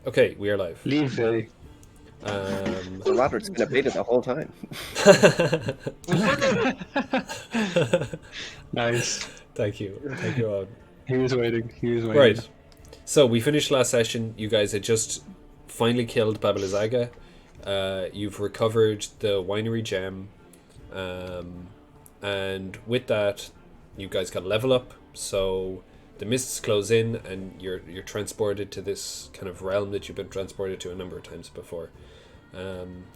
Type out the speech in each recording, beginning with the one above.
Okay, we are live. Leave. So Roderick's been updated the whole time. Nice. Thank you, Owen. He was waiting. Right. So we finished last session. You guys had just finally killed Babalazaga. You've recovered the winery gem, and with that, you guys got level up. So the mists close in, and you're transported to this kind of realm that you've been transported to a number of times before,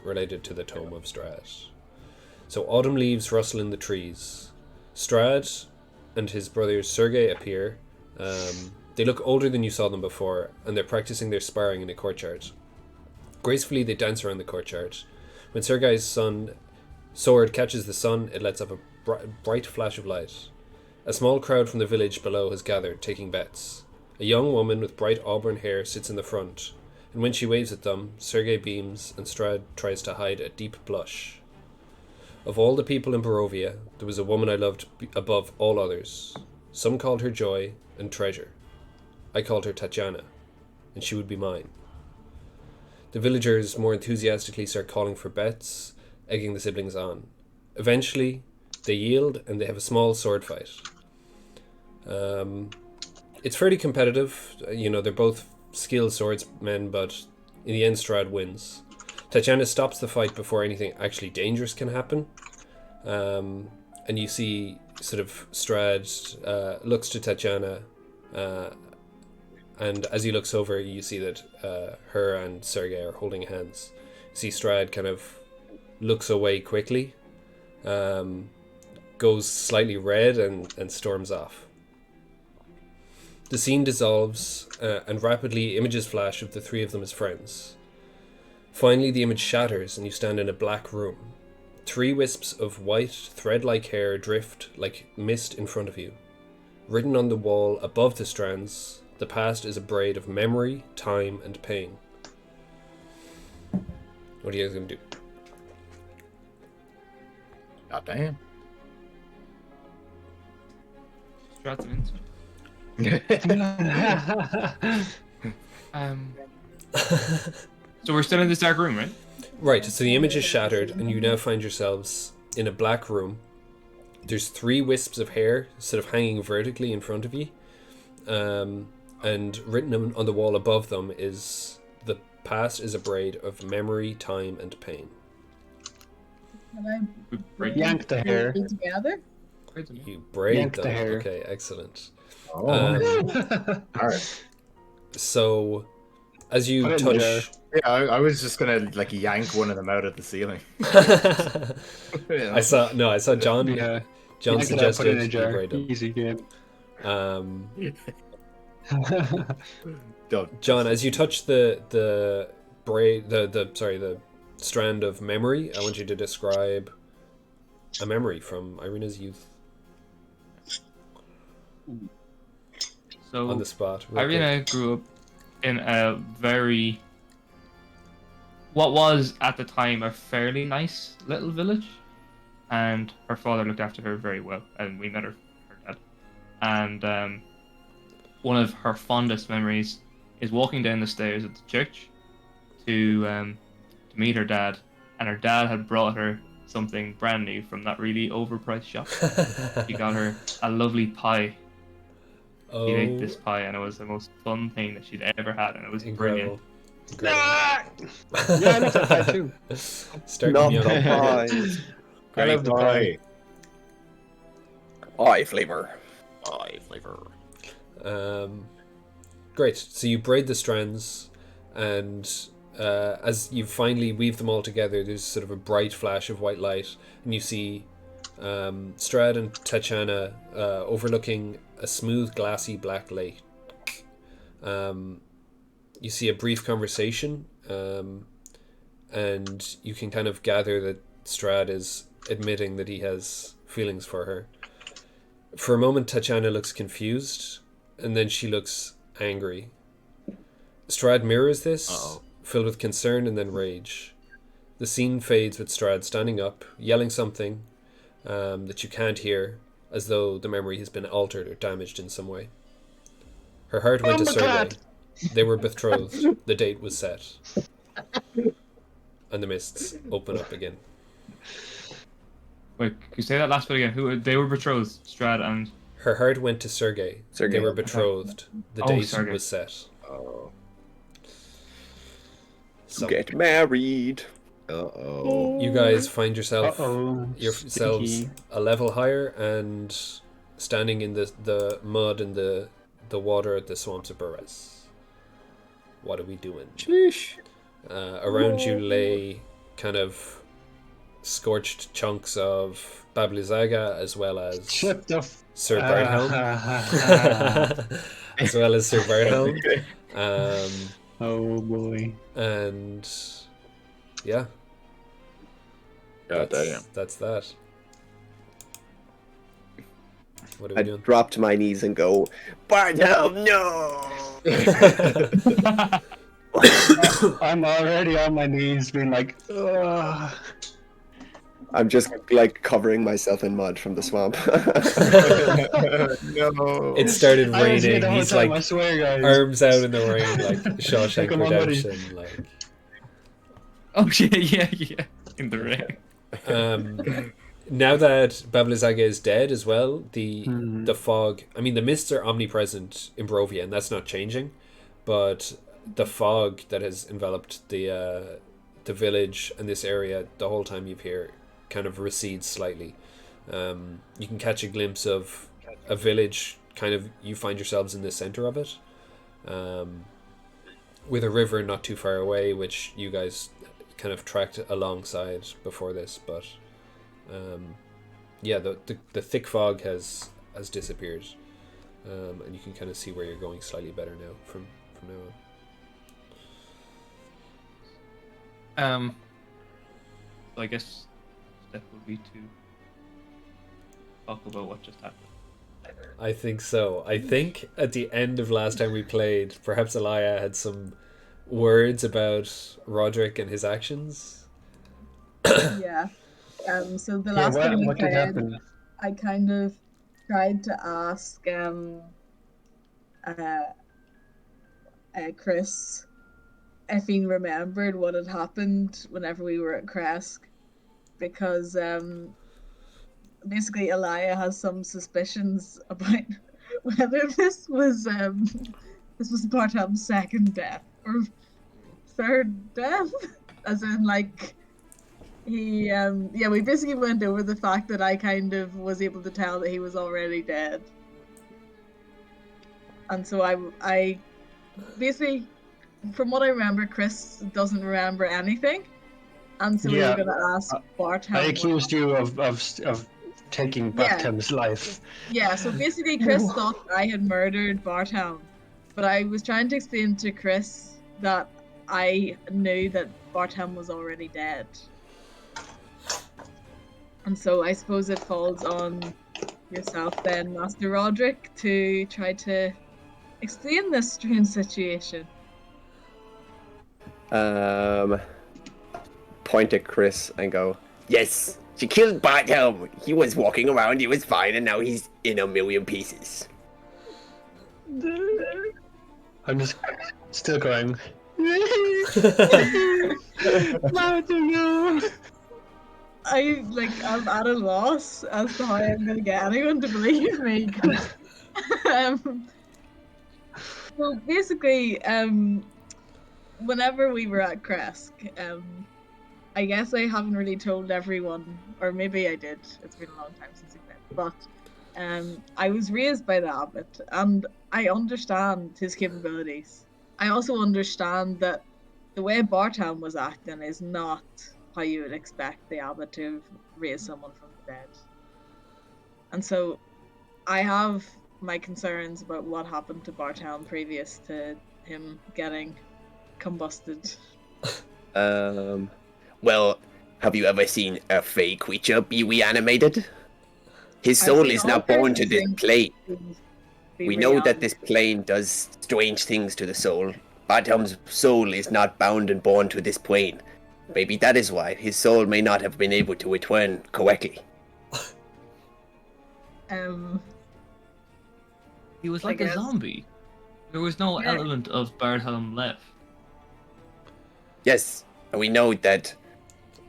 related to the Tome of Strahd. So autumn leaves rustle in the trees. Strahd and his brother Sergei appear. They look older than you saw them before, and they're practicing their sparring in a courtyard. Gracefully, they dance around the courtyard. When Sergei's sword catches the sun, it lets up a bright flash of light. A small crowd from the village below has gathered, taking bets. A young woman with bright auburn hair sits in the front, and when she waves at them, Sergei beams, and Strahd tries to hide a deep blush. Of all the people in Barovia, there was a woman I loved above all others. Some called her joy and treasure. I called her Tatiana, and she would be mine. The villagers more enthusiastically start calling for bets, egging the siblings on. Eventually, they yield, and they have a small sword fight. It's fairly competitive. They're both skilled swordsmen, but in the end, Strahd wins. Tatiana stops the fight before anything actually dangerous can happen. And you see sort of Strahd looks to Tatiana, and as he looks over, you see that her and Sergei are holding hands. You see Strahd kind of looks away quickly, goes slightly red, and storms off. The scene dissolves, and rapidly images flash of the three of them as friends. Finally, the image shatters, and you stand in a black room. 3 wisps of white, thread-like hair drift like mist in front of you. Written on the wall above the strands, the past is a braid of memory, time, and pain. What are you guys going to do? God damn. Strat's an insult. So we're still in this dark room, right? Right, so the image is shattered, and you now find yourselves in a black room. There's 3 wisps of hair sort of hanging vertically in front of you, and written on the wall above them is, the past is a braid of memory, time, and pain. Can I Yank the hair. it together? You braid Yank them. the hair. Okay, excellent. Oh, all right. So, as you Put it in the jar. touch... Yeah, I was just gonna like yank one of them out of the ceiling. I saw John. Yeah. John Yank it out, put it suggested in a you jar. braid them. Easy game. Don't. John, as you touch the braid, the strand of memory, I want you to describe a memory from Ireena's youth So on the spot. real quick. Ireena grew up in a what was at the time a fairly nice little village, and her father looked after her very well, and we met her dad. And one of her fondest memories is walking down the stairs at the church to meet her dad, and her dad had brought her something brand new from that really overpriced shop. He got her a lovely pie. Oh, She ate this pie, and it was the most fun thing that she'd ever had, and it was incredible. brilliant. Yeah, I love that pie too. Start Not me the on. pie. I love the pie. Pie flavor. Pie flavor. Great. So you braid the strands, and as you finally weave them all together, there's sort of a bright flash of white light, and you see Strahd and Tatiana overlooking a smooth, glassy black lake. You see a brief conversation, and you can kind of gather that Strahd is admitting that he has feelings for her. For a moment, Tatiana looks confused, and then she looks angry. Strahd mirrors this, filled with concern and then rage. The scene fades with Strahd standing up, yelling something that you can't hear, as though the memory has been altered or damaged in some way. Her heart went to Sergei. They were betrothed. The date was set. And the mists open up again. Wait, can you say that last bit again? Who they were betrothed? Strahd and Her heart went to Sergei. Sergei. They were betrothed. The Oh, date Sergei. was set. Oh. So Get married. Uh-oh. you guys find yourselves Stinky. a level higher and standing in the mud and the water at the swamps of Beres. What are we doing? Sheesh. Around you lay kind of scorched chunks of Bablizaga as well as Shut the f- Sir Bardhelm. As well as Sir Bardhelm. Oh boy. And yeah, God damn. that's that. What are we I doing? drop to my knees and go, Bardhelm, no! I'm already on my knees, being like, ugh. I'm just like covering myself in mud from the swamp. No. It started I was here raining. the whole He's time, like I swear, guys. arms out in the rain, like Shawshank Come on, buddy. Redemption. Like, oh yeah, in the rain. now that Bablizaga is dead as well, the Hmm. the fog. I mean, the mists are omnipresent in Barovia, and that's not changing. But the fog that has enveloped the village and this area the whole time you've here kind of recedes slightly. You can catch a glimpse of a village. Kind of, you find yourselves in the center of it, with a river not too far away, which you guys kind of tracked alongside before this. But yeah, the thick fog has disappeared, and you can kind of see where you're going slightly better now from now on. So I guess step would be to talk about what just happened. I think so. I think at the end of last time we played, perhaps Elia had some words about Roderick and his actions. Yeah. So the last time we what did played, happen? I kind of tried to ask Chris if he remembered what had happened whenever we were at Kresk, because basically Elia has some suspicions about whether this was Barthelm's second death or third death, as in like he we basically went over the fact that I kind of was able to tell that he was already dead, and so I basically, from what I remember, Chris doesn't remember anything, and so we Yeah. were gonna ask Barthelm. I accused you of taking Yeah. Barthelm's life. Yeah, so basically Chris thought I had murdered Barthelm, but I was trying to explain to Chris that I knew that Barthelm was already dead. And so I suppose it falls on yourself then, Master Roderick, to try to explain this strange situation. Point at Chris and go, yes, she killed Barthelm. He was walking around, he was fine, and now he's in a million pieces. I'm just still going. I'm at a loss as to how I'm gonna get anyone to believe me. 'Cause, so basically, whenever we were at Kresk, I guess I haven't really told everyone, or maybe I did. It's been a long time since I've been, but I was raised by the abbot, and I understand his capabilities. I also understand that the way Barthelm was acting is not how you would expect the abbot to raise someone from the dead. And so I have my concerns about what happened to Barthelm previous to him getting combusted. Well, have you ever seen a fey creature be reanimated? His I've soul seen is all not born kinds to of this things plane. be We know that reanimated. this plane does strange things to the soul. Barthelm's soul is not bound and born to this plane. Maybe that is why his soul may not have been able to return correctly. He was I like a guess. zombie. There was no Yeah. element of Bardhelm left. Yes, and we know that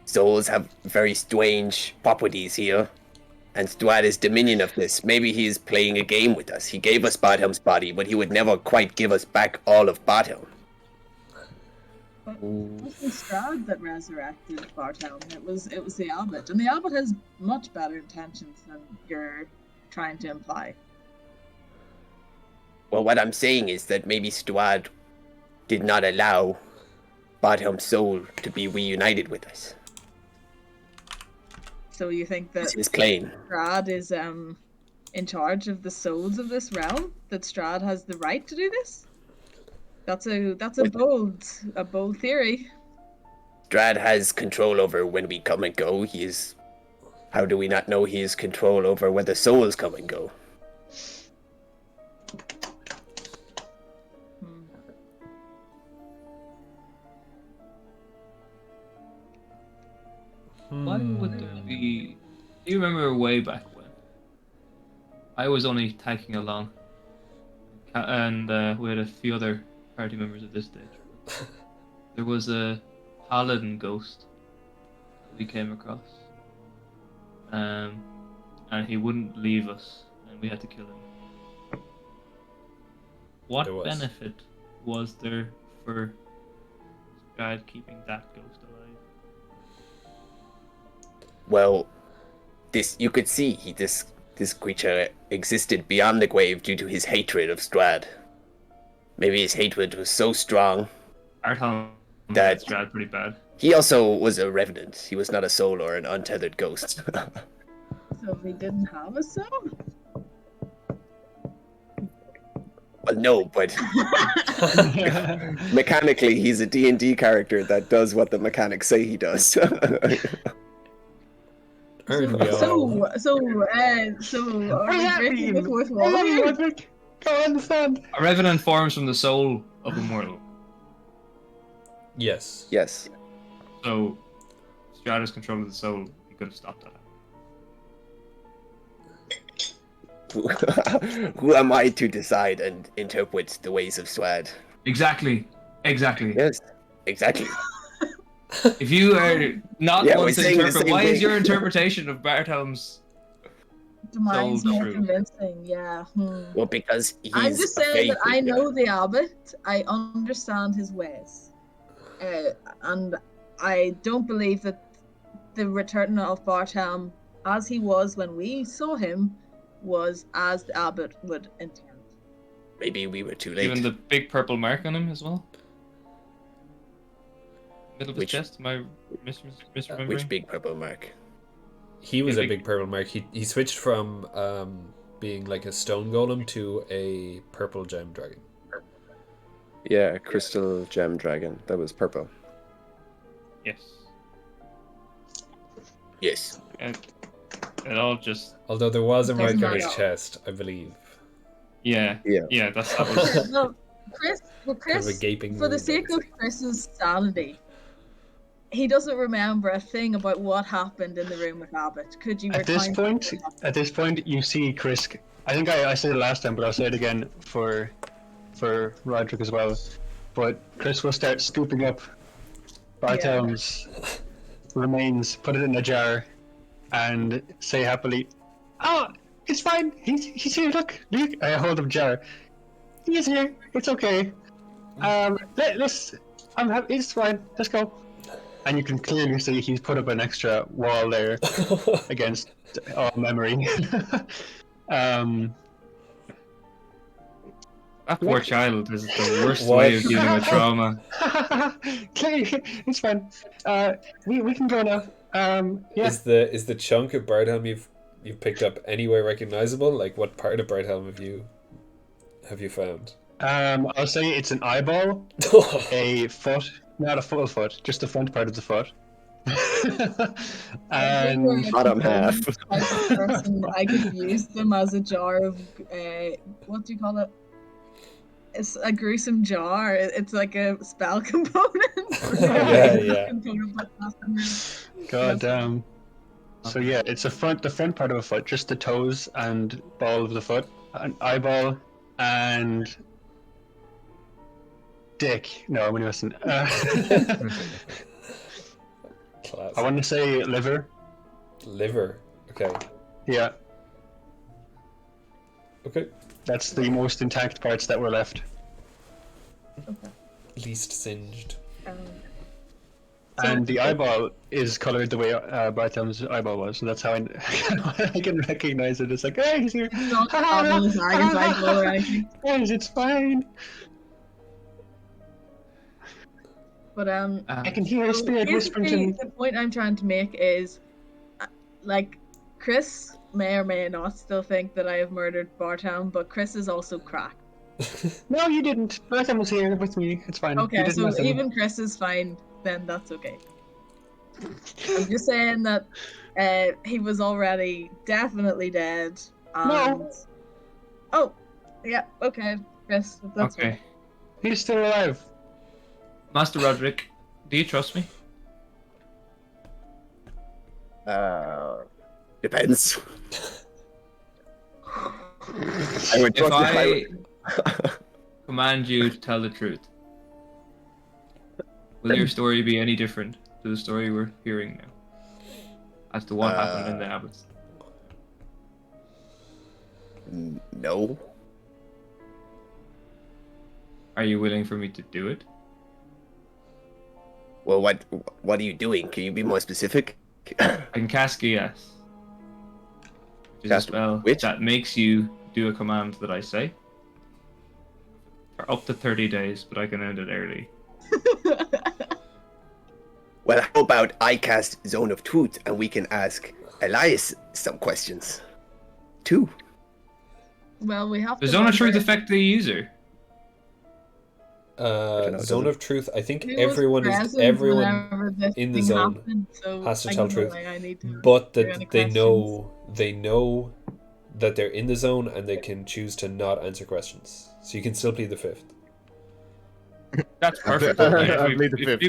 souls have very strange properties here, and Strahd is dominion of this. Maybe he's playing a game with us. He gave us Barthelm's body, but he would never quite give us back all of Barthelm. But it wasn't Strahd that resurrected Barthelm. It was the abbot, and the abbot has much better intentions than you're trying to imply. Well, what I'm saying is that maybe Strahd did not allow Barthelm's soul to be reunited with us. So you think that That's his claim. Strahd is in charge of the souls of this realm? That Strahd has the right to do this? That's a bold theory. Strahd has control over when we come and go. How do we not know he has control over whether souls come and go? Why would there be... Do you remember way back when? I was only tagging along. And we had a few other party members at this stage. There was a paladin ghost that we came across. And he wouldn't leave us, and we had to kill him. What benefit was there for Strahd keeping that ghost alive? Well, you could see this creature existed beyond the grave due to his hatred of Strahd. Maybe his hatred was so strong Arthelm that Strahd pretty bad. he also was a revenant. He was not a soul or an untethered ghost. So he didn't have a soul? Well, no, but mechanically, he's a D&D character that does what the mechanics say he does. Aren't we all? So are we breaking the fourth wall here? Go understand. A revenant forms from the soul of a mortal. Yes. Yes. So, Strahd has control of the soul. He could have stopped that. Who am I to decide and interpret the ways of Strahd? Exactly. Yes, exactly. If you are not Yeah, one we're to saying the interpret, same why is thing. your interpretation of Barthelm's Demise soul more true? convincing, yeah. Well, because he's I'm just a saying that faith I figure. know the abbot, I understand his ways. And I don't believe that the return of Barthelm, as he was when we saw him, was as the abbot would intend. Maybe we were too late. Even the big purple mark on him as well? Middle of his Which- chest? Am I misremembering? Which big purple mark? He was Yeah, a big purple mark. He switched from being like a stone golem to a purple gem dragon. Yeah, crystal gem dragon. That was purple. Yes. Yes. It all just... Although there was a mark Doesn't on his matter. chest, I believe. Yeah. Yeah. Yeah, that was... No, Chris, Kind of a gaping for the wound, sake of obviously. Chris's sanity, he doesn't remember a thing about what happened in the room with Abbott. Could you At this recount point, what happened? at this point, you see Chris. I think I said it last time, but I'll say it again for Roderick as well. But Chris will start scooping up Barthelm's remains, put it in a jar, and say happily, "Oh, it's fine. He's here. Look." I hold up the jar. He is here. It's okay. Let's. I'm happy. It's fine. Let's go. And you can clearly see he's put up an extra wall there against all memory. That poor child is the worst What? way of dealing with trauma. Clearly, it's fine. We can go now. Yeah. Is the chunk of Bardhelm you've picked up anywhere recognizable? Like, what part of Bardhelm have you found? I'll say it's an eyeball, a foot, not a full foot, just the front part of the foot. And Bottom half. I could use them as a jar of what do you call it? It's a gruesome jar. It's like a spell component. Yeah. god damn. So yeah, it's the front part of a foot, just the toes and ball of the foot, an eyeball, and dick. No, I'm only messing. Class. I want to say liver. Liver. Okay. Yeah, Okay. that's the most intact parts that were left. Least singed. So And the eyeball is colored the way Barthelm's eyeball was, so that's how I can recognize it. It's like, hey, he's here. it's not common as Argyn's eyeball or anything. Guys, it's fine. But I can hear a spirit whispering to me. basically, the point I'm trying to make is, like, Chris may or may not still think that I have murdered Barthelm, but Chris is also cracked. No, you didn't. Barthelm was here with me. It's fine. You Okay, didn't so mess with me. even Chris is fine, then that's okay. I'm just saying that he was already definitely dead. And... No. Oh, yeah, okay, Chris, that's Okay. He's still alive. Master Roderick, do you trust me? Depends. I would If trust I command you to tell the truth, will your story be any different to the story we're hearing now? As to what happened in the Abbots? No. Are you willing for me to do it? Well, what are you doing? Can you be more specific? I can cast Gias, which is a Cast spell which? that makes you do a command that I say for up to 30 days, but I can end it early. Well, how about I cast Zone of Truth and we can ask Elias some questions, too. Well, we have to. Does Zone of Truth wonder affect the user? know, Zone does it? of Truth. I think who was everyone present whenever this in the thing zone happened, so has to I tell don't know truth, why I need to but answer any that they questions. know that they're in the zone and they can choose to not answer questions. So you can still plead the fifth. That's perfect. I Like, plead the if fifth.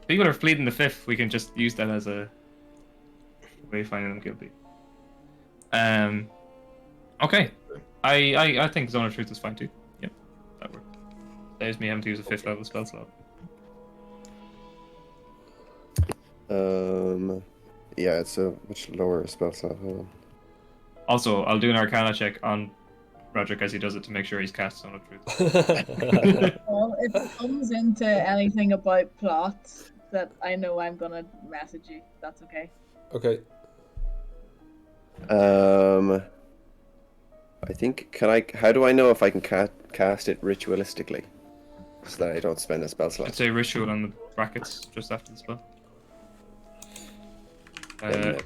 people are pleading the fifth, we can just use that as a way of finding them guilty. Okay. I think Zone of Truth is fine too. Yep, that works. Saves me having to use a 5th level spell slot. Yeah, it's a much lower spell slot. Hold on. Also, I'll do an Arcana check on Roderick as he does it to make sure he's cast Zone of Truth. Well, if it comes into anything about plots that I know, I'm gonna message you. That's okay. Okay. I think how do I know if I can cast it ritualistically, so that I don't spend a spell I'd slot? say ritual on the brackets just after the spell. No.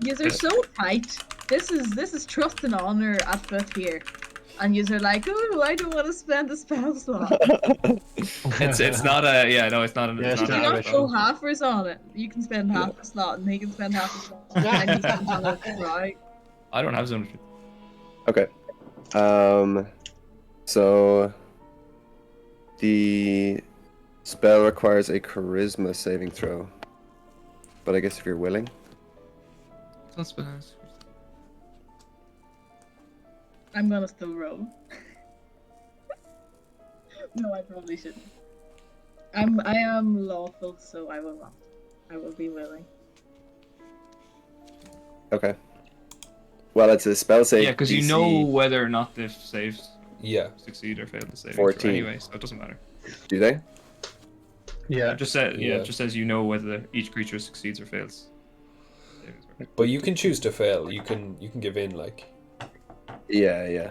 Yous are so tight. This is trust and honor at foot here, and yous are like, oh, I don't want to spend a spell slot. It's not a it's not a Yeah, it's it's not You not a don't go halfers on it. You can spend half a slot, and he can spend half a slot. And you spend half a right. I don't have Zone of Truth. Okay. So the spell requires a charisma saving throw, but I guess if you're willing. I'm gonna still roll. No, I probably shouldn't. I am lawful, so I will not. I will be willing. Okay. Well, it's a spell save. Yeah, because you DC know whether or not the saves Yeah. succeed or fail the saving 14. throw anyway, so it doesn't matter. Do they? Yeah. It just says Yeah. it just says you know whether each creature succeeds or fails. saving throw. But you can choose to fail. You can give in like. Yeah. Yeah.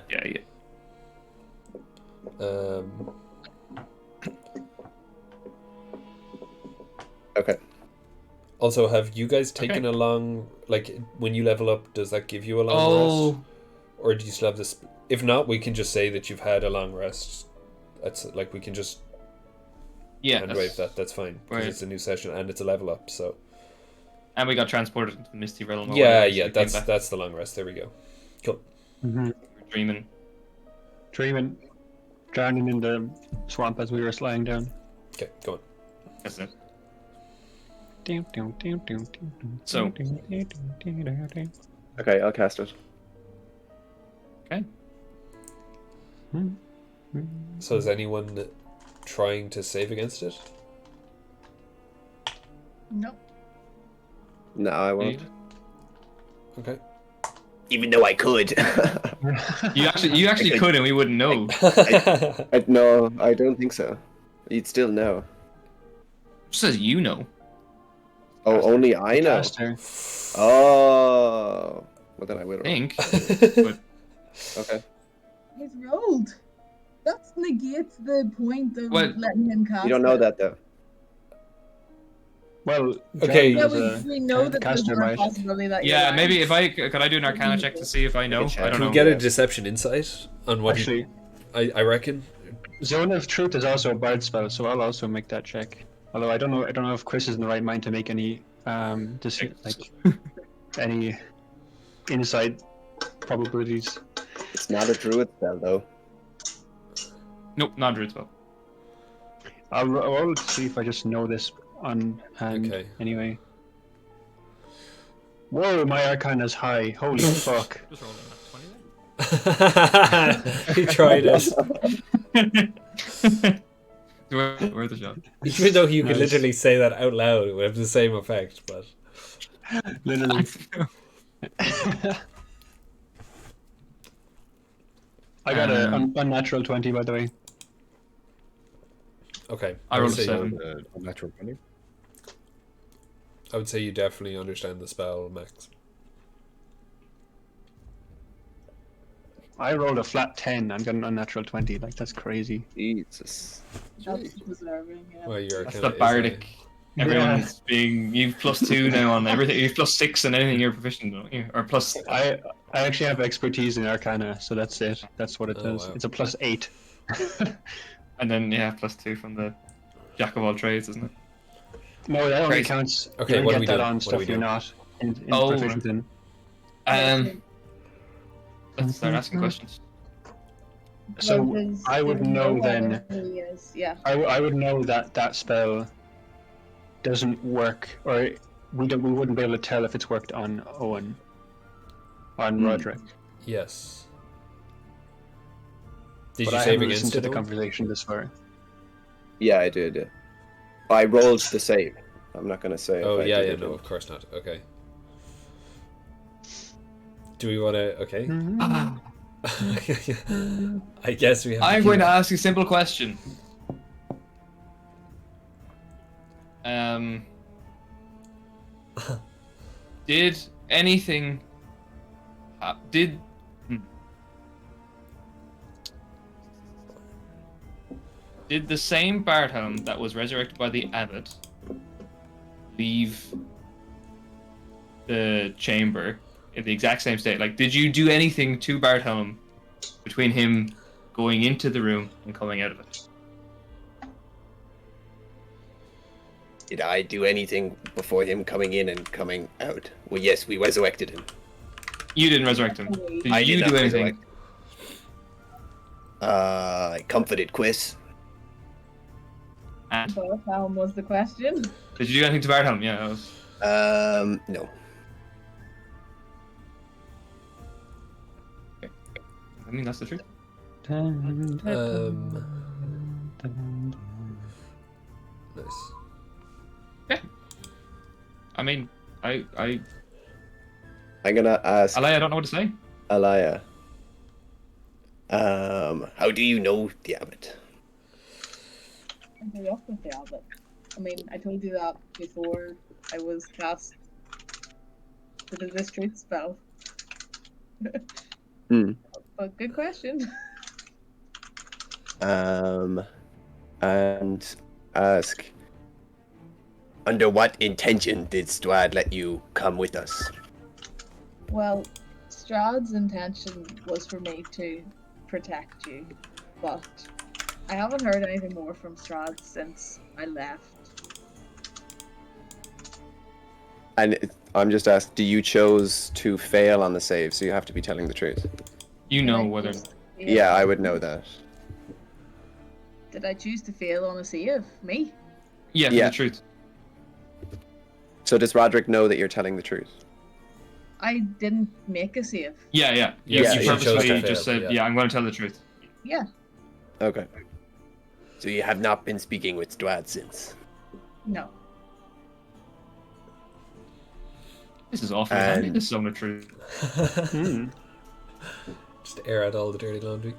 Okay. Also, have you guys taken a long, like, when you level up, does that give you a long rest? Or do you still have this? If not, we can just say that you've had a long rest. That's like, we can just hand wave that. That's fine. Because Right. it's a new session and it's a level up, so. And we got transported into the Misty Realm. or Yeah, whatever, so we came back. that's the long rest. There we go. Cool. Mm-hmm. We're dreaming. Dreaming, drowning in the swamp as we were sliding down. Okay, go on. That's it. So. Okay, I'll cast it. Okay. So is anyone trying to save against it? No. No, I won't. Okay. Even though I could. You actually could, and we wouldn't know. No, I don't think so. You'd still know. It says you know. Oh, only I know. Caster. Oh. Well, then I will. I think. But Okay. He's rolled. That negates the point of What? letting him cast. You don't know it. that though. Well, Okay. Yeah, John we know that there's caster a might. possibility that you're yeah, right. maybe if I could I do an Arcana check to see if I know. check. I don't Can we know. get a deception insight on what Actually, I reckon? Zone of Truth is also a bard spell, so I'll also make that check. Although I don't know if Chris is in the right mind to make any any insight probabilities. It's not a druid spell though. Nope, not druid spell. I'll roll to see if I just know this on hand. Okay. Anyway. Whoa, my Arcana's high. Holy fuck. Just roll a 20 He tried it. then. Worth a shot. Even though you could Nice. literally say that out loud, it would have the same effect, but... Literally. I got a unnatural 20, by the way. Okay. I rolled a would say 7. Natural 20. I would say you definitely understand the spell, Max. I rolled a flat 10 and got an unnatural 20. Like, that's crazy. Jesus. That's deserving. Yeah. Well, you're That's kinda the bardic. Yeah. Everyone's being you've +2 now on everything. You've +6 on anything you're proficient, don't you? Or plus. I actually have expertise in Arcana, so that's it. That's what it Oh, does. wow. It's a +8. And then yeah, +2 from the jack of all trades, isn't it? No, that only Crazy. counts. Okay, you what don't do we get that do? on What do stuff we you're do? not in Oh. proficient in. Let's start asking questions. So Well, does- I would does he know what then. it really is? Yeah. I would know that that spell doesn't work, or we wouldn't be able to tell if it's worked on Owen, on Roderick. Yes. Did But you I save haven't against listened to it? the though? conversation this far. Yeah, I did. Yeah. I rolled the save. I'm not gonna say. Oh, if I yeah, did yeah, or no, not. of course not. Okay. Do we want to... Okay. I guess we have I'm keep- going to ask a simple question. Did anything... Did the same Barthelm that was resurrected by the abbot leave the chamber in the exact same state? Like, did you do anything to Barthelm between him going into the room and coming out of it? Did I do anything before him coming in and coming out? Well, yes, we resurrected him. You didn't resurrect him. Did I you did do not anything? resurrect. I comforted Quiz. And Barthelm was the question. did you do anything to Barthelm? Yeah, that was... No. I mean, that's the truth. Nice. I mean, I'm gonna ask I don't know what to say. Elia. How do you know the abbot? I grew up with the abbot. I mean, I told you that before I was cast to do this truth spell. Hmm. But good question. And ask. Under what intention did Strahd let you come with us? Well, Strahd's intention was for me to protect you, but I haven't heard anything more from Strahd since I left. And I'm just asked, do you chose to fail on the save, so you have to be telling the truth? You know whether... Yeah, I would know that. Did I choose to fail on a save? Me? Yeah, for Yeah. the truth. So does Roderick know that you're telling the truth? I didn't make a save. Yeah. Yeah, You you chose purposely to just fail, said, yeah. yeah, I'm going to tell the truth. Yeah. Okay. So you have not been speaking with Strahd since. No. This is awful. I need this zone of truth. Just air out all the dirty laundry.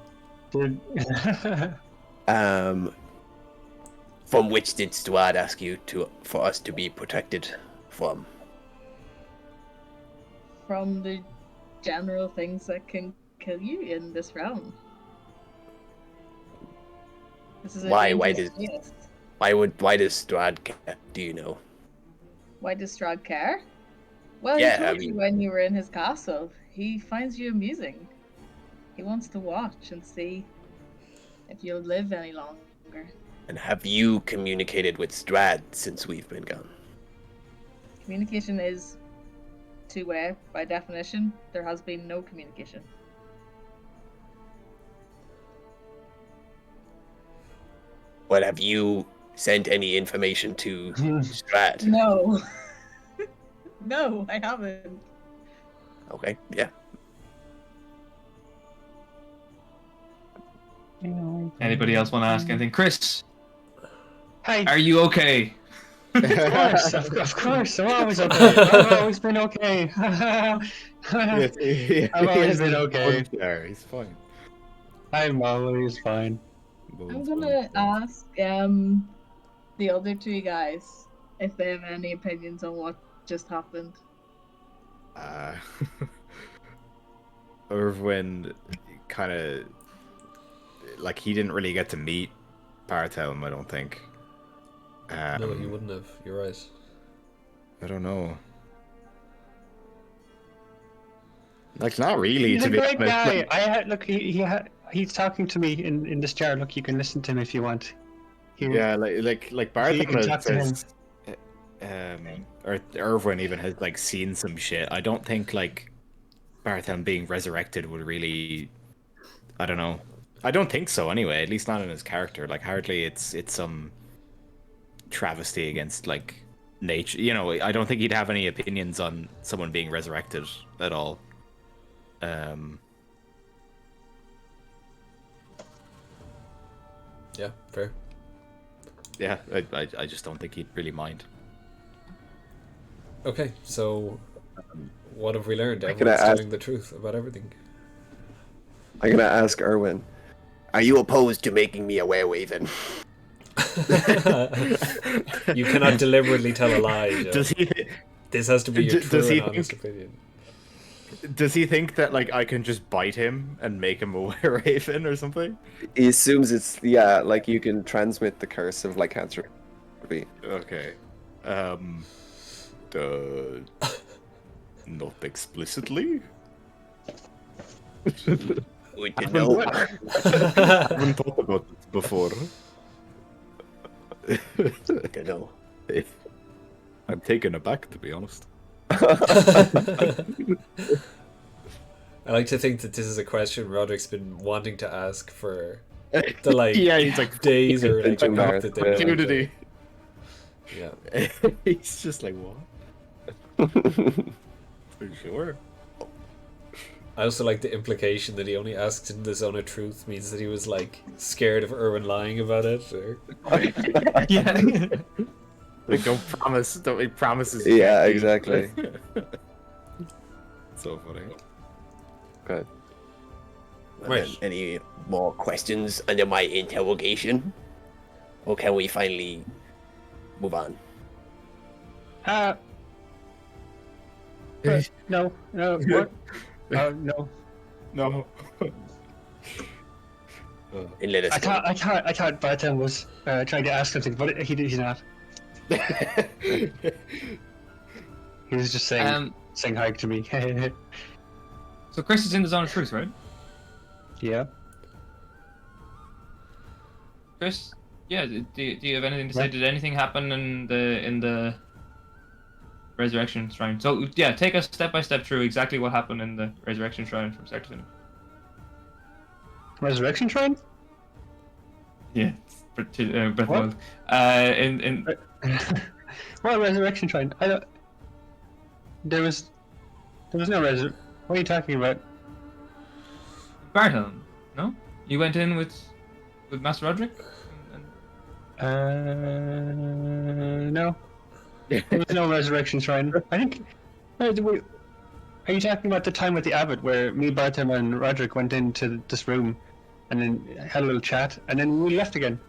From which did Strahd ask you for us to be protected from? From the general things that can kill you in this realm. This is a Why dangerous does place. why does Strahd care? Do you know? Why does Strahd care? Well, Yeah, he told I you mean- when you were in his castle. He finds you amusing. He wants to watch and see if you'll live any longer. And have you communicated with Strahd since we've been gone? Communication is two-way by definition. There has been no communication. But have you sent any information to Strahd? No. No, I haven't. Okay, yeah. Anybody else want to ask anything? Chris, Hi. are you okay? Of course, of course. I'm always okay. I've always been okay. I've always been okay. There, he's fine. I'm always fine. I'm gonna ask the other two guys if they have any opinions on what just happened. Urwin kind of like he didn't really get to meet Bartelm, I don't think. No, he wouldn't have. You're right. I don't know. Like, not really, He's to a be great honest. guy. Look, he's talking to me in this jar. Look, you can listen to him if you want. Yeah, like You Bartelm can talk to him. says, or Urwin even has like seen some shit. I don't think like Bartelm being resurrected would really. I don't know. I don't think so. Anyway, at least not in his character. Like, hardly it's some travesty against like nature. You know, I don't think he'd have any opinions on someone being resurrected at all. Yeah, fair. Yeah, I just don't think he'd really mind. Okay, so what have we learned? I'm gonna Everyone's ask- telling the truth about everything. I'm gonna ask Urwin. Are you opposed to making me a werewolf? You cannot deliberately tell a lie, Joe. Does he? This has to be your Does true he and honest think- opinion. Does he think that like I can just bite him and make him a werewolf or something? He assumes it's like you can transmit the curse of like cancer. Okay. Not explicitly. Good to know. I haven't thought about this before. Good to know. I'm taken aback, to be honest. I like to think that this is a question Roderick's been wanting to ask for the like Yeah, he's like days or like Into a week Mars, that yeah. they want to- Opportunity. Yeah. He's just like, what? For sure. I also like the implication that he only asked in the zone of truth means that he was like scared of Urwin lying about it. Or... Yeah. Like, don't make promises. you Yeah, can't keep. exactly. So funny. Good. Right. Any more questions under my interrogation? Or can we finally move on? No, what? No. No. And let us I go. thought Barton was trying to ask something, but he's not. He was just saying hi to me. So Chris is in the zone of truth, right? Yeah. Chris, yeah. Do you have anything to say? Right. Did anything happen in the resurrection shrine? So yeah, take us step by step through exactly what happened in the resurrection shrine from start to finish. Resurrection Shrine? Yeah. Breath of What? Wild. In What Resurrection Shrine? I don't. There was no resurrection. What are you talking about? Barthelm, no? You went in with Master Roderick? And No. There's no resurrection shrine. I think. Are you talking about the time with the abbot where me, Bartham, and Roderick went into this room and then had a little chat and then we left again?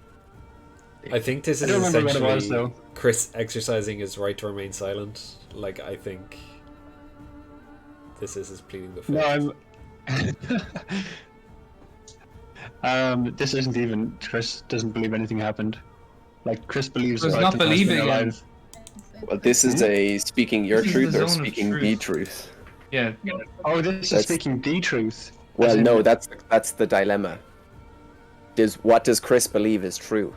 I think this I is don't remember what it was, essentially though. Chris exercising his right to remain silent. Like, I think this is his pleading the fifth. No, this isn't even. Chris doesn't believe anything happened. Like, Chris believes Chris Bartham not has been believing him. alive. Well, this is a speaking your This is truth the or zone of speaking truth. the truth. Yeah. Oh, this is That's- speaking the truth. Well, As in- no, that's the dilemma. What does Chris believe is true?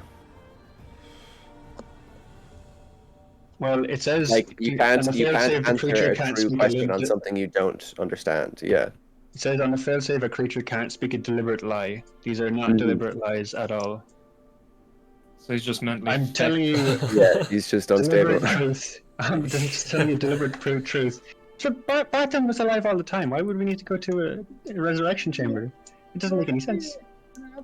Well, it says Like you can't on the you failed can't save, the answer creature a can't true speak question on something you don't understand. Yeah. It says on the failed save, a creature can't speak a deliberate lie. These are not Mhm. deliberate lies at all. So he's just mentally. I'm telling you, Yeah, he's just unstable. deliberate truth. I'm just telling you deliberate truth. So Bartham was alive all the time. Why would we need to go to a resurrection chamber? It doesn't make any sense.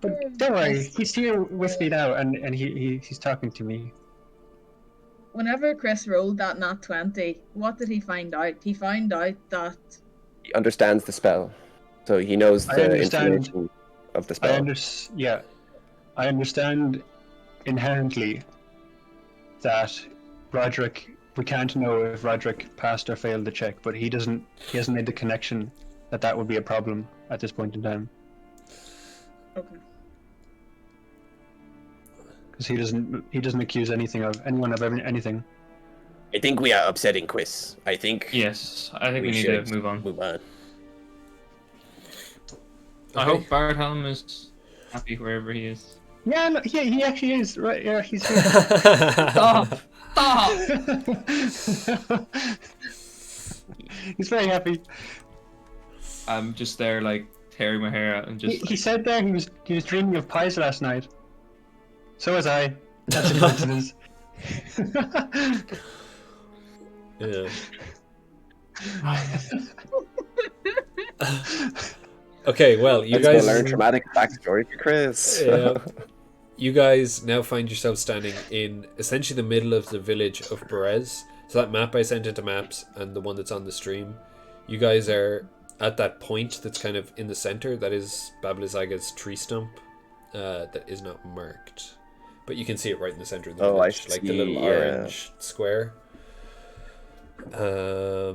But don't worry, he's here with me now, and he's talking to me. Whenever Chris rolled that nat 20, what did he find out? He found out that He understands the spell, so he knows I the understand. information of the spell. I understand inherently that Roderick. We can't know if Roderick passed or failed the check, but he hasn't made the connection that would be a problem at this point in time. okay. Because he doesn't accuse anyone of anything. I think we are upsetting Chris. I think Yes, I think we need to move on. Move on. I hope Bartham is happy wherever he is. Yeah, no, he actually is right. Yeah, he's here. Stop! Stop! He's very happy. I'm just there, like tearing my hair out and just. He said there he was dreaming of pies last night. So was I. That's a coincidence. Yeah. Okay, well, you Let's guys go learn traumatic backstory for Chris. Yeah. You guys now find yourself standing in essentially the middle of the village of Berez. So that map I sent into maps and the one that's on the stream, you guys are at that point that's kind of in the center. That is Bablizaga's tree stump that is not marked. But you can see it right in the center of the Oh, I village, like the see, little yeah. orange square. Where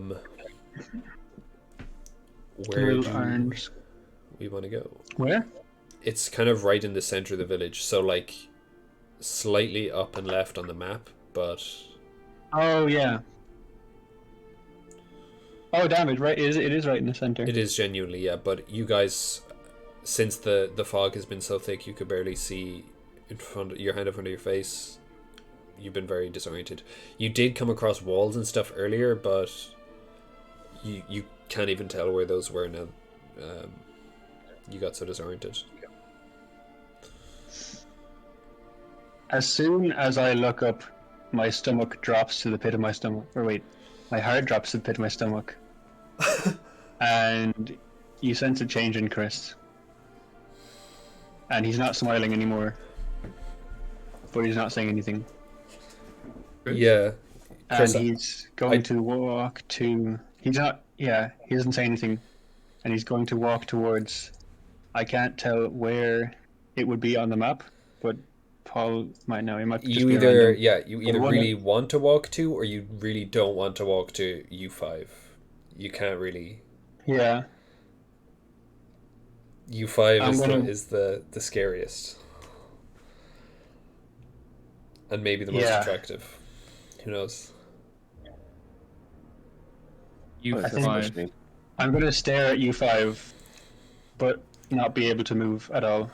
Little do orange. we want to go? Where? It's kind of right in the center of the village, so like slightly up and left on the map, but Oh yeah. Oh damn it! Right, it is right in the center. it is genuinely, yeah. But you guys, since the fog has been so thick, you could barely see your hand in front of your face. You've been very disoriented. You did come across walls and stuff earlier, but you can't even tell where those were now. You got so disoriented. As soon as I look up, my stomach drops to the pit of my stomach. Or wait, my heart drops to the pit of my stomach. And you sense a change in Chris. And he's not smiling anymore. But he's not saying anything. Yeah, And Chris, he's going to walk to... He's not... Yeah, he doesn't say anything. And he's going to walk towards... I can't tell where it would be on the map, but Paul might know. He might just you be either random. you But either one- really want to walk to, or you really don't want to walk to U5. You can't really. Yeah. U5 I'm is gonna- is the scariest, and maybe the most Yeah. attractive. Who knows? You I think- five. I'm going to stare at U5, but not be able to move at all.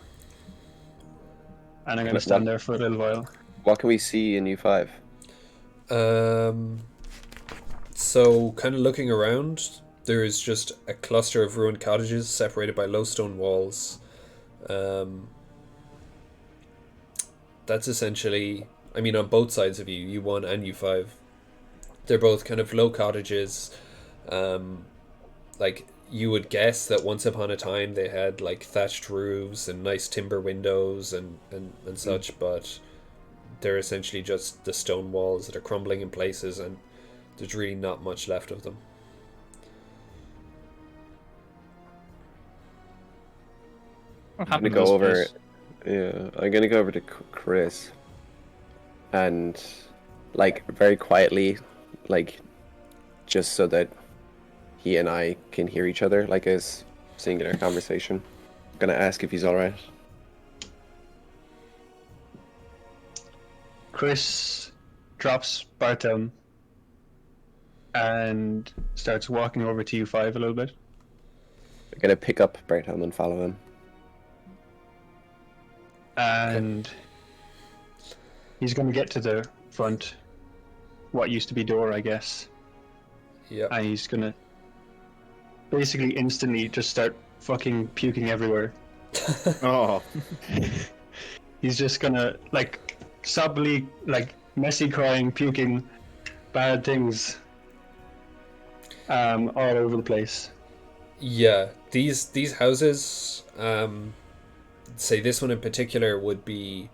And I'm going to stand there for a little while. What can we see in U5? So kind of looking around, there is just a cluster of ruined cottages separated by low stone walls. That's essentially, I mean, on both sides of you, U1 and U5, they're both kind of low cottages. Like, you would guess that once upon a time they had like thatched roofs and nice timber windows and such, but they're essentially just the stone walls that are crumbling in places, and there's really not much left of them. What I'm gonna happened to this go over. place? Yeah, I'm gonna go over to Chris, and like very quietly, like just so that he and I can hear each other, like a singular conversation. I'm gonna ask if he's all right. Chris drops Bartom and starts walking over to U5 a little bit. I'm gonna pick up Bertram and follow him. And he's going to get to the front, what used to be door, I guess. Yeah. And he's going to basically instantly just start fucking puking everywhere. Oh. He's just going to, like, sobbily, like, messy crying, puking, bad things all over the place. Yeah, these houses, say this one in particular would be,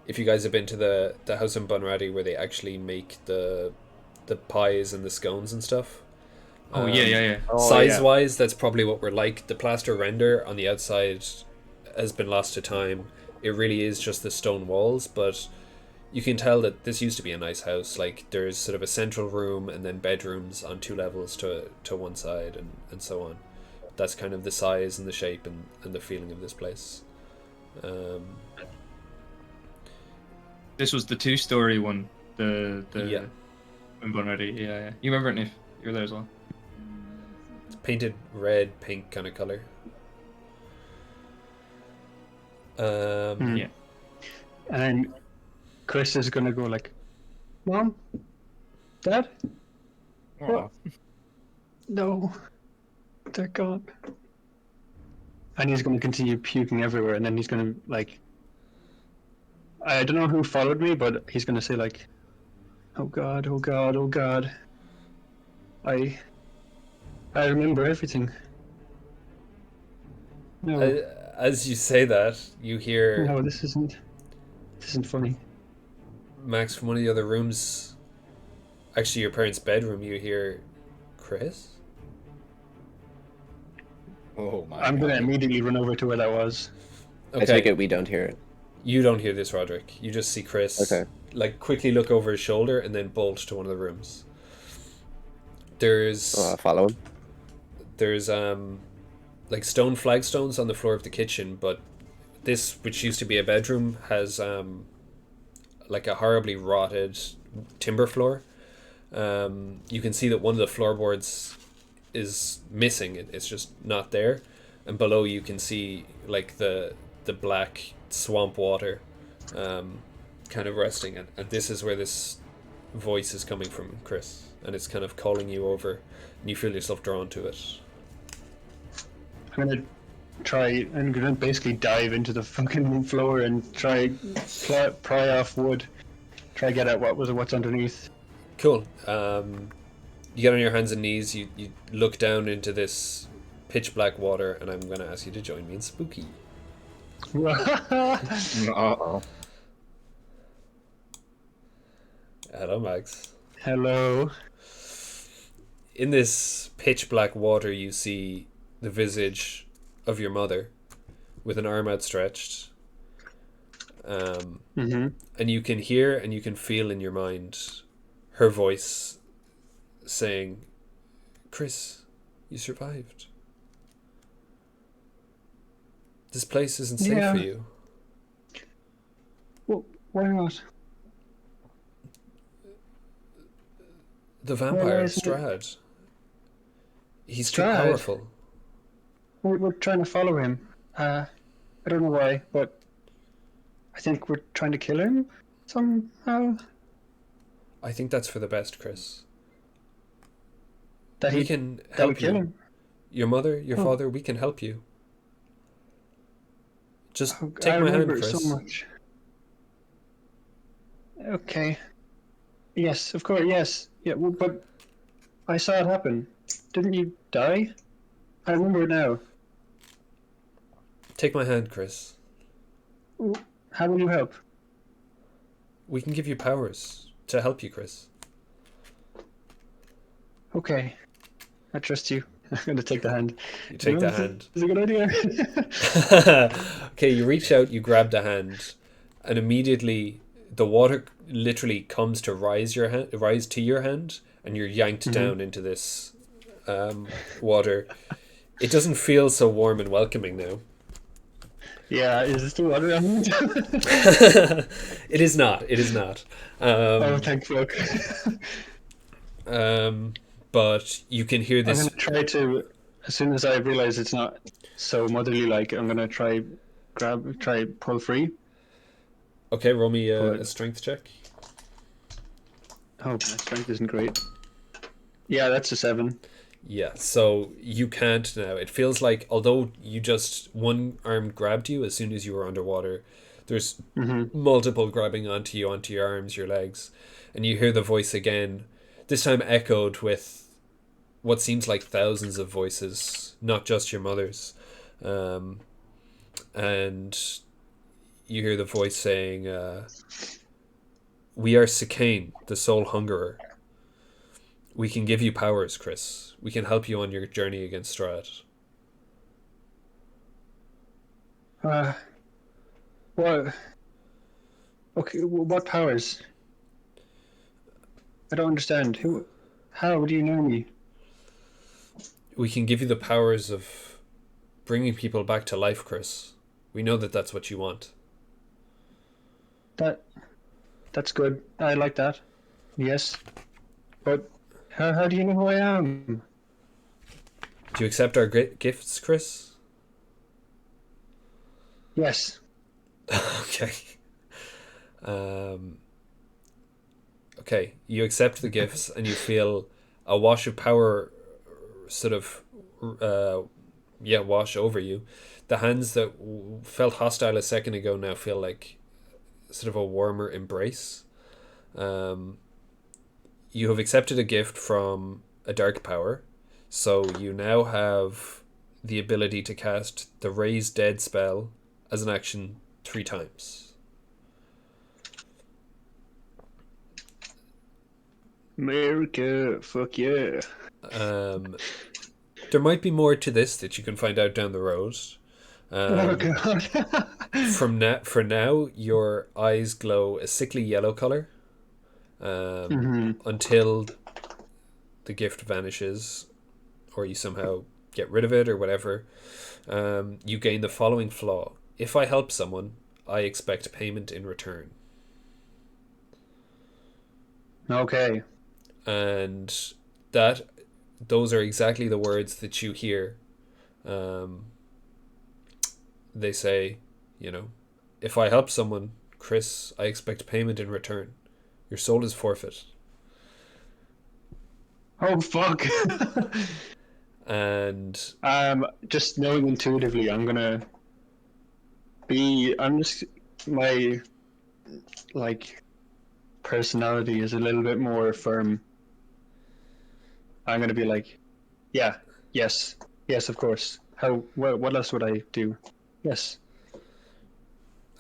if you guys have been to the house in Bunratty where they actually make the pies and the scones and stuff. Oh, yeah. Size wise, that's probably what we're like. The plaster render on the outside has been lost to time. It really is just the stone walls, but you can tell that this used to be a nice house. Like, there's sort of a central room and then bedrooms on 2 levels to one side, and so on. That's kind of the size and the shape and the feeling of this place. This was the 2-story one. The Yeah. in Bunratty. Yeah. You remember it, Nif? You were there as well. It's painted red, pink kind of color. Yeah. And Chris is going to go like, Mom? Dad? What? No. They're gone. And he's going to continue puking everywhere, and then he's going to, like... I don't know who followed me, but he's going to say, like, oh God, oh God, oh God. I remember everything. No, As you say that, you hear no, this isn't funny. Max from one of the other rooms, actually your parents' bedroom, you hear, Chris? Oh my I'm going to God. immediately run over to where that was. I take it we don't hear it. You don't hear this, Roderick. You just see Chris like quickly look over his shoulder and then bolt to one of the rooms. There's Follow him. there's like stone flagstones on the floor of the kitchen, but this, which used to be a bedroom, has like a horribly rotted timber floor. You can see that one of the floorboards is missing. It's just not there, and below you can see like the black swamp water kind of resting, and this is where this voice is coming from, Chris, and it's kind of calling you over, and you feel yourself drawn to it. I'm gonna basically dive into the fucking floor and try pry off wood, try get at what's underneath. Cool. You get on your hands and knees, you look down into this pitch black water, and I'm gonna ask you to join me in spooky. Uh-oh. Hello, Max. Hello. In this pitch black water, you see the visage of your mother with an arm outstretched. And you can hear and you can feel in your mind her voice saying, Chris, you survived. This place isn't safe for you. Well, why not? The vampire, isn't it- Strahd. He's too Strahd? powerful. We're trying to follow him. I don't know why, but I think we're trying to kill him somehow. I think that's for the best, Chris. That We he can that we help kill you. him. Your mother, your Oh. father, we can help you. Just Oh, take I my hand, remember it Chris. so much. Okay. Yes, of course. Yes. Yeah. Well, but I saw it happen. Didn't you die? I remember it now. Take my hand, Chris. How will you help? we can give you powers to help you, Chris. Okay. I trust you. I'm gonna take the hand. You take the hand. It's a good idea. Okay, you reach out, you grab the hand, and immediately the water literally comes to rise to your hand, and you're yanked down into this water. It doesn't feel so warm and welcoming now. Yeah, is this the water element? It is not. It is not. Oh, thank fuck. But you can hear I'm this. gonna try to, as soon as I realize it's not so motherly like, I'm gonna try pull free. Okay, roll me a strength check. Oh, my strength isn't great. Yeah, that's a 7. Yeah, so you can't now. It feels like, although one arm grabbed you as soon as you were underwater, there's multiple grabbing onto you, onto your arms, your legs, and you hear the voice again, this time echoed with what seems like thousands of voices, not just your mother's. And you hear the voice saying, we are Sikain, the soul hungerer. We can give you powers, Chris. We can help you on your journey against Strahd. What? Okay, what powers? I don't understand. How do you know me? We can give you the powers of bringing people back to life, Chris. We know that that's what you want. That's good. I like that. Yes. But how do you know who I am? Do you accept our gifts, Chris? Yes. Okay. Okay, you accept the gifts and you feel a wash of power sort of wash over you. The hands that felt hostile a second ago now feel like sort of a warmer embrace. You have accepted a gift from a dark power, so you now have the ability to cast the Raise Dead spell as an action 3 times. America, fuck yeah. There might be more to this that you can find out down the road. Oh god. For now, your eyes glow a sickly yellow color. Until the gift vanishes, or you somehow get rid of it, or whatever. You gain the following flaw: if I help someone, I expect payment in return. Okay. And those are exactly the words that you hear. They say, if I help someone, Chris, I expect payment in return. Your soul is forfeit. Oh fuck. And just knowing intuitively, my personality is a little bit more firm. I'm gonna be like, yeah, yes, of course. What else would I do? Yes.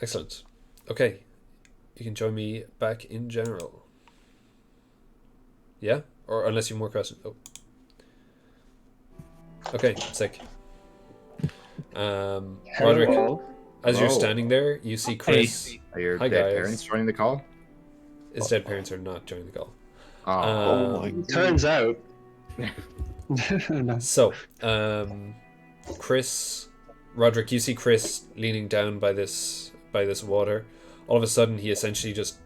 Excellent. Okay. You can join me back in general. Yeah? Or unless you have more questions. Oh. Okay, sick. Roderick, as you're standing there, you see Chris. Are your Hi, dead guys. parents joining the call? His dead parents are not joining the call. Turns out. No. So, Chris, Roderick, you see Chris leaning down by this water. All of a sudden, he essentially just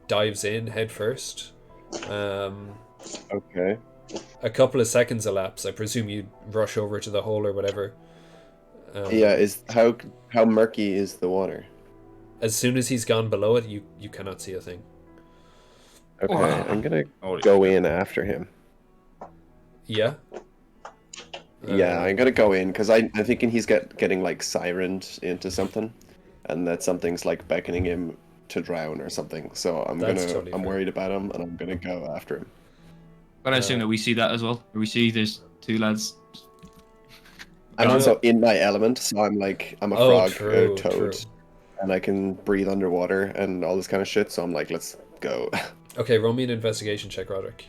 dives in head first. Okay. A couple of seconds elapse. I presume you'd rush over to the hole or whatever. How murky is the water? As soon as he's gone below it, you cannot see a thing. Okay, I'm gonna go in after him. Yeah? Yeah, I'm gonna go in because I'm thinking he's getting like sirened into something, and that something's like beckoning him to drown or something. So I'm totally fair. worried about him, and I'm gonna go after him. But I assume that we see that as well. We see there's 2 lads. I'm also in my element, so I'm a frog, a toad. and I can breathe underwater and all this kind of shit. So I'm like, let's go. Okay, roll me an investigation check, Roderick.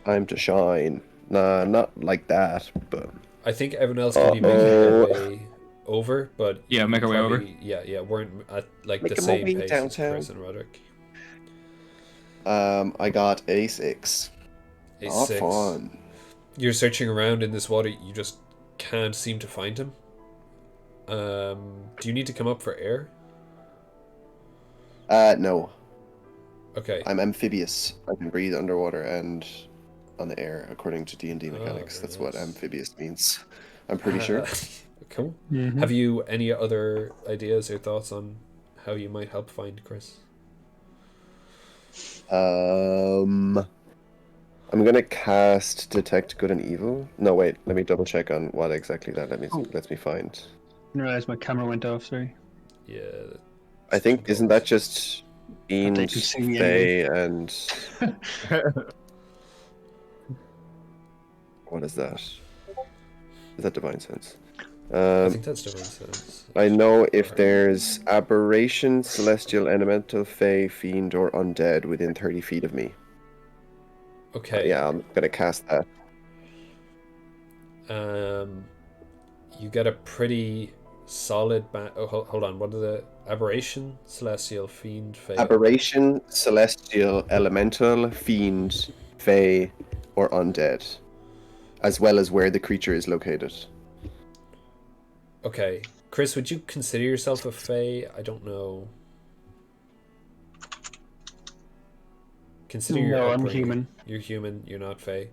Time to shine. Nah, not like that, but I think everyone else can be making their way over, but Yeah, you make our way over. probably- Yeah, weren't at like the Making my same way pace as downtown. Chris and Roderick. I got a 6. A Oh, 6. fun. You're searching around in this water. You just can't seem to find him. Do you need to come up for air? No. Okay. I'm amphibious. I can breathe underwater and on the air, according to D&D mechanics. very That's what nice. amphibious means. I'm pretty sure. Cool. Mhm. Have you any other ideas or thoughts on how you might help find Chris? I'm gonna cast Detect Good and Evil. No, wait. Let me double check on what exactly that lets me find. I didn't realize my camera went off. Sorry. Yeah. I think isn't that just Fiend, can see me Fae, and what is that? Is that Divine Sense? I think that's Divine Sense. I know if there's Aberration, Celestial, Elemental, Fae, Fiend, or Undead within 30 feet of me. Okay. Yeah, I'm gonna cast that. You get a pretty solid. Hold on. What are the aberration, celestial, fiend, fae? Aberration, Celestial, Elemental, Fiend, Fae, or Undead, as well as where the creature is located. Okay, Chris, would you consider yourself a fae? I don't know. Consider your No, I'm upbringing. human. You're human. You're not fae.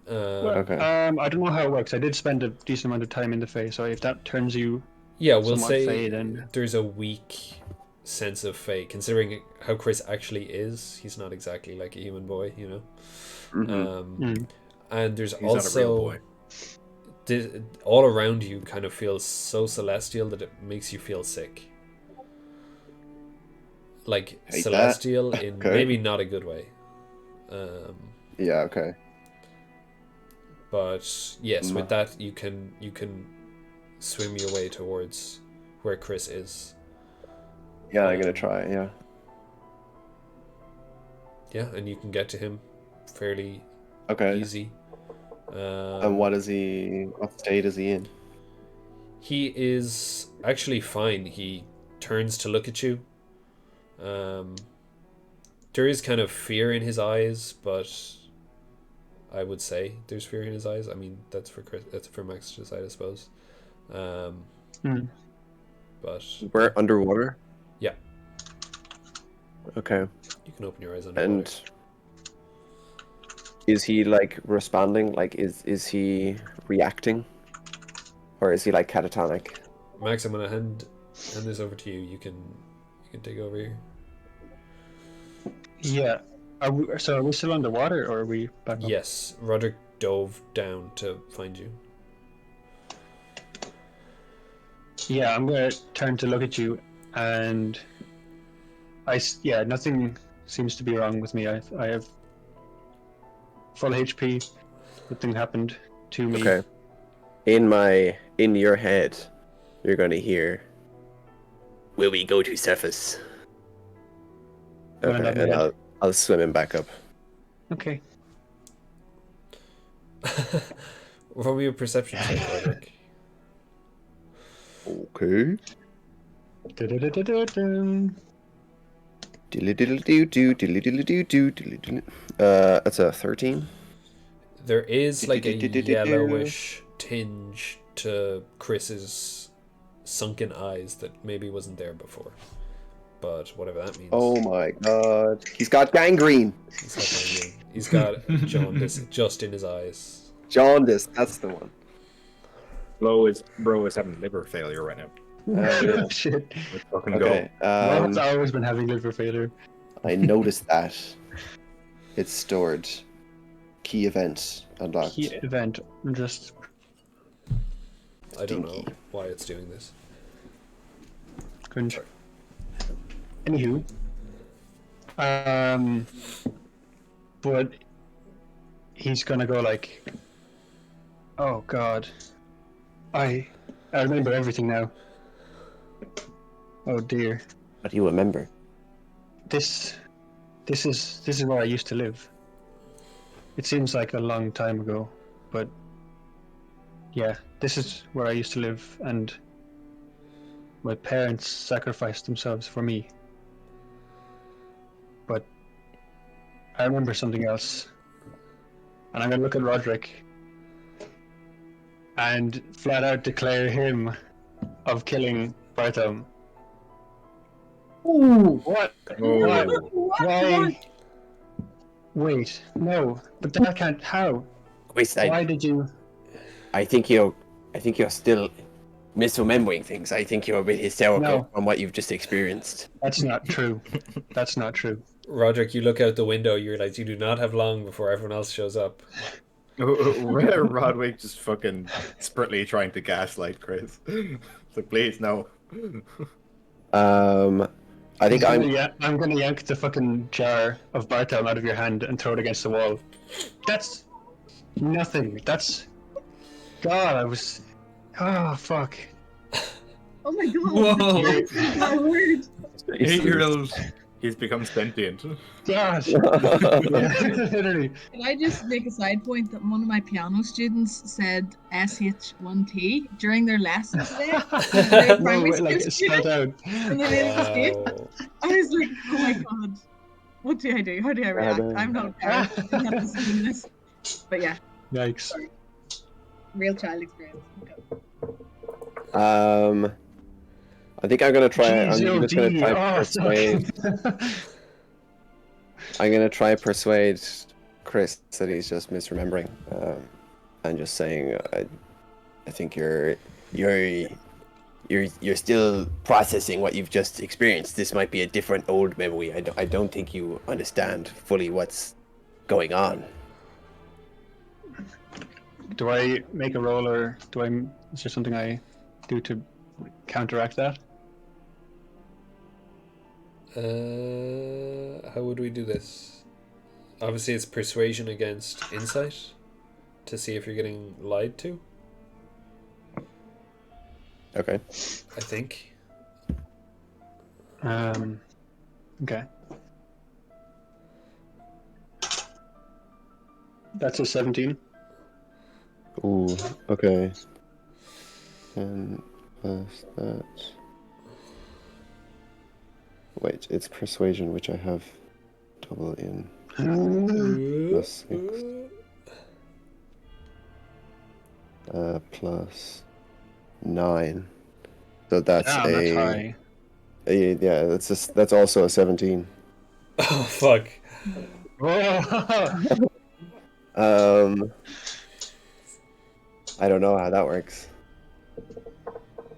Okay. I don't know how it works. I did spend a decent amount of time in the Fae, so if that turns you Yeah, we'll somewhat say fae, then there's a weak sense of fae, considering how Chris actually is. He's not exactly like a human boy, you know. And there's He's not a also real boy. all around you kind of feels so celestial that it makes you feel sick. Like Hate celestial that. in Okay. maybe not a good way. Yeah, okay. But yes, with that you can swim your way towards where Chris is. Yeah, I'm gonna try, yeah. Yeah, and you can get to him fairly Okay. easy. And what state is he in? He is actually fine. He turns to look at you. There is kind of fear in his eyes, but I would say there's fear in his eyes. I mean, that's for Chris. That's for Max to decide, I suppose. But We're underwater? yeah, Okay. you can open your eyes underwater. And is he like responding? Like is he reacting? Or is he like catatonic? Max, I'm gonna hand this over to you. You can take over here. yeah. Are we still underwater, or are we back up? Yes, Roderick dove down to find you. Yeah, I'm gonna turn to look at you, and nothing seems to be wrong with me. I have full HP. Nothing happened to me. Okay. In your head, you're gonna hear, "Will we go to surface?" Going Okay, above my and head. I'll swim him back up. Okay. Roll me a perception check, Roderick. Okay. Da-da-da-da-da-dum. That's a 13. There is like a yellowish tinge to Chris's sunken eyes that maybe wasn't there before. But whatever that means. Oh my god. He's got gangrene. He's got gangrene. He's got jaundice just in his eyes. Jaundice, that's the one. Bro is having liver failure right now. Yeah. Shit. Let's fucking Okay. Rob's always been having liver failure. I noticed that. It's stored. Key event unlocked. Key event. Just I don't know Stinky. why it's doing this. couldn't. Anywho. But he's gonna go like, oh god, I remember everything now. Oh dear. What do you remember? This is where I used to live. It seems like a long time ago, but yeah, this is where I used to live, and my parents sacrificed themselves for me. But I remember something else, and I'm gonna look at Roderick and flat out declare him of killing Barthom. Ooh. What? Oh. Why? Wait, no, but that can't. How? Why did you? I think you're still misremembering things. I think you're a bit hysterical No. from what you've just experienced. That's not true. That's not true. Roderick, you look out the window, you realize you do not have long before everyone else shows up. Where Roderick just fucking spritly trying to gaslight Chris. So please, no. I think I'm gonna yank the fucking jar of Barthom out of your hand and throw it against the wall. That's nothing. That's God. I was. Oh fuck. Oh my god. Whoa. My word. 8-year-old. He's become sentient. God. Literally. Can I just make a side point that one of my piano students said SH1T during their lesson today? Their No, primary wait, like school it's spelled out. and they made a mistake. Wow. I was like, oh my god. What do I do? How do I react? I'm not a parent. I didn't have to see this. But yeah, Yikes. real child experience. I think I'm gonna try. I'm just gonna G-O-D. try persuade. I'm gonna try persuade Chris that he's just misremembering, and just saying, I think you're still processing what you've just experienced. This might be a different old memory. I don't think you understand fully what's going on. Do I make a roll, or is there something I do to counteract that? How would we do this? Obviously, it's persuasion against insight to see if you're getting lied to. Okay. I think. Okay. That's a 17. Ooh. Okay. And plus that. Wait, it's persuasion, which I have double in. Plus 6. Plus 9. So that's Damn, that's high. Yeah, that's also a 17. Oh fuck. I don't know how that works.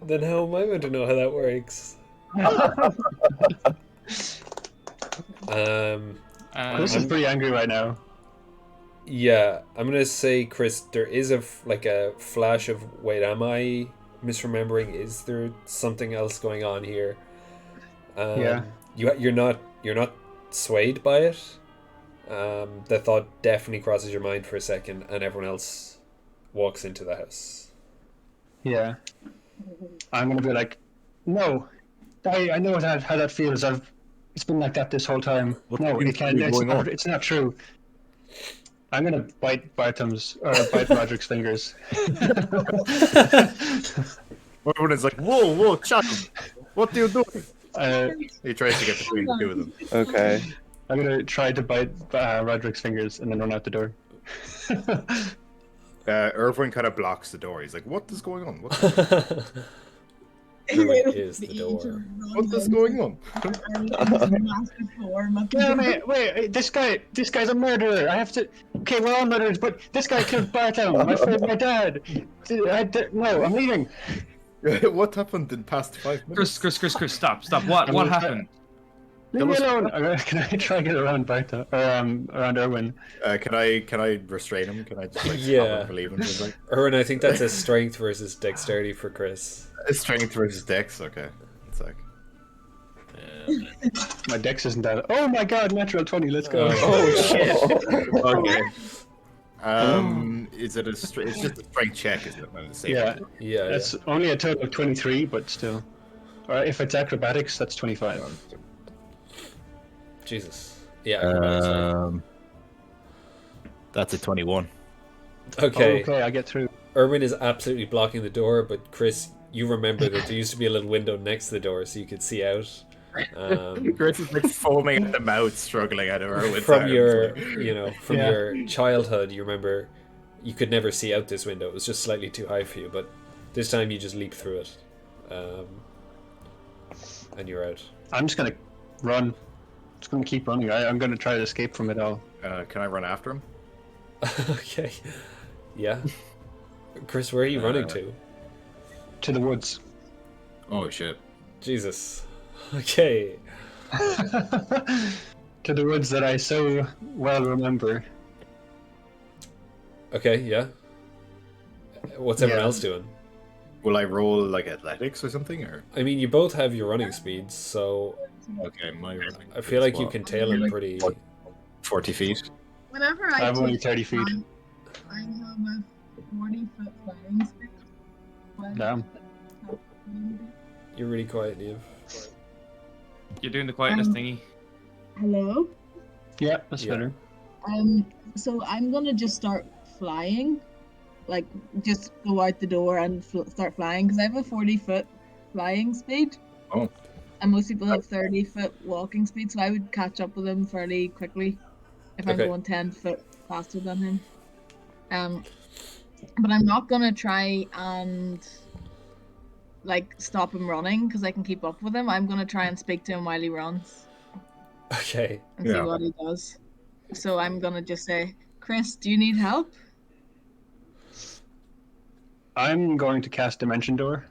Then how am I going to know how that works? Chris is pretty angry right now. Yeah, I'm gonna say, Chris, there is a flash of, wait, am I misremembering? Is there something else going on here? Yeah. You're not swayed by it. The thought definitely crosses your mind for a second, and everyone else walks into the house. Yeah. I'm gonna be like, no, I know how that feels. It's been like that this whole time. No, it can't. It's not true. I'm gonna bite Roderick's fingers. Everyone is like, whoa, Chuck, what are you doing? He tries to get between the two of them. Okay. I'm gonna try to bite Roderick's fingers and then run out the door. Urwin kind of blocks the door. He's like, what is going on? Urwin is the door. What is going on? Damn it! Wait, this guy's a murderer. I have to. Okay, we're all murderers, but this guy killed Barthom, my dad. No, I'm leaving. What happened in past 5 minutes? Chris, stop. What happened? Leave me alone. Can I try to get around Barthom, or around Urwin? Can I restrain him? Can I just stop Yeah. him from leaving? Like... Urwin, I think that's a strength versus dexterity for Chris. Strength versus dex. Okay, it's like. My dex isn't that. Oh my god, natural 20. Let's go. Oh shit. Okay. Is it it's just a strength check, isn't it? Yeah. Yeah. That's only a total of 23, but still. Or if it's acrobatics, that's 25. Jesus. Yeah. acrobatics, sorry. That's a 21. Okay. Okay, I get through. Urwin is absolutely blocking the door, but Chris, you remember that there used to be a little window next to the door so you could see out. Chris is like foaming at the mouth, struggling out of Urwin's From arms, your, like- Yeah. your childhood, you remember you could never see out this window. It was just slightly too high for you, but this time you just leap through it, and you're out. I'm just gonna run. Just gonna keep running. I'm gonna try to escape from it all. Can I run after him? Okay. Yeah. Chris, where are you running to? To the woods. Oh shit. Jesus. Okay. To the woods that I so well remember. Okay, yeah. What's everyone Yeah. else doing? Will I roll like athletics or something, or? I mean, you both have your running speeds, so Okay, my running. I feel like you what, can tail him pretty... 40 feet. Whenever I have only take 30 feet. flight, I have a 40-foot flying speed. Damn. You're really quiet, Neve. You're doing the quietness thingy. Hello? Yeah, that's Yeah. better. So I'm gonna just start flying. Like, just go out the door and start flying, because I have a 40-foot flying speed. Oh. And most people have 30-foot walking speed, so I would catch up with him fairly quickly if I'm Okay. going 10 foot faster than him. But I'm not gonna try and like stop him running because I can keep up with him. I'm gonna try and speak to him while he runs Okay. and see Yeah. what he does. So I'm gonna just say, Chris, do you need help? I'm going to cast Dimension Door.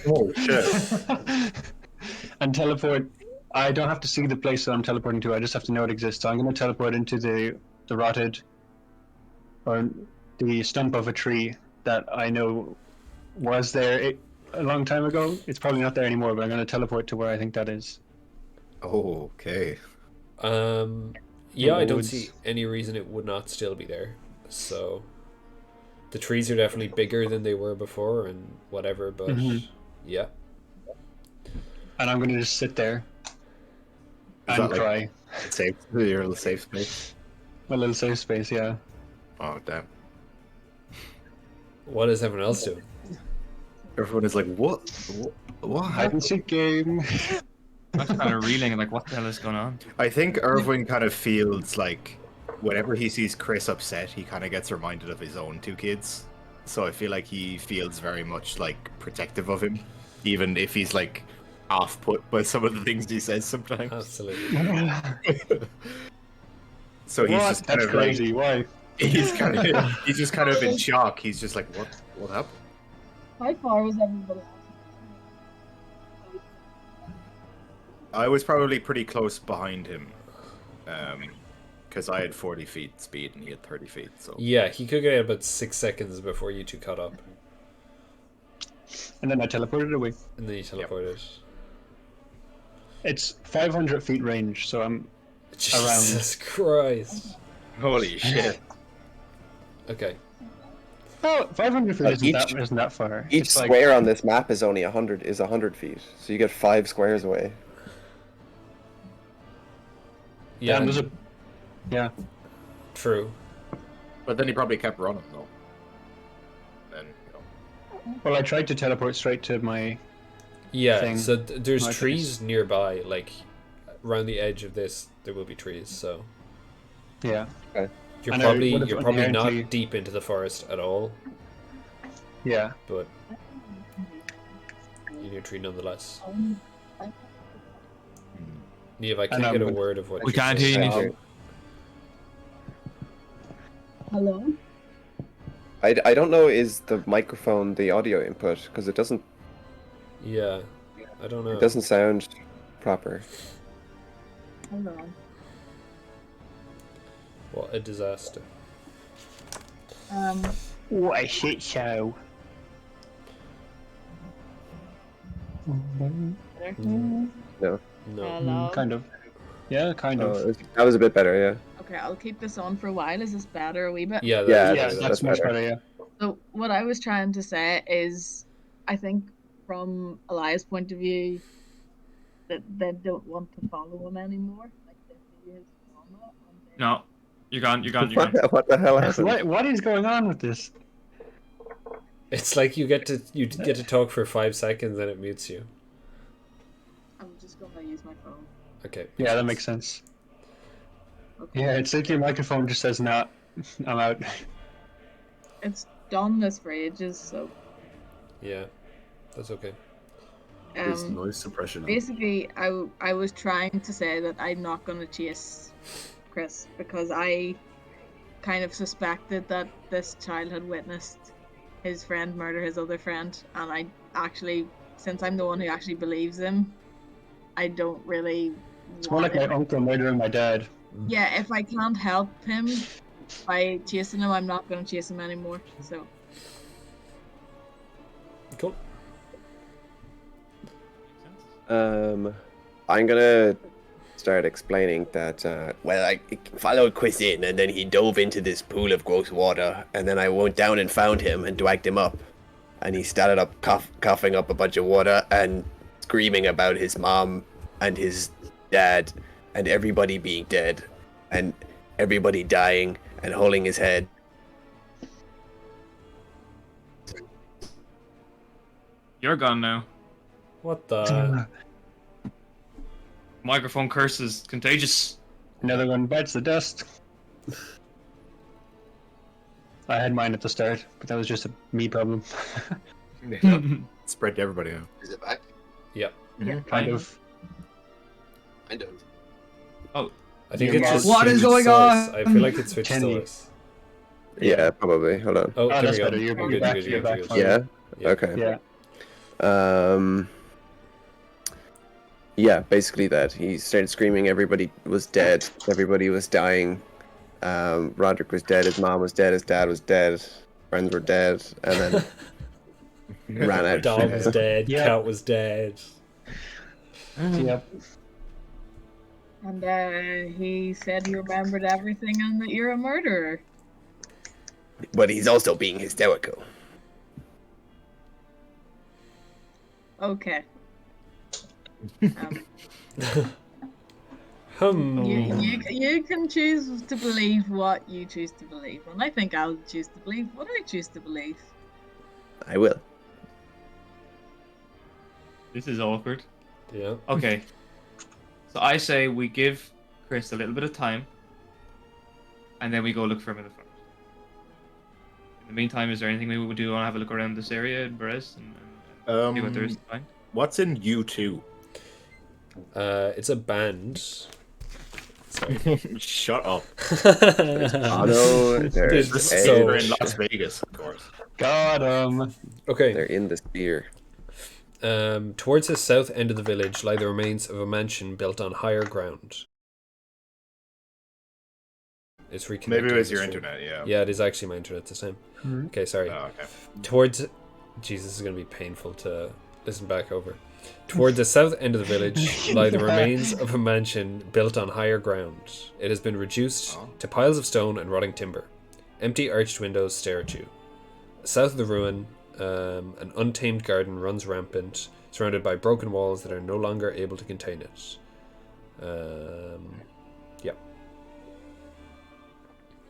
Oh shit. And teleport. I don't have to see the place that I'm teleporting to, I just have to know it exists. So I'm going to teleport into the rotted, or the stump of a tree that I know was there a long time ago. It's probably not there anymore, but I'm going to teleport to where I think that is. Oh, okay. Yeah, I don't woods. see any reason it would not still be there. So the trees are definitely bigger than they were before and whatever, but Mhm. yeah. And I'm going to just sit there Is and that like- cry. Safe. Your little safe space. My little safe space, yeah. Oh damn. What is everyone else doing? Everyone is like, what? What Hide happened? and seek game. I'm just kind of reeling, like, what the hell is going on? I think Urwin kind of feels like whenever he sees Chris upset, he kind of gets reminded of his own two kids. So I feel like he feels very much like protective of him, even if he's like off put by some of the things he says sometimes. Absolutely. So he's What? just kind That's of crazy. Why? he's just kind of in shock. He's just like, what happened? How far was everybody else? I was probably pretty close behind him, because I had 40 feet speed and he had 30 feet. So Yeah, he could get about 6 seconds before you two caught up, And then I teleported away. and then you teleported. It's 500 feet range, so I'm Jesus Christ. holy shit! Okay. Oh, 500 feet isn't that far. Each It's like- square on this map is only 100 feet, so you get 5 squares away. Yeah, Damn, there's a... Yeah. true. But then he probably kept running though. And Well, I tried to teleport straight to my... Yeah, thing. so there's Like trees nearby, like around the edge of this there will be trees, so Yeah. you're And I probably would've you're probably inherently- not deep into the forest at all, Yeah. but you're near tree nonetheless. Neve, I can't And, get a but- word of what We you're can't hear saying. you. Hello? I don't know, is the microphone the audio input? Because it doesn't Yeah, I don't know. sound proper. Hello. What a disaster. What a shit show. No. Hello? Kind of. Yeah, kind of. That was a bit better, yeah. Okay, I'll keep this on for a while. Is this better a wee bit? Yeah, Yeah, Yeah, that's that's much better. better, yeah. So what I was trying to say is, I think from Elias' point of view, that they don't want to follow him anymore. Like they see his trauma. And No, you're gone. You're gone. You're gone. What the hell happened? What is going on with this? It's like you get to talk for 5 seconds and it mutes you. I'm just gonna use my phone. Okay. Yeah, that makes sense. Okay. Yeah, it's like your microphone just says, "Nah, I'm out." It's done this for ages, so. Yeah, that's okay. There's noise suppression. Basically, I was trying to say that I'm not going to chase Chris because I kind of suspected that this child had witnessed his friend murder his other friend, and I actually, since I'm the one who actually believes him, I don't really. It's more like my uncle murdering my dad. Yeah, if I can't help him by chasing him, I'm not going to chase him anymore. So. Cool. I'm gonna start explaining that, well, I followed Chris in, and then he dove into this pool of gross water, and then I went down and found him and dragged him up. And he started up coughing up a bunch of water and screaming about his mom and his dad and everybody being dead and everybody dying and holding his head. You're gone now. What the? Microphone curse is contagious. Another one bites the dust. I had mine at the start, but that was just a me problem. Spread to everybody now. Is it back? Yep. Yeah. Kind of. Kind of. Oh, I think Your it's just What is switched going source. on? I feel like it switched Kenny. source. Yeah, probably. Hold on. Oh, there that's we go. better. You're good, back. good, You're good, back. good. Yeah? Yeah. Okay. Yeah. Yeah, basically that. He started screaming, everybody was dead, everybody was dying. Roderick was dead, his mom was dead, his dad was dead, friends were dead, and then ran out. Dog was dead. Yeah. Cat was dead. Yep. And he said he remembered everything and that you're a murderer. But he's also being hysterical. Okay. You can choose to believe what you choose to believe, and I think I'll choose to believe what I choose to believe. I will. this is awkward. Yeah. Okay. So I say we give Chris a little bit of time, and then we go look for him in the forest. In the meantime, is there anything we would do? Want to have a look around this area in Berez and see what there is to find? What's in U2? It's a band. Sorry. Shut up. Oh no, There's there's so- They're in Las Vegas, of course. Got him. Okay. they're in the spear. Towards the south end of the village lie the remains of a mansion built on higher ground. It's reconnecting. Maybe it was the your stream. internet, yeah. Yeah, it is actually my internet this time. Okay, sorry. Oh, okay. Towards... Jesus, this is going to be painful to listen back over. Toward the south end of the village lie the remains of a mansion built on higher ground. It has been reduced to piles of stone and rotting timber. Empty arched windows stare at you. South of the ruin, an untamed garden runs rampant, surrounded by broken walls that are no longer able to contain it. Yeah.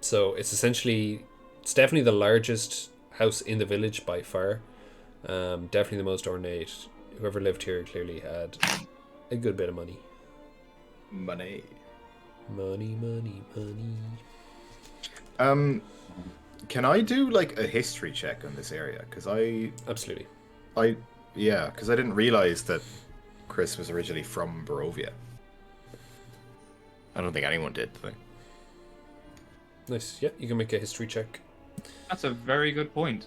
So it's definitely the largest house in the village by far. Definitely the most ornate. Whoever lived here clearly had a good bit of money. Money. Money, money, money. Can I do like a history check on this area? Because Absolutely. because I didn't realize that Chris was originally from Barovia. I don't think anyone did. Nice. Yeah, you can make a history check. That's a very good point.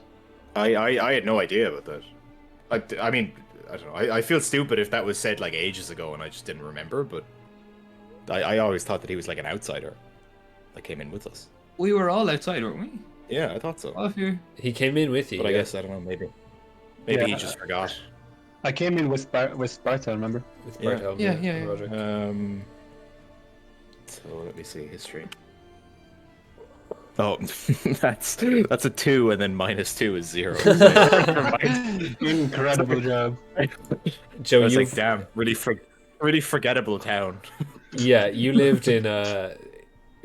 I had no idea about that. I mean, I don't know. I feel stupid if that was said like ages ago and I just didn't remember, but I always thought that he was like an outsider that came in with us. We were all outside, weren't we? Yeah, I thought so. All of you. He came in with you. But I yeah. guess, I don't know, maybe Yeah. he just forgot. I came in with Bartel, remember? With Yeah. Barthel, Yeah. and Roderick. So let me see history. Oh, that's a 2, and then -2 is 0. Incredible job. Joe, I was you like, damn, really forgettable town. yeah, you lived in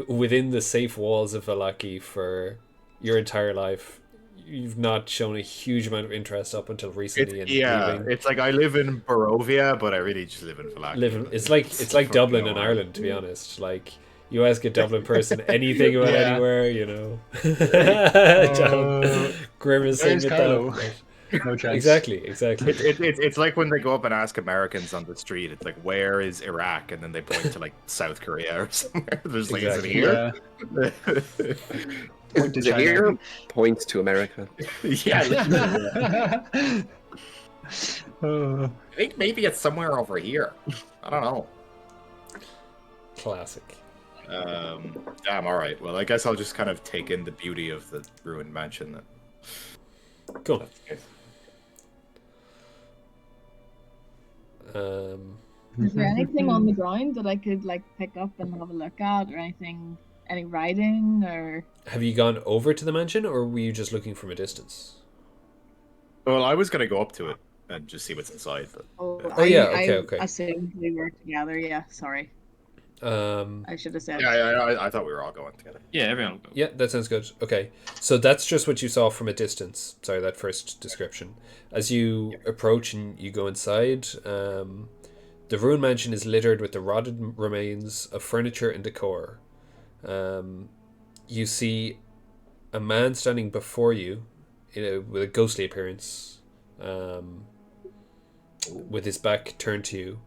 within the safe walls of Vallaki for your entire life. You've not shown a huge amount of interest up until recently in leaving. It's like I live in Barovia, but I really just live in Vallaki. It's like Dublin and hard. Ireland, to be honest. Like, you ask a Dublin person anything about Yeah. anywhere, you know. John grimacing There's at Carlo. that. No chance. Exactly. It's like when they go up and ask Americans on the street. It's like, where is Iraq? And then they point to like South Korea or somewhere. There's like, Exactly. is it here? Point to Is it China. here? Points to America. Yeah. Oh. I think maybe it's somewhere over here. I don't know. Classic. Damn. All right. Well, I guess I'll just kind of take in the beauty of the ruined mansion then. Cool. Okay. Is there anything on the ground that I could like pick up and have a look at, or anything, any writing, or? Have you gone over to the mansion, or were you just looking from a distance? Well, I was gonna go up to it and just see what's inside. But Oh, yeah, okay. I assumed we were together. Yeah, sorry. I should have said. yeah, I thought we were all going together. Yeah, everyone will go. Yeah, that sounds good. Okay, so that's just what you saw from a distance. Sorry, that first description. As you approach and you go inside, the ruined mansion is littered with the rotted remains of furniture and decor. You see a man standing before you with a ghostly appearance, with his back turned to you.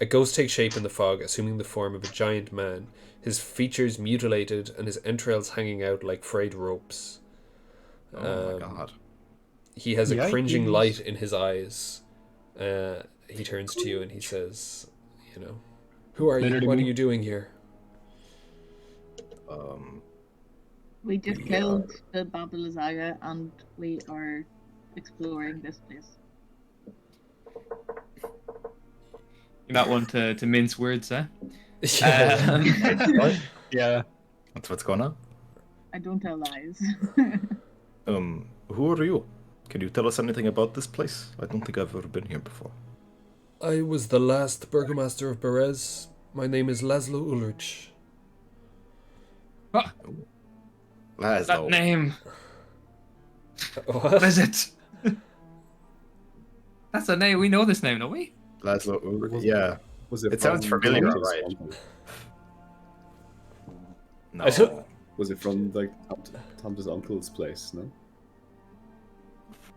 A ghost takes shape in the fog, assuming the form of a giant man, his features mutilated and his entrails hanging out like frayed ropes. Oh my god. He has a Yikes. cringing light in his eyes. He turns to you and he says, who are you? Literally What are me. you doing here? We just killed the Baba Lysaga and we are exploring this place. You might want to mince words, eh? Yeah. That's what's going on. I don't tell lies. Who are you? Can you tell us anything about this place? I don't think I've ever been here before. I was the last burgomaster of Berez. My name is Laszlo Ulrich. That Laszlo. name. What? What is it? That's a name. We know this name, don't we? Laszlo Ulrich. Yeah. Was it? It sounds from familiar, Tomte's right? uncle? No. I don't- Was it from like Tomte's uncle's place? No.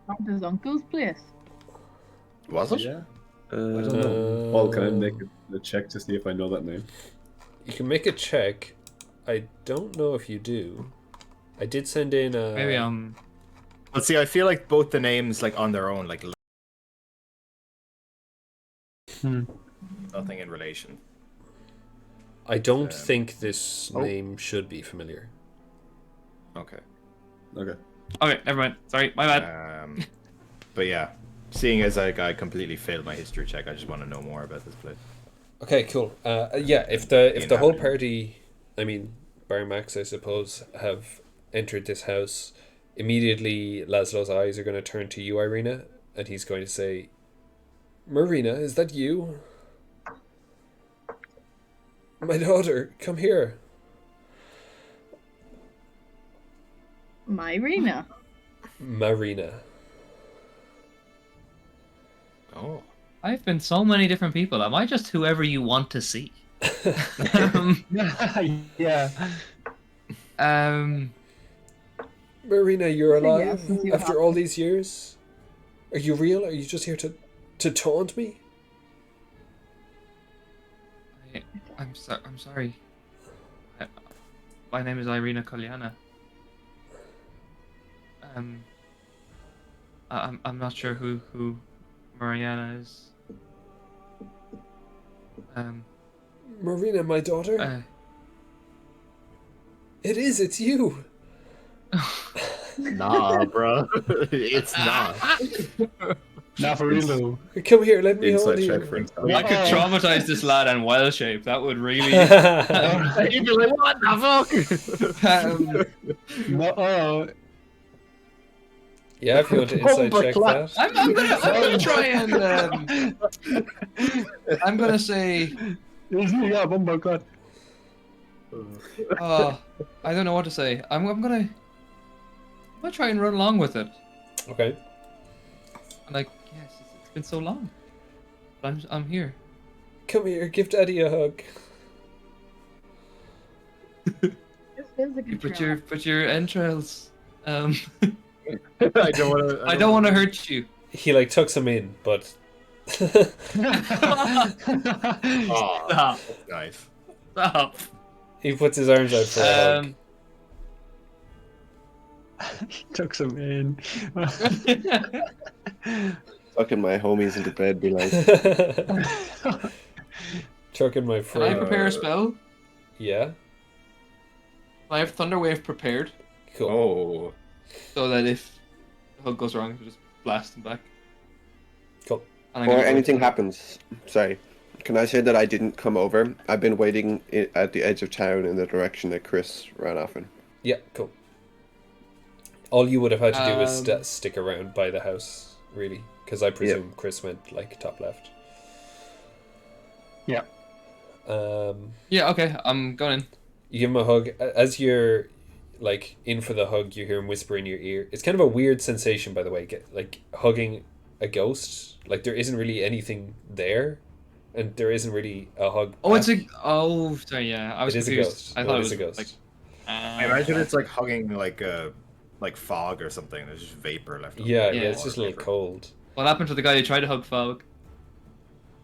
Not his uncle's place. Was it? Yeah. I don't know. Paul, can I make a check to see if I know that name? You can make a check. I don't know if you do. I did send in a... Maybe Well, see, I feel like both the names, like on their own, like nothing in relation. I don't think this Oh. name should be familiar. Okay. Okay. Okay, never mind. Sorry, my bad. But yeah, seeing as I completely failed my history check, I just want to know more about this place. Okay, cool. Yeah, if the whole Inhabitant. party, I mean, Bar Max, I suppose, have entered this house, immediately Laszlo's eyes are going to turn to you, Ireena, and he's going to say, Marina, is that you? My daughter, come here. Myrina. Marina. Oh. I've been so many different people. Am I just whoever you want to see? um, Yeah. Marina, you're Say alive yes and see what after all these years? Are you real? Are you just here to taunt me? I'm sorry. My name is Ireena Kolyana. I'm not sure who Mariana is. Marina, my daughter? It's you. Nah, bro. It's not. Not for real though. Come here, let me hold Inside you. check for himself. I could traumatize this lad in wild shape. That would really. He'd be like, what the fuck? No, Yeah, if you want to inside check that. I'm gonna try and. I'm gonna say. yeah, bumbo god. I don't know what to say. I'm gonna try and run along with it. Okay. I'm like, yes, it's been so long. But I'm here. Come here, give Daddy a hug. This is a good Put your entrails. I don't want to. I don't want to hurt you. He like tucks him in, but Oh, Stop. nice. Stop. he puts his arms out for a hug. Took some in. Fucking my homies into bed, be like, Chucking my Can I friend. prepare a spell? Yeah, I have Thunder Wave prepared, cool. Oh. so that if the hug goes wrong, I can just blast him back. Cool. And I'm or gonna- anything happens. Sorry. Can I say that I didn't come over? I've been waiting at the edge of town in the direction that Chris ran off in. Yeah, cool. All you would have had to do is Um, stick around by the house, really, because I presume Chris went like top left. Yeah. Yeah, okay, I'm going in. You give him a hug. As you're like in for the hug, you hear him whisper in your ear. It's kind of a weird sensation, by the way, like hugging a ghost. Like there isn't really anything there, and there isn't really a hug. Oh, it's back. a. Oh, sorry, yeah, I was It is a confused. ghost. I No, thought it it is was a ghost. like. I imagine it's like hugging like fog or something. There's just vapor left. on Yeah, the yeah, Yeah. it's just a little vapor. cold. What happened to the guy who tried to hug Fog?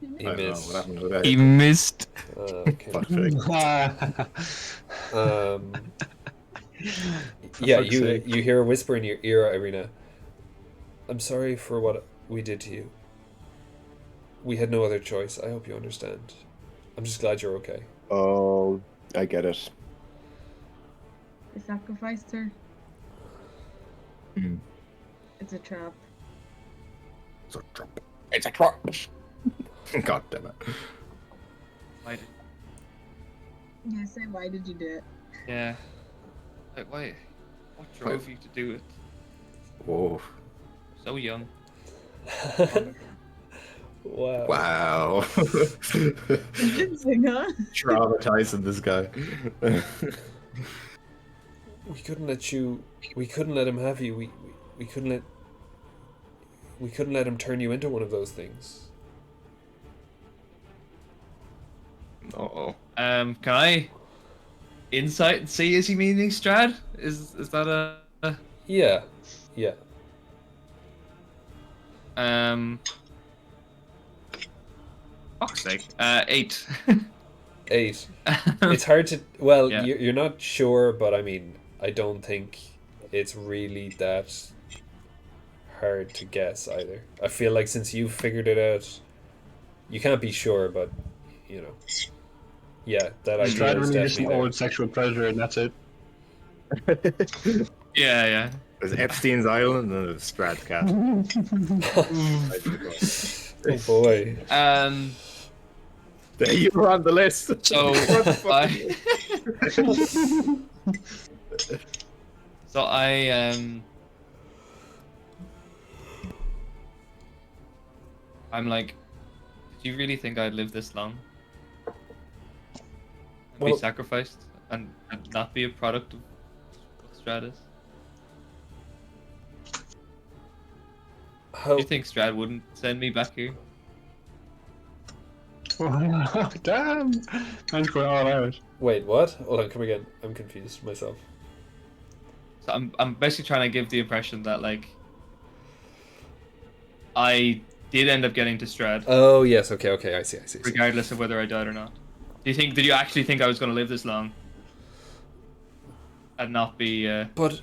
He I don't know missed. what happened to that. He missed. Okay. Fuck's sake. Yeah, fuck's you sake. you hear a whisper in your ear, Ireena. I'm sorry for what we did to you. We had no other choice. I hope you understand. I'm just glad you're okay. Oh, I get it. I sacrificed her. Hmm. It's a trap. It's a trap. God damn it. Why did, Yeah, say why did you do it? yeah. Like, why? What drove you to do it? Whoa. So young. Wow. Wow. Convincing, huh? Traumatizing this guy. We couldn't let you. We couldn't let him have you. We couldn't let. We couldn't let him turn you into one of those things. Uh-oh. Can I insight and see is he meaning Strahd? Is that a Yeah, yeah. fuck's sake. 8. 8. It's hard to. Well, Yeah. you're not sure, but I mean, I don't think it's really that hard to guess either. I feel like since you've figured it out, you can't be sure, but you know. Yeah, that idea Strahd is really just an definitely there. old sexual predator, and that's it. Yeah. There's Epstein's Island and there's Strad's cat. Oh boy. There you were on the list. So What the fuck? I'm like, did you really think I'd live this long? And Well- be sacrificed and not be a product of what Strahd is? How? Do you think Strahd wouldn't send me back here? Damn! Man's going all out. Wait, what? Hold on, come again. I'm confused myself. So I'm basically trying to give the impression that like I did end up getting to Strahd, Oh yes, okay. I see. regardless of whether I died or not. Did you actually think I was going to live this long and not be But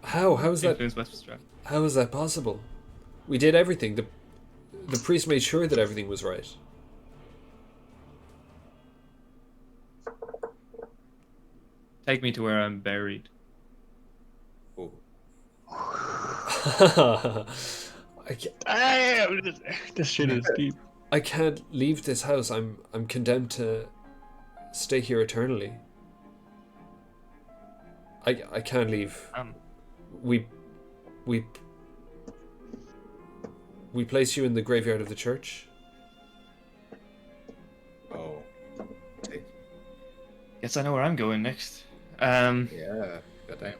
how? How is that? influenced by Strahd? How is that possible? We did everything. The priest made sure that everything was right. Take me to where I'm buried. I Damn, this shit is deep. I can't leave this house. I'm condemned to stay here eternally. I can't leave. We place you in the graveyard of the church. Oh. Guess I know where I'm going next. Yeah. Goddamn.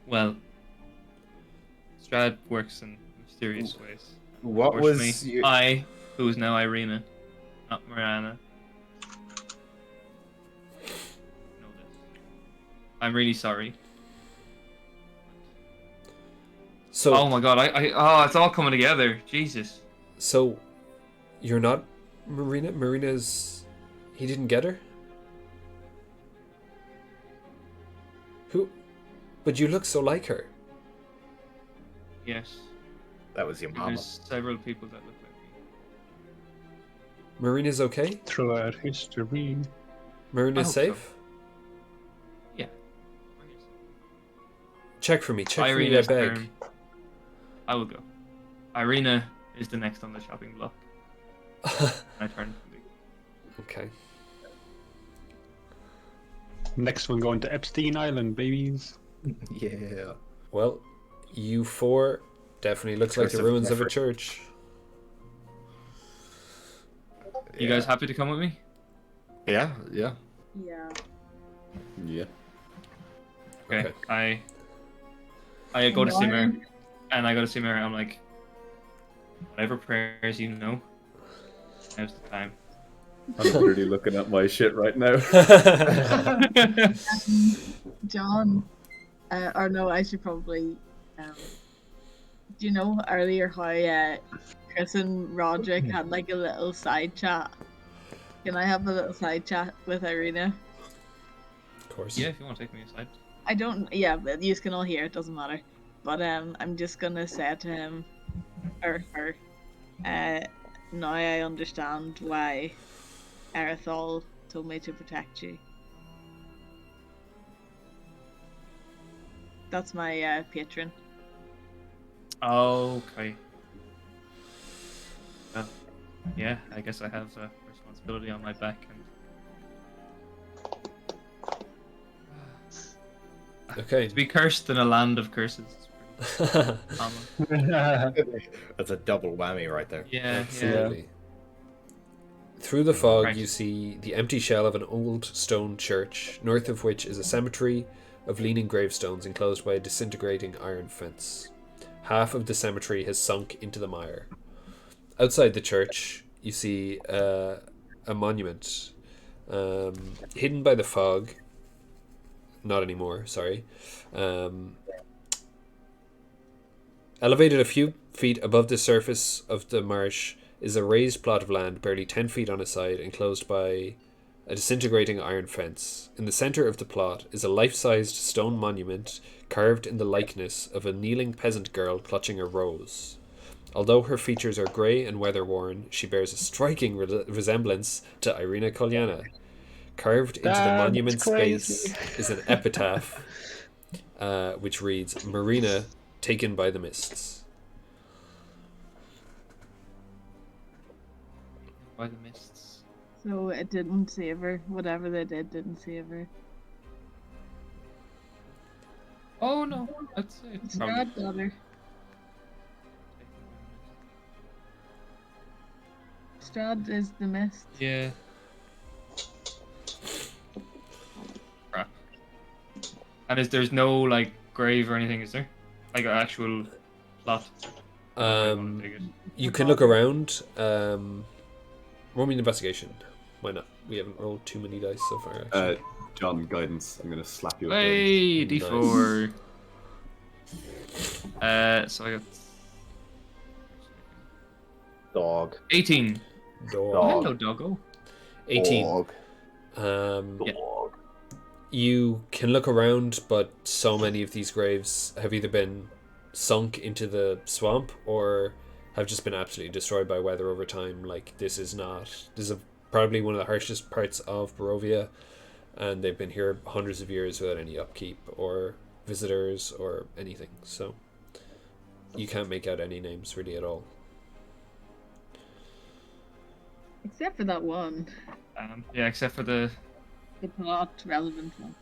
Well, Strahd works in mysterious ways. What Unfortunately, was you? I, who is now Ireena, not Mariana, know this. I'm really sorry. So Oh my god, oh, it's all coming together. Jesus. So you're not Marina? Marina's he didn't get her? Who? But you look so like her. Yes. That was your mama. There's several people that look like me. Marina's okay? Throughout history. Marina's hope so. safe? Yeah. Check for me, check for me, I Ireena's beg. turn. I will go. Ireena is the next on the shopping block. My turn. Okay. Next one going to Epstein Island, babies. Yeah. Well, you four definitely looks like Curse the of ruins of a effort. church. You guys happy to come with me? Yeah. Yeah. Yeah. Yeah. Okay. Okay. I go to Annoying. Cymer, and I go to Cymer, and I'm like, whatever prayers you know, now's the time. I'm literally looking at my shit right now. John, or no, I should probably. Do you know earlier how Chris and Roderick had like a little side chat? Can I have a little side chat with Ireena? Of course. Yeah, if you want to take me aside. I don't. Yeah, but you can all hear. It doesn't matter. But I'm just gonna say to him, or her, now I understand why Arathol told me to protect you. That's my patron. Okay. Well, yeah, I guess I have a responsibility on my back, and Okay. to be cursed in a land of curses. Is pretty common. That's a double whammy right there. Yeah, Absolutely. Through the fog, Right. you see the empty shell of an old stone church, north of which is a cemetery of leaning gravestones enclosed by a disintegrating iron fence. Half of the cemetery has sunk into the mire. Outside the church, you see a monument hidden by the fog. Not anymore, sorry. Elevated a few feet above the surface of the marsh is a raised plot of land barely 10 feet on a side, enclosed by a disintegrating iron fence. In the center of the plot is a life-sized stone monument carved in the likeness of a kneeling peasant girl clutching a rose. Although her features are grey and weather-worn, she bears a striking resemblance to Ireena Kolyana. Carved into the That's monument's crazy. base is an epitaph, which reads, "Marina, taken by the mists." By the mists. So it didn't save her. Whatever they did didn't save her. Oh no, that's it. It's Probably. not daughter. Strahd is the mist. Yeah. Crap. And there's no like grave or anything, is there? Like an actual plot. You can look around. Roll me an investigation. Why not? We haven't rolled too many dice so far, actually. John, guidance. I'm gonna slap you. With Hey, Nice. D4. So I got Dog. 18. Dog. Oh, hello, doggo. 18. Dog. Yeah. You can look around, but so many of these graves have either been sunk into the swamp or have just been absolutely destroyed by weather over time. Like, this is probably one of the harshest parts of Barovia, and they've been here hundreds of years without any upkeep or visitors or anything. So you can't make out any names really at all. Except for that one. Yeah, except for the The plot relevant one.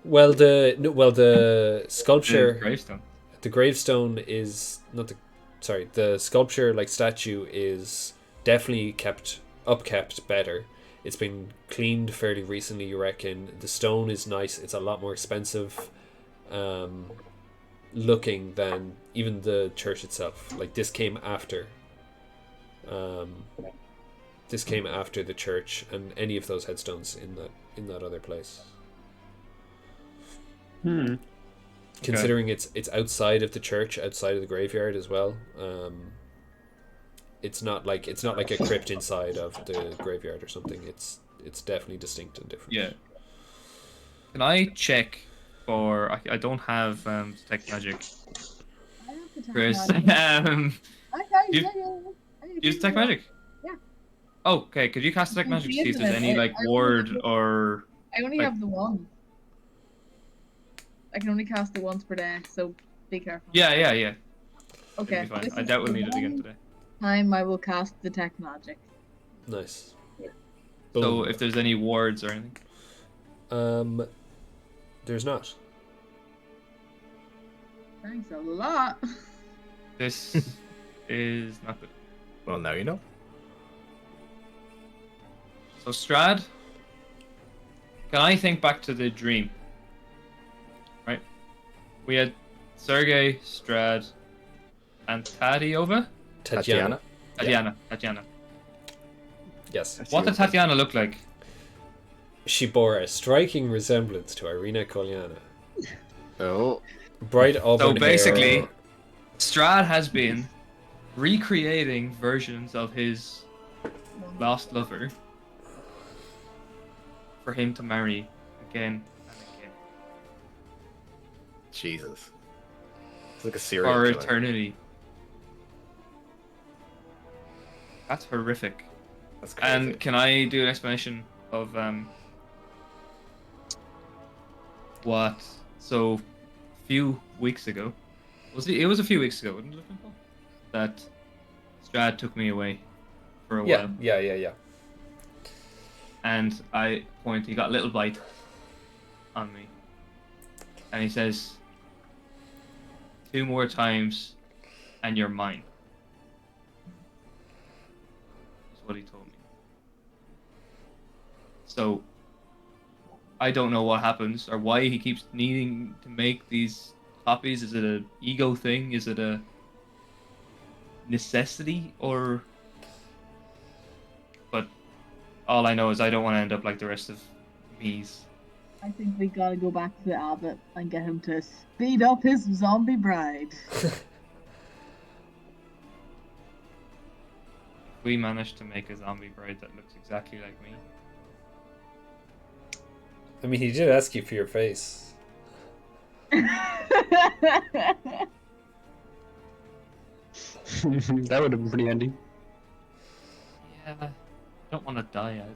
Well, the sculpture, gravestone. the gravestone is not the. Sorry, the sculpture like statue is definitely upkept better. It's been cleaned fairly recently, you reckon. The stone is nice. It's a lot more expensive looking than even the church itself. Like this came after. This came after the church and any of those headstones in that other place. Considering it's outside of the church, outside of the graveyard as well. It's not like a crypt inside of the graveyard or something. It's definitely distinct and different. Yeah. Can I check for? I don't have detect magic. I have detect Chris, magic. use detect magic. Yeah. Okay, could you cast detect can magic to see see if it there's in any it. like I ward only- or I only like- have the one. I can only cast it once per day, so be careful. yeah. Okay. It'll be fine. this I is doubt we'll the need it again one today. time I will cast detect magic. Nice. So Boom. if there's any wards or anything. There's not. Thanks a lot. This is not good. Well, now you know. So Strahd, can I think back to the dream? Right? We had Sergei, Strahd, and Tatiova? Tatiana. Tatiana. Yes. What did Tatiana look like? She bore a striking resemblance to Ireena Kolyana. Oh. Bright auburn So basically, hair. Strahd has been recreating versions of his lost lover for him to marry again and again Jesus. It's like a serial for killer. eternity. That's horrific. That's crazy. And can I do an explanation of what? So, a few weeks ago, it was a few weeks ago, wasn't it? That Strahd took me away for a while, Yeah. and he got a little bite on me, and he says, 2 more times, and you're mine. That's what he told me. So, I don't know what happens or why he keeps needing to make these copies. Is it an ego thing? Is it a necessity? But all I know is I don't want to end up like the rest of these. I think we gotta go back to the abbot and get him to speed up his zombie bride. We managed to make a zombie bride that looks exactly like me. I mean, he did ask you for your face. That would have been pretty handy. Yeah, I don't want to die either.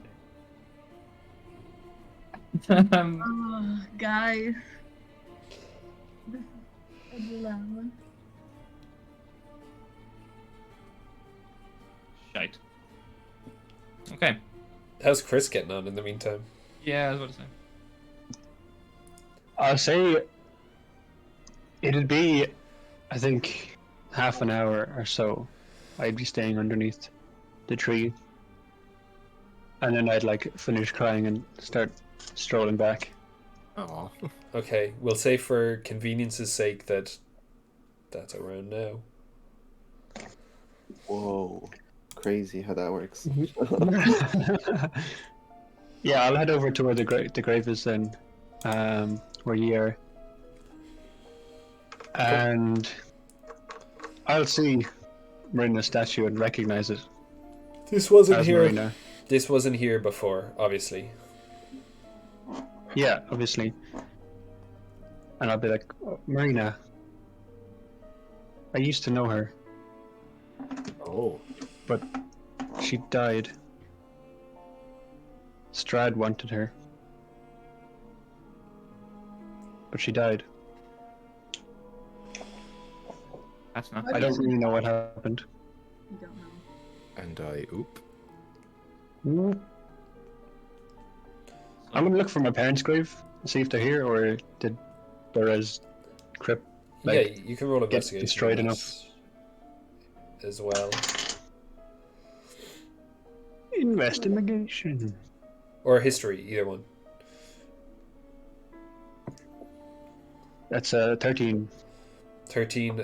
Oh, guys. This is a dilemma. Shite. Okay. How's Chris getting on in the meantime? Yeah, I was about to say. I'll say it'd be, I think, half an hour or so. I'd be staying underneath the tree, and then I'd like finish crying and start strolling back. Oh. Okay, we'll say for convenience's sake that's around now. Whoa. Crazy how that works. Yeah, I'll head over to where the grave is then, where you are, and I'll see Marina's statue and recognize it This wasn't as here. Marina. This wasn't here before, obviously. Yeah, obviously. And I'll be like, oh, Marina, I used to know her, Oh. but she died. Strahd wanted her, but she died. That's not. I don't really know what happened. You don't know. And I oop. I'm gonna look for my parents' grave, see if they're here, or did Perez crypt Yeah, you can roll get investigation destroyed on enough? that as well. Investigation. Or history, either one. That's 13. 13.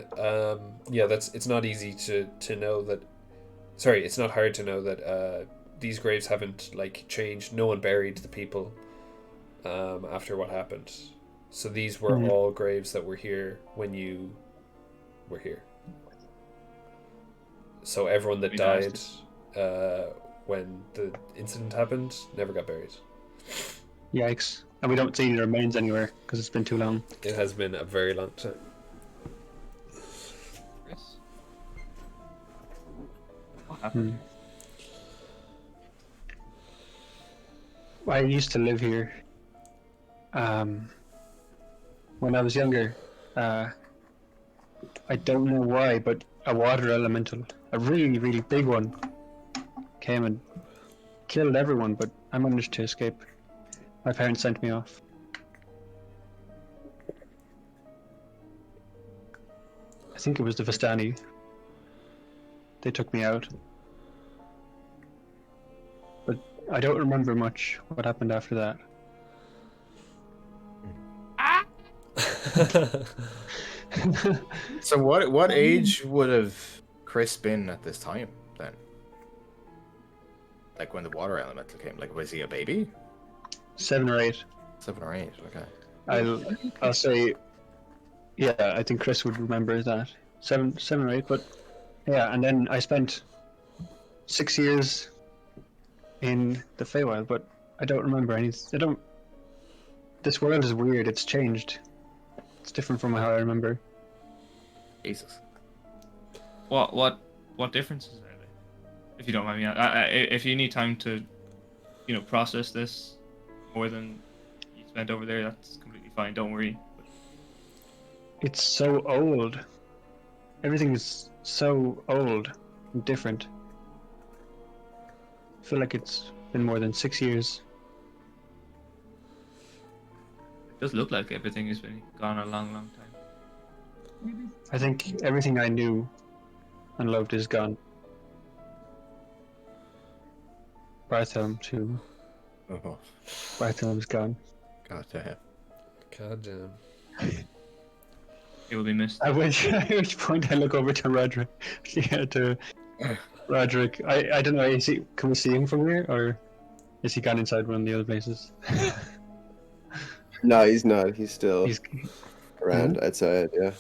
Yeah, it's not easy to know that. Sorry, it's not hard to know that these graves haven't like changed. No one buried the people after what happened. So these were all graves that were here when you were here. So everyone that died when the incident happened never got buried. Yikes. And we don't see any remains anywhere because it's been too long. It has been a very long time. Chris? What happened? I used to live here. When I was younger, I don't know why, but a water elemental, a really, really big one, came and killed everyone, but I managed to escape. My parents sent me off. I think it was the Vistani. They took me out. But I don't remember much what happened after that. So what age would have Chris been at this time then? Like when the water elemental came, like was he a baby? 7 or 8. 7 or 8, okay. I'll say, yeah, I think Chris would remember that. 7 or 8, but yeah, and then I spent 6 years in the Feywild, but I don't remember anything. This world is weird, it's changed. It's different from how I remember. Jesus. What differences are there? If you don't mind me, if you need time to, process this more than you spent over there, that's completely fine. Don't worry. It's so old. Everything is so old and different. I feel like it's been more than 6 years. It does look like everything has been gone a long, long time. I think everything I knew and loved is gone. Barthelm too. Oh, Barthelm's gone. god damn. God damn. It will be missed. At which point I look over to Roderick. Yeah, to Roderick. I don't know, can we see him from here, or is he gone inside one of the other places? No, he's not. He's still He's around outside, yeah.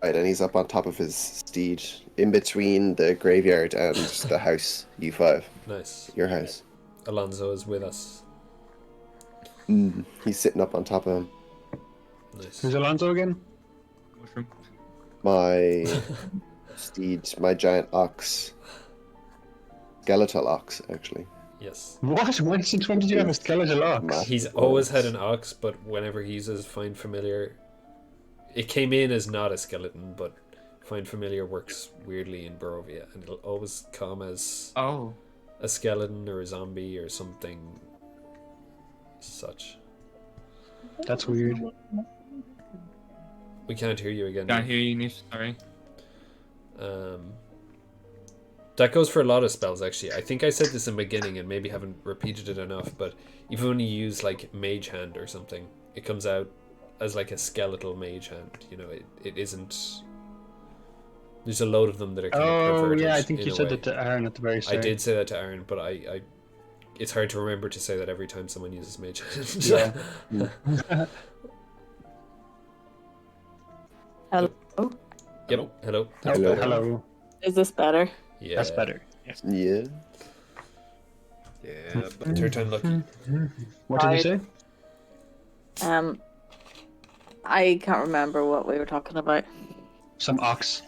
Right, and he's up on top of his steed, in between the graveyard and the house, U5. Nice. Your house. Alonso is with us. He's sitting up on top of him. Nice. Who's Alonso again? Mushroom. My steed, my giant ox. Skeletal ox, actually. Yes. What? When did you have a skeletal ox? He's always had an ox, but whenever he uses Find Familiar, it came in as not a skeleton, but Find Familiar works weirdly in Barovia, and it'll always come as a skeleton or a zombie or something such. That's weird. We can't hear you again. Can't hear you, Nish. Sorry. That goes for a lot of spells, actually. I think I said this in the beginning and maybe haven't repeated it enough, but even when you use like Mage Hand or something, it comes out as like a skeletal Mage Hand. It isn't. There's a load of them that are kind of perverted. Yeah, I think you said way. that to Aaron at the very start. I did say that to Aaron, but I it's hard to remember to say that every time someone uses Mage Hand. Yeah. Hello? Yep. Hello. That's Hello. better. Hello. Is this better? Yeah. That's better. Yes. Yeah. Yeah, But your turn, Lucky. What did you say? I can't remember what we were talking about. Some ox.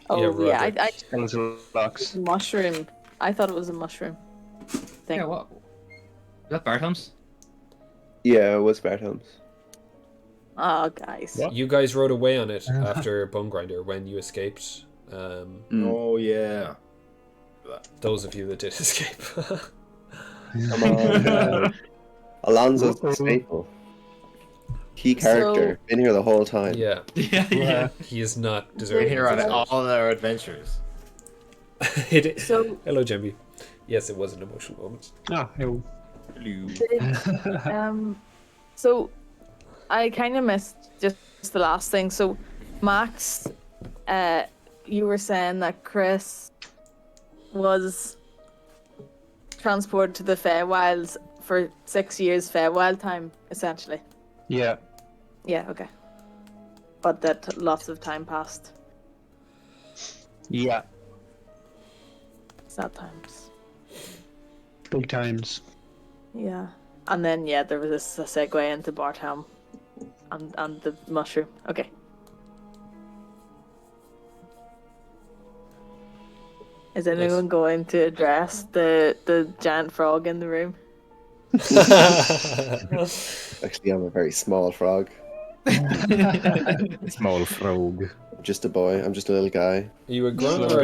Oh Yeah, yeah, I Skeletal ox. mushroom. I thought it was a mushroom thing. Yeah, what? Is that Barthelm's? Yeah, it was Barthelm's. Oh, guys. What? You guys rode away on it after Bone Grinder when you escaped. Oh yeah. Those of you that did escape. Come on. Alonso's the staple. Key character. Been here the whole time. Yeah, Yeah. he is not We're deserving. here of on this all our adventures. vote. So, Hello, Jemby. Yes, it was an emotional moment. Ah, ew. so I kind of missed just the last thing. So, Max, you were saying that Chris was transported to the Feywilds for 6 years Feywild time, essentially. Yeah. Yeah, okay. But that lots of time passed. Yeah. Sad times. Big times. Yeah. And then, yeah, there was a segue into Barthelm and the mushroom. Okay. Is anyone going to address the giant frog in the room? Actually, I'm a very small frog. Small frog. I'm just a boy. I'm just a little guy. Are you a grunt Just or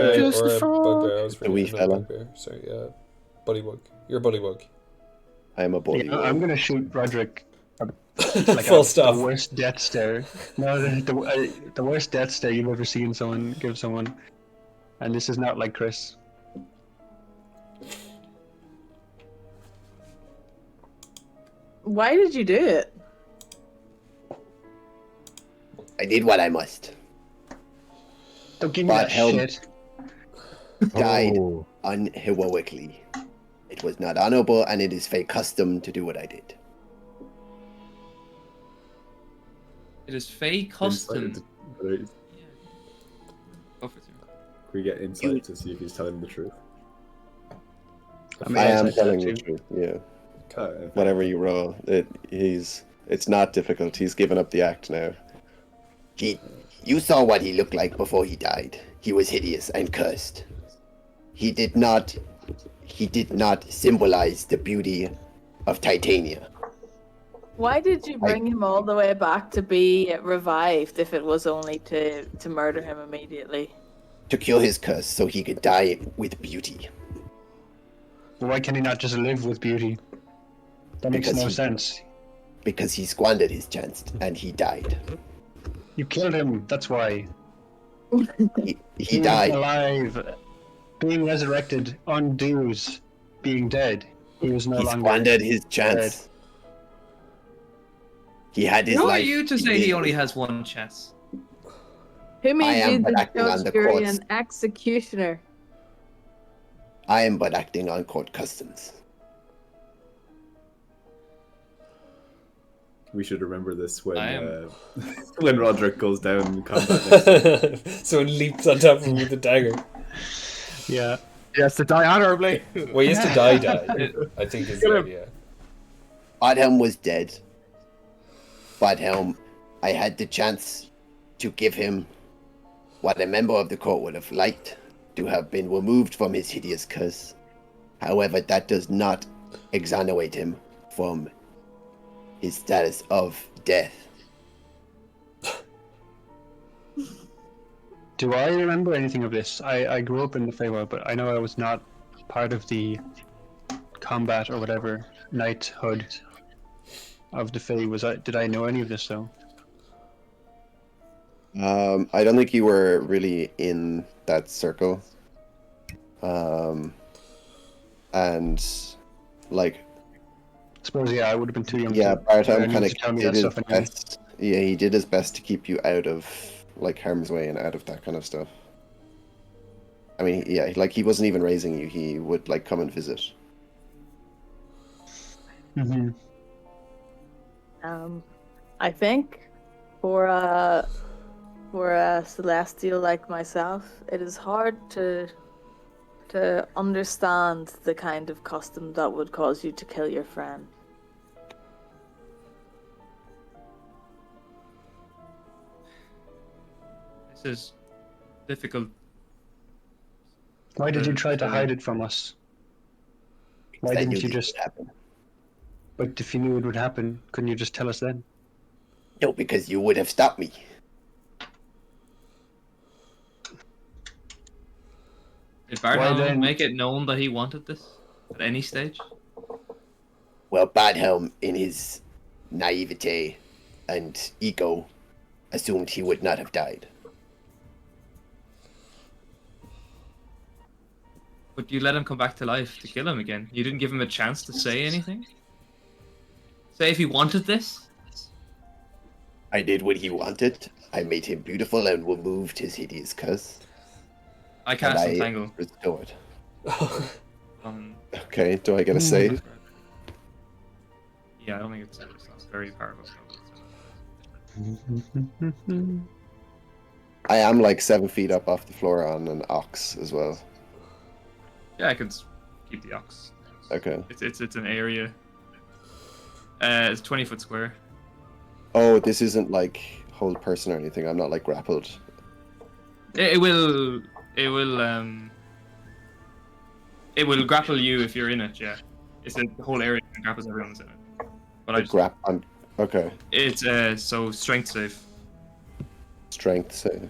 a, a or a bugbear? I was A wee not fella. bugbear. Sorry, bullywug. You're a bullywug. I am a bully. Yeah, I'm gonna shoot Roderick. Like Full stop. The worst death stare. No, the worst death stare you've ever seen someone give someone. And this is not like Chris. Why did you do it? I did what I must. Don't give me But that help. shit. Died Oh. unheroically. It was not honorable, and it is fake custom to do what I did. It is Fey custom. Can Go for it, Zero. we get insight to see if he's telling the truth? I am I'd telling say the truth. Yeah. Okay. Whatever you roll, it's not difficult. He's given up the act now. You saw what he looked like before he died. He was hideous and cursed. He did not symbolize the beauty of Titania. Why did you bring him all the way back to be revived if it was only to murder him immediately? To cure his curse so he could die with beauty. Why can he not just live with beauty? That makes Because no he- sense. Because he squandered his chance and he died. You killed him, that's why. He Being died. alive, being resurrected undoes being dead. He was no He longer squandered his chance. He had his Who are life. you to say he only has one chance? Who I made am you but the acting on judge, the jury, courts. and executioner? I am but acting on court customs. We should remember this when I am- when Roderick goes down in combat next time. Someone leaps on top of him with a dagger. Yeah. He has to die honorably. Well, he has to die. I think is the idea. Bodhelm was dead. Bodhelm, I had the chance to give him what a member of the court would have liked to have been removed from his hideous curse. However, that does not exonerate him from his status of death. Do I remember anything of this? I grew up in the Feywild, but I know I was not part of the combat or whatever knighthood of the Fey. Did I know any of this though? I don't think you were really in that circle. And like, I suppose I would have been too young. yeah, to Bartom learn kind to of tell me did that his stuff anyway. best. Yeah, he did his best to keep you out of like harm's way and out of that kind of stuff. I mean, yeah, like he wasn't even raising you. He would like come and visit. Mm-hmm. I think for a celestial like myself, it is hard to understand the kind of custom that would cause you to kill your friend. This is difficult. Why did you try to hide it from us? Why I knew didn't you this just? would happen. But if you knew it would happen, couldn't you just tell us then? No, because you would have stopped me. Did Why Bardhelm then- make it known that he wanted this at any stage? Well, Badhelm, in his naivete and ego, assumed he would not have died. But you let him come back to life to kill him again. You didn't give him a chance to say anything? Say if he wanted this? I did what he wanted. I made him beautiful and removed his hideous curse. I cast and Entangle. restored. On... Okay, do I get a save? Yeah, I don't think it's very powerful. I am like 7 feet up off the floor on an ox as well. Yeah, I can keep the ox. Okay. It's an area. It's 20-foot square. Oh, this isn't like hold person or anything. I'm not like grappled. It will grapple you if you're in it. Yeah, it's the whole area that grapples everyone that's in it. But I just, I'm okay. it's so strength save. Strength save.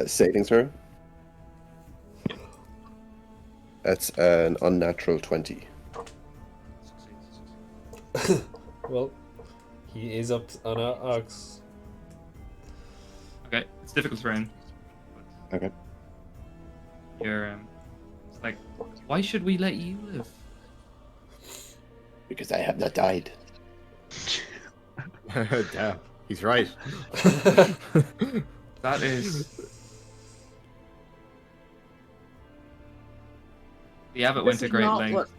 Saving throw. That's an unnatural 20. Well, he is up on an ox. Okay, it's difficult terrain. Okay. You're it's like, why should we let you live? Because I have not died. Damn, he's right. That is. The abbot went to great lengths.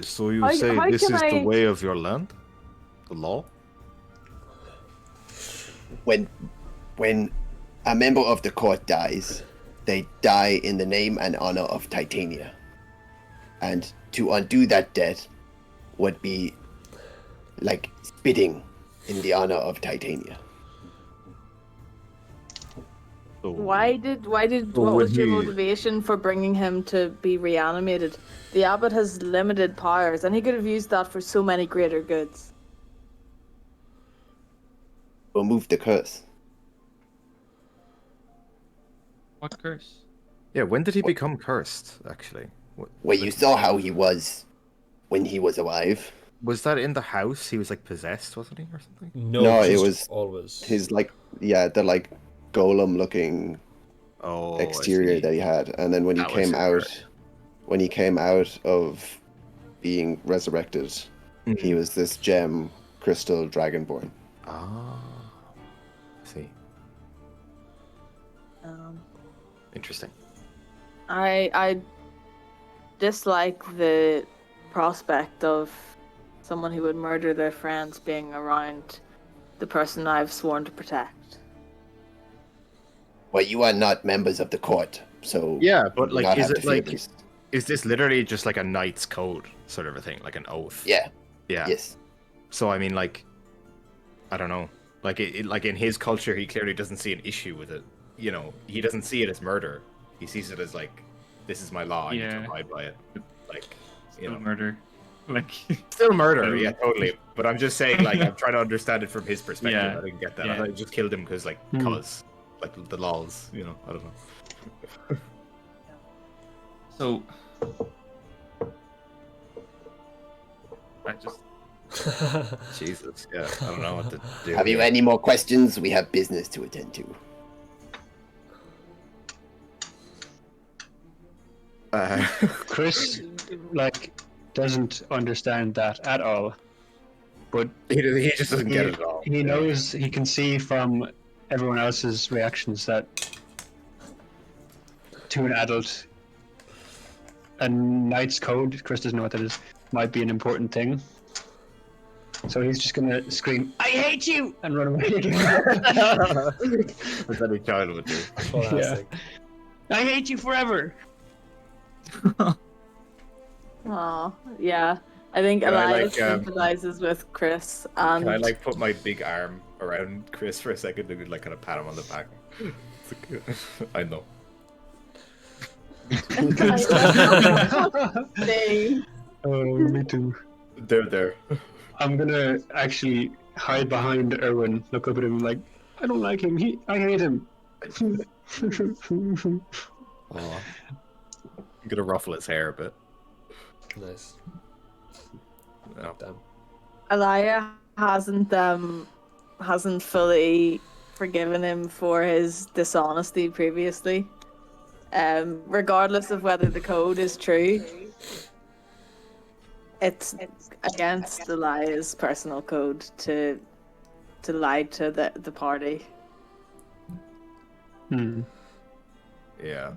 So you How- say how this can is the I- way of your land? The law? When a member of the court dies, they die in the name and honor of Titania. And to undo that death would be like spitting in the honor of Titania. So Why did what when was your he- motivation for bringing him to be reanimated? The abbot has limited powers, and he could have used that for so many greater goods. Remove the curse. What curse? Yeah, when did he become cursed, actually? Where you saw how he was when he was alive. Was that in the house? He was like possessed, wasn't he, or something? No, it just was always His like the like golem looking Oh, I exterior see. that he had, and then when he That was came his out, curse. when he came out of being resurrected, he was this gem crystal dragonborn. Ah, I see. Interesting. I dislike the prospect of someone who would murder their friends being around the person I've sworn to protect. Well, you are not members of the court, so Yeah, you but do like, not is have it to fear like, this. is this literally just like a knight's code sort of a thing, like an oath? Yeah. Yeah. Yes. So I mean, like, I don't know. Like, like in his culture, he clearly doesn't see an issue with it. You know, he doesn't see it as murder. He sees it as like, this is my law. I need Yeah. to abide by it. Like, you Still know, murder. Like, still murder. Yeah, totally. But I'm just saying, like, I'm trying to understand it from his perspective. Yeah. I didn't get that. Yeah. I thought he just killed him because, like, cause, like the lols. You know, I don't know. so. I just. Jesus. Yeah, I don't know what to do. Have you here. any more questions? We have business to attend to. Chris, like, doesn't understand that at all. But He just doesn't get it at all. he knows, he can see from everyone else's reactions that to an adult, a knight's code, Chris doesn't know what that is, might be an important thing. So he's just gonna scream, "I hate you!" and run away again. As any child would do. classic. I hate you forever! Oh, yeah. I think Can I, Elias like, sympathizes with Chris, and Can I like put my big arm around Chris for a second and like kind of pat him on the back? It's like, I know. Same. Oh, me too. They're there. I'm gonna actually hide behind Urwin, look up at him like, I don't like him. I hate him. Oh. I'm gonna ruffle his hair a bit. Nice. Oh. Damn. Elia hasn't fully forgiven him for his dishonesty previously. Regardless of whether the code is true, it's against Elia's personal code to lie to the party. Hmm. Yeah.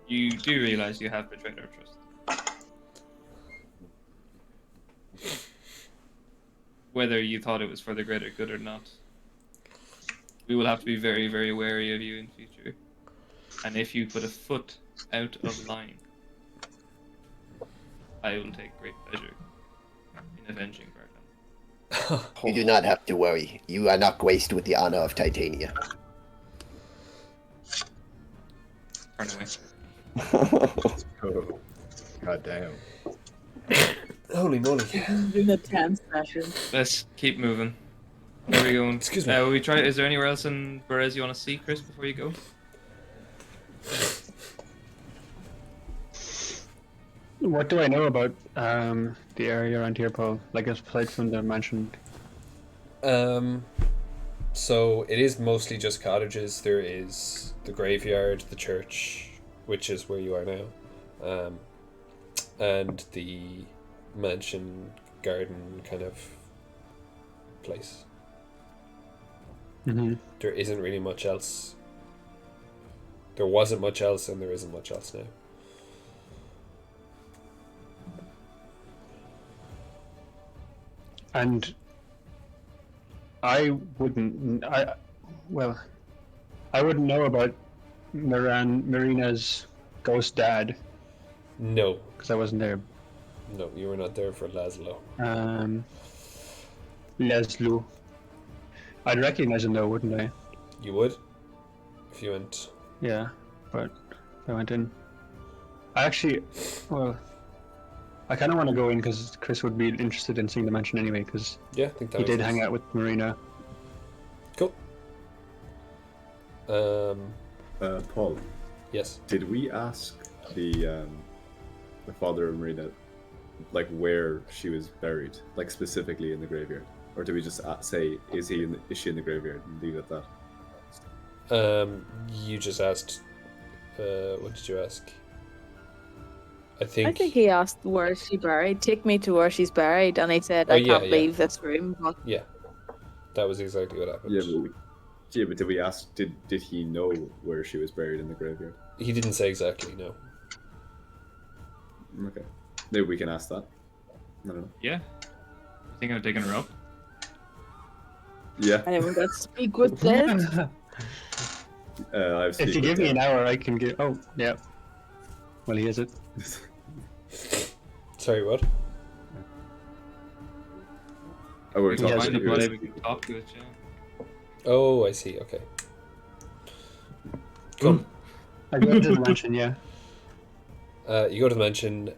You do realize you have betrayed our trust. Whether you thought it was for the greater good or not, we will have to be very, very wary of you in future. And if you put a foot out of line, I will take great pleasure in avenging Bertram. You do not have to worry. You are not graced with the honor of Titania. Turn away. Oh. God damn. Holy moly. Doing a 10 session. Let's keep moving. Where are we going? Excuse me. Will we try? Is there anywhere else in Perez you want to see, Chris, before you go? What do I know about the area around here, Paul? Like aside from the mansion. So it is mostly just cottages. There is the graveyard, the church, which is where you are now, and the mansion garden kind of place. Mm-hmm. There isn't really much else. There wasn't much else, and there isn't much else now. And I wouldn't know about Marina's ghost dad No, because I wasn't there. no, you were not there for Laszlo. Leslu. I'd recognize him though, wouldn't I? You would, if you went. Yeah, but I went in. I actually, well, I kind of want to go in because Chris would be interested in seeing the mansion anyway, because Yeah, I think that he makes did hang sense. out with Marina. Cool. Paul, Yes. did we ask the father of Marina, like where she was buried, like specifically in the graveyard, or did we just say is she in the graveyard and leave it at that? You just asked. What did you ask? I I think he asked where she buried. Take me to where she's buried, and I said Oh, I yeah, can't yeah. leave this room. But that was exactly what happened. Yeah, but did we ask? Did he know where she was buried in the graveyard? He didn't say exactly. No. Okay, maybe we can ask that. I don't know. Yeah. You think I'm taking her up? Yeah, anyone got to speak with dead? I've If you give me an hour, I can get. Oh, yeah. Well, he is it. Sorry, what? Oh, we're We can Yeah, find so a it was- body, we can talk to it, yeah. Oh, I see. Okay. Cool. I go to the mansion, yeah. You go to the mansion.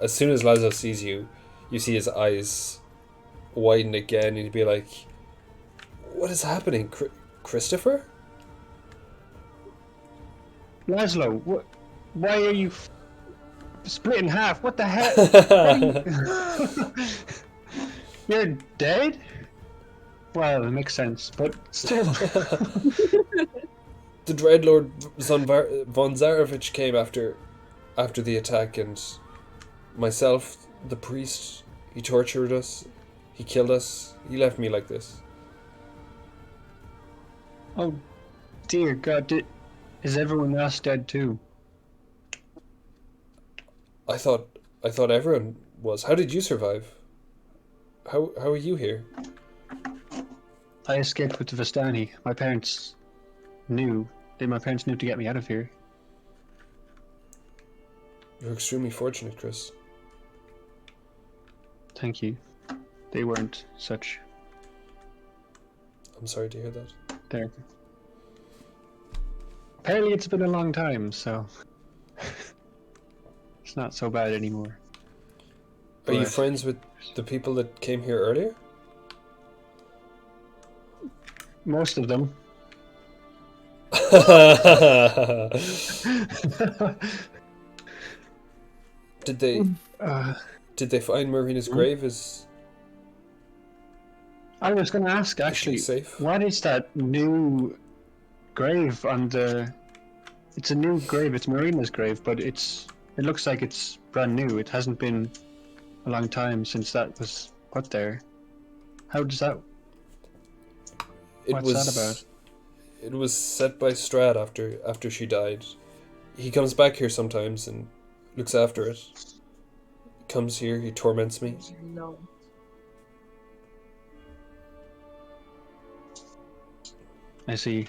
As soon as Lazo sees you, you see his eyes widen again, and he'd be like, "What is happening, Christopher?" Laszlo, what? Why are you split in half? What the heck? You're dead? Well, it makes sense, but still. The Dreadlord von Zarovich came after the attack, and myself, the priest, he tortured us, he killed us, he left me like this. Oh, dear God! Is everyone else dead too? I thought everyone was. How did you survive? How are you here? I escaped with the Vistani. My parents knew to get me out of here. You're extremely fortunate, Chris. Thank you. They weren't such. I'm sorry to hear that. There. Apparently, it's been a long time, so it's not so bad anymore. Are you But- friends with the people that came here earlier? Most of them. Did they Uh, find Marina's grave? I was going to ask Is she actually, safe? what is that new grave on the? It's a new grave. It's Marina's grave, but it looks like it's brand new. It hasn't been a long time since that was put there. How does that? What's that about? It was set by Strahd after she died. He comes back here sometimes and looks after it. Comes here, he torments me. No. I see.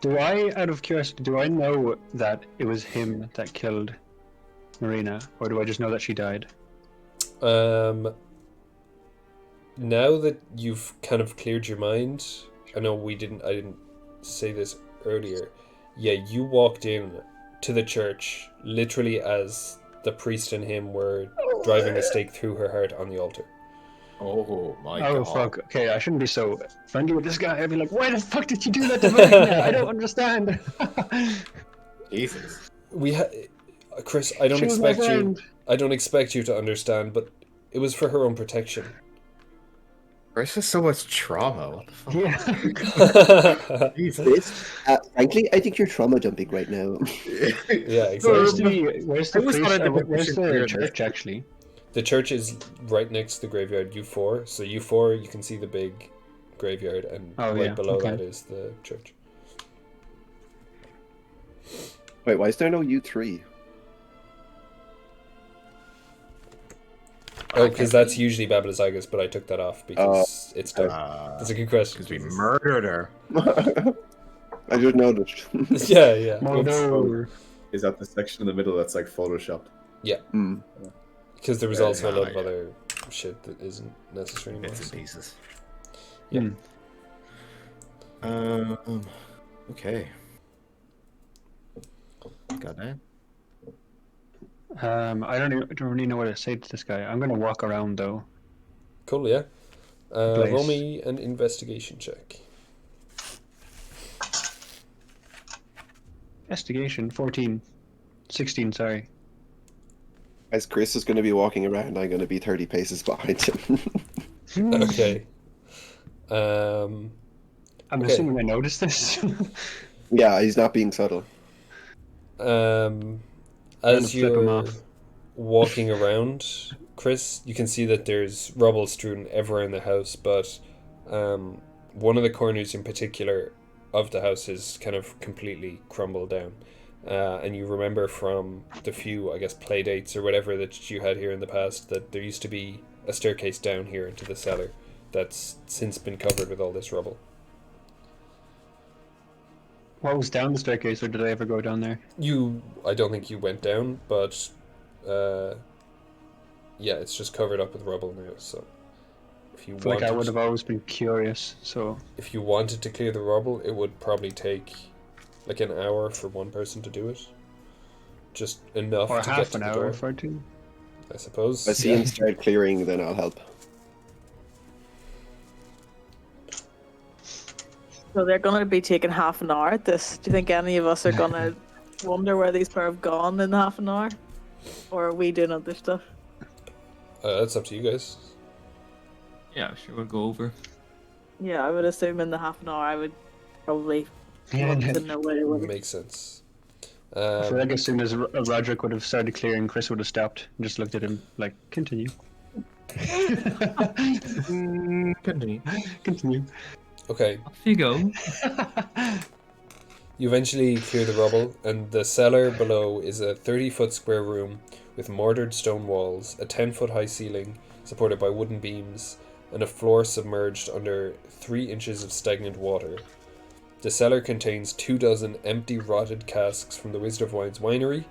Out of curiosity, do I know that it was him that killed Marina, or do I just know that she died? Now that you've kind of cleared your mind, I know I didn't say this earlier. Yeah, you walked in to the church literally as the priest and him were driving a stake through her heart on the altar. Oh my Oh god. fuck! Okay, I shouldn't be so friendly with this guy. I'd be like, "Why the fuck did you do that to Marina? I don't understand." Jesus. Chris, I don't She was my expect you. friend. I don't expect you to understand, but it was for her own protection. There's just so much trauma. What the fuck? Yeah. Jesus. Frankly, I think you're trauma dumping right now. Yeah, Where's exactly. where's I the always priest? thought I'd be Where's pushing the clear church this. actually? The church is right next to the graveyard, U4. So U4, you can see the big graveyard, and Oh, right yeah, below okay. that is the church. Wait, why is there no U3? Oh, because that's usually Babelozygus, but I took that off because it's done. That's a good question. Because we murdered her. I just noticed. Yeah, yeah. Mordor. Is that the section in the middle that's like photoshopped? Mm. Because there was Yeah, also a lot of yeah. other shit that isn't necessary anymore. Bits and pieces. Yeah. Okay. Got that? I don't really know what to say to this guy. I'm gonna walk around though. Cool, yeah. Place. Roll me an investigation check. Investigation 14, 16. Sorry. As Chris is going to be walking around, I'm going to be 30 paces behind him. Okay. I'm Okay. assuming I noticed this. Yeah, he's not being subtle. As flip him you're off. walking around, Chris, you can see that there's rubble strewn everywhere in the house, but one of the corners in particular of the house is kind of completely crumbled down. And you remember from the few, I guess, play dates or whatever that you had here in the past that there used to be a staircase down here into the cellar that's since been covered with all this rubble. What was down the staircase, or did I ever go down there? I don't think you went down, but yeah, it's just covered up with rubble now. So if you I feel like I wanted, would have always been curious. So if you wanted to clear the rubble, it would probably take like an hour for one person to do it. Just enough or to get half to an the hour door, for two. I suppose. If I see him start clearing, then I'll help. So they're gonna be taking half an hour at this. Do you think any of us are gonna wonder where these pair have gone in half an hour? Or are we doing other stuff? That's up to you guys. Yeah, sure, we'll go over. Yeah, I would assume in the half an hour I would probably want to know where they were. Makes sense. I feel like as soon as Roderick would have started clearing, Chris would have stopped and just looked at him like, continue. Continue. Continue. Okay, Off you go. you eventually clear the rubble, and the cellar below is a 30-foot square room with mortared stone walls, a 10-foot high ceiling supported by wooden beams, and a floor submerged under 3 inches of stagnant water. The cellar contains 24 empty rotted casks from the Wizard of Wine's winery,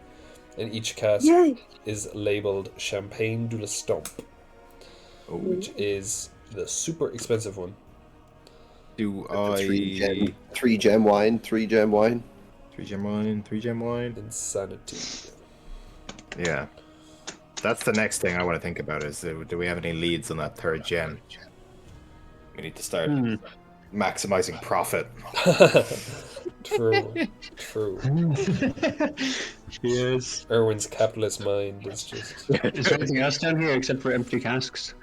and each cask Yay! is labelled Champagne de la Stomp, which is the super expensive one. Do Three gem wine. 3 gem wine? 3 gem wine? Insanity. Yeah. That's the next thing I want to think about is do we have any leads on that 3rd gem? We need to start maximizing profit. True. Yes. Urwin's capitalist mind is just. Is there anything else down here except for empty casks?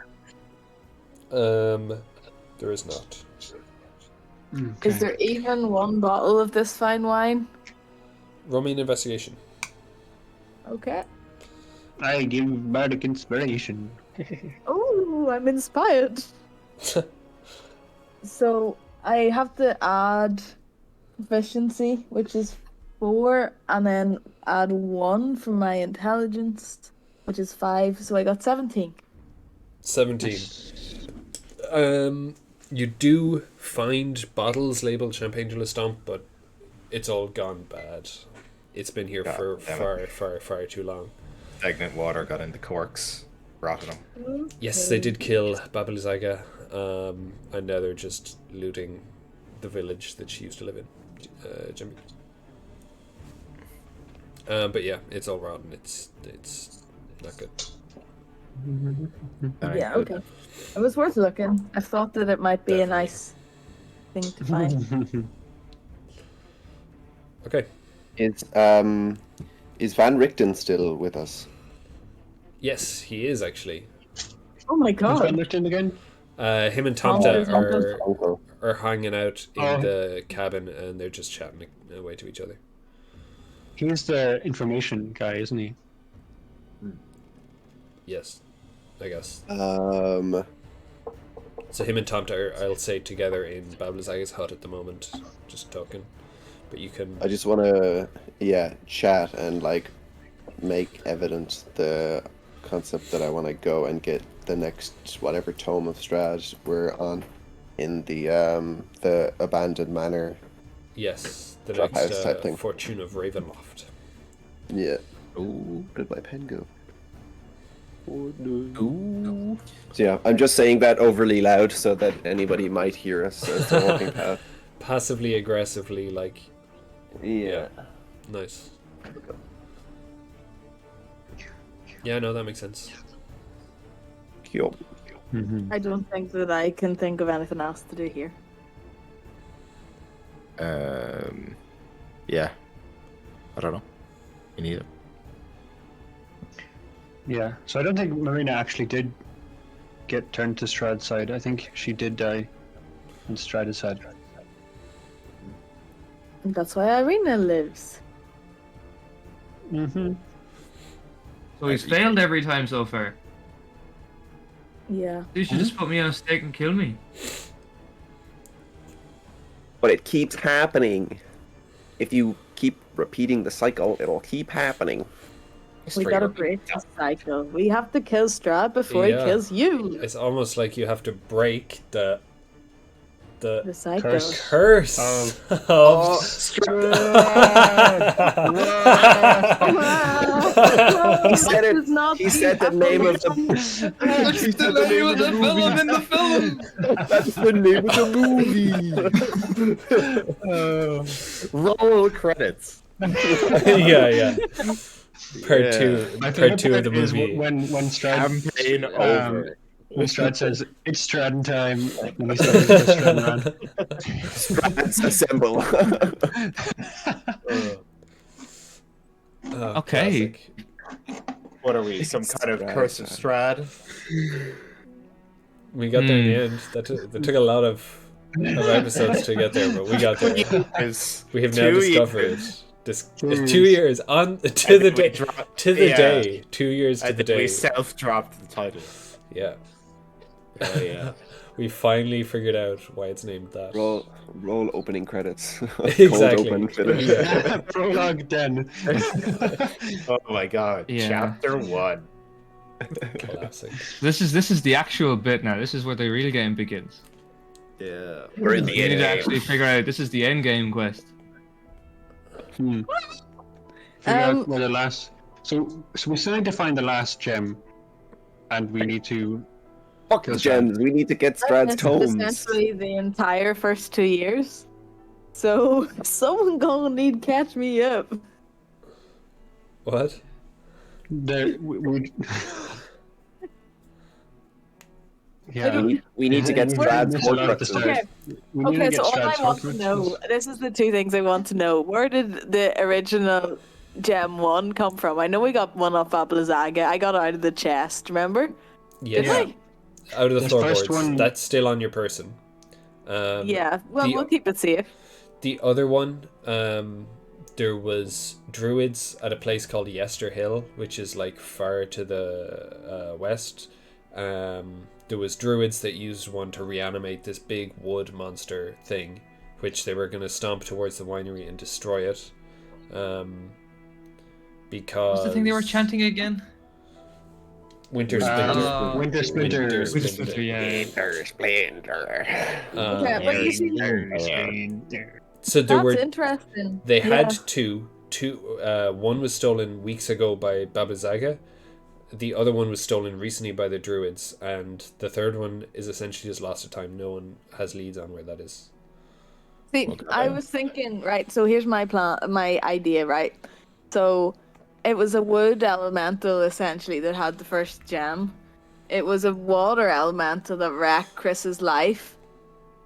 There is not. Okay. Is there even one bottle of this fine wine? Roll me an investigation. Okay. I give bardic inspiration. Oh, I'm inspired. So I have to add proficiency, which is 4, and then add 1 for my intelligence, which is 5. So I got 17. 17. You do find bottles labeled Champagne de la Stomp, but it's all gone bad. It's been here for far too long. Stagnant water got into corks, rotted them. Yes, they did kill Babalizaga, and now they're just looting the village that she used to live in, Jimmy. But yeah, it's all rotten. It's not good. Yeah, okay. It was worth looking. I thought that it might be a nice thing to find. Okay. Is Van Richten still with us? Yes, he is actually. Oh my Who's god. Van Richten again? Him and Oh, Tomte Uncle. are hanging out in Oh. the cabin, and they're just chatting away to each other. He's the information guy, isn't he? Yes, I guess. So him and Tomte are, I'll say, together in Babalizaga's hut at the moment, just talking. But you can. I just want to, chat and like make evident the concept that I want to go and get the next whatever tome of Strahd we're on in the abandoned manor. Yes, the Drop house next type thing. Fortune of Ravenloft. Yeah. Ooh. Where did my pen go? Ooh. So yeah, I'm just saying that overly loud so that anybody might hear us as they're walking past. Passively aggressively, like. Yeah. Nice. Yeah, no, that makes sense. Cool. I don't think that I can think of anything else to do here. Yeah. I don't know. Me neither. Yeah. So I don't think Marina actually did get turned to Strahd's side. I think she did die on Strahd's side. And that's why Ireena lives. Mm-hmm. So he's failed every time so far. Yeah. You should just put me on a stake and kill me. But it keeps happening. If you keep repeating the cycle, it'll keep happening. We gotta break the cycle. We have to kill Strahd before he kills you. It's almost like you have to break the cycle. curse of He said it. He said the name of the. That's the name of the villain in the film. That's the name of the movie. Roll credits. yeah. Part two of the is movie. when Strahd Campaign over. when Strahd says it's Strahd time, and he says it's Strahd around. Strads assemble. Okay. Classic. What are we? Some kind of Curse of Strahd? We got there in the end. That took a lot of episodes to get there, but we got there. We have now discovered. This 2 years on to the day. 2 years to the day. We self-dropped the title. Yeah. Oh yeah. We finally figured out why it's named that. Roll opening credits. Exactly. Cold open finish. Yeah. Prologue done. Oh my god. Yeah. Chapter 1. Classic. This is the actual bit now. This is where the real game begins. Yeah. We're in the You need end. to actually figure out this is the end game quest. Figure out where the last. So we still need to find the last gem, and we need to. Fuck the gems. We need to get Strad's This is tomes. essentially the entire first 2 years. So someone gonna need to catch me up. What? We Yeah. We need to get We Strahd's missed a lot at the Horcruxes. start. Okay. We need to Okay, get so all I Strahd's want to Horcruxes. know, this is the two things I want to know. Where did the original Gem 1 come from? I know we got one off Ablazaga. I got it out of the chest, remember? Yeah. Did we? Out of the The floorboards. first one- That's still on your person. Yeah, well, the- we'll keep it safe. The other one, there was druids at a place called Yester Hill, which is like far to the west. There was druids that used one to reanimate this big wood monster thing, which they were going to stomp towards the winery and destroy it. Because What's the thing they were chanting again? Winter Splinter. Winter Splinter. Winter Winter Splinter, yeah. Splendor. Okay, but you see, So there that's were interesting. they had Yeah. two. One was stolen weeks ago by Baba Zaga. The other one was stolen recently by the druids, and the third one is essentially just lost to time. No one has leads on where that is. See, I was thinking, right, so here's my plan, my idea, right? So it was a wood elemental essentially that had the first gem. It was a water elemental that wrecked Chris's life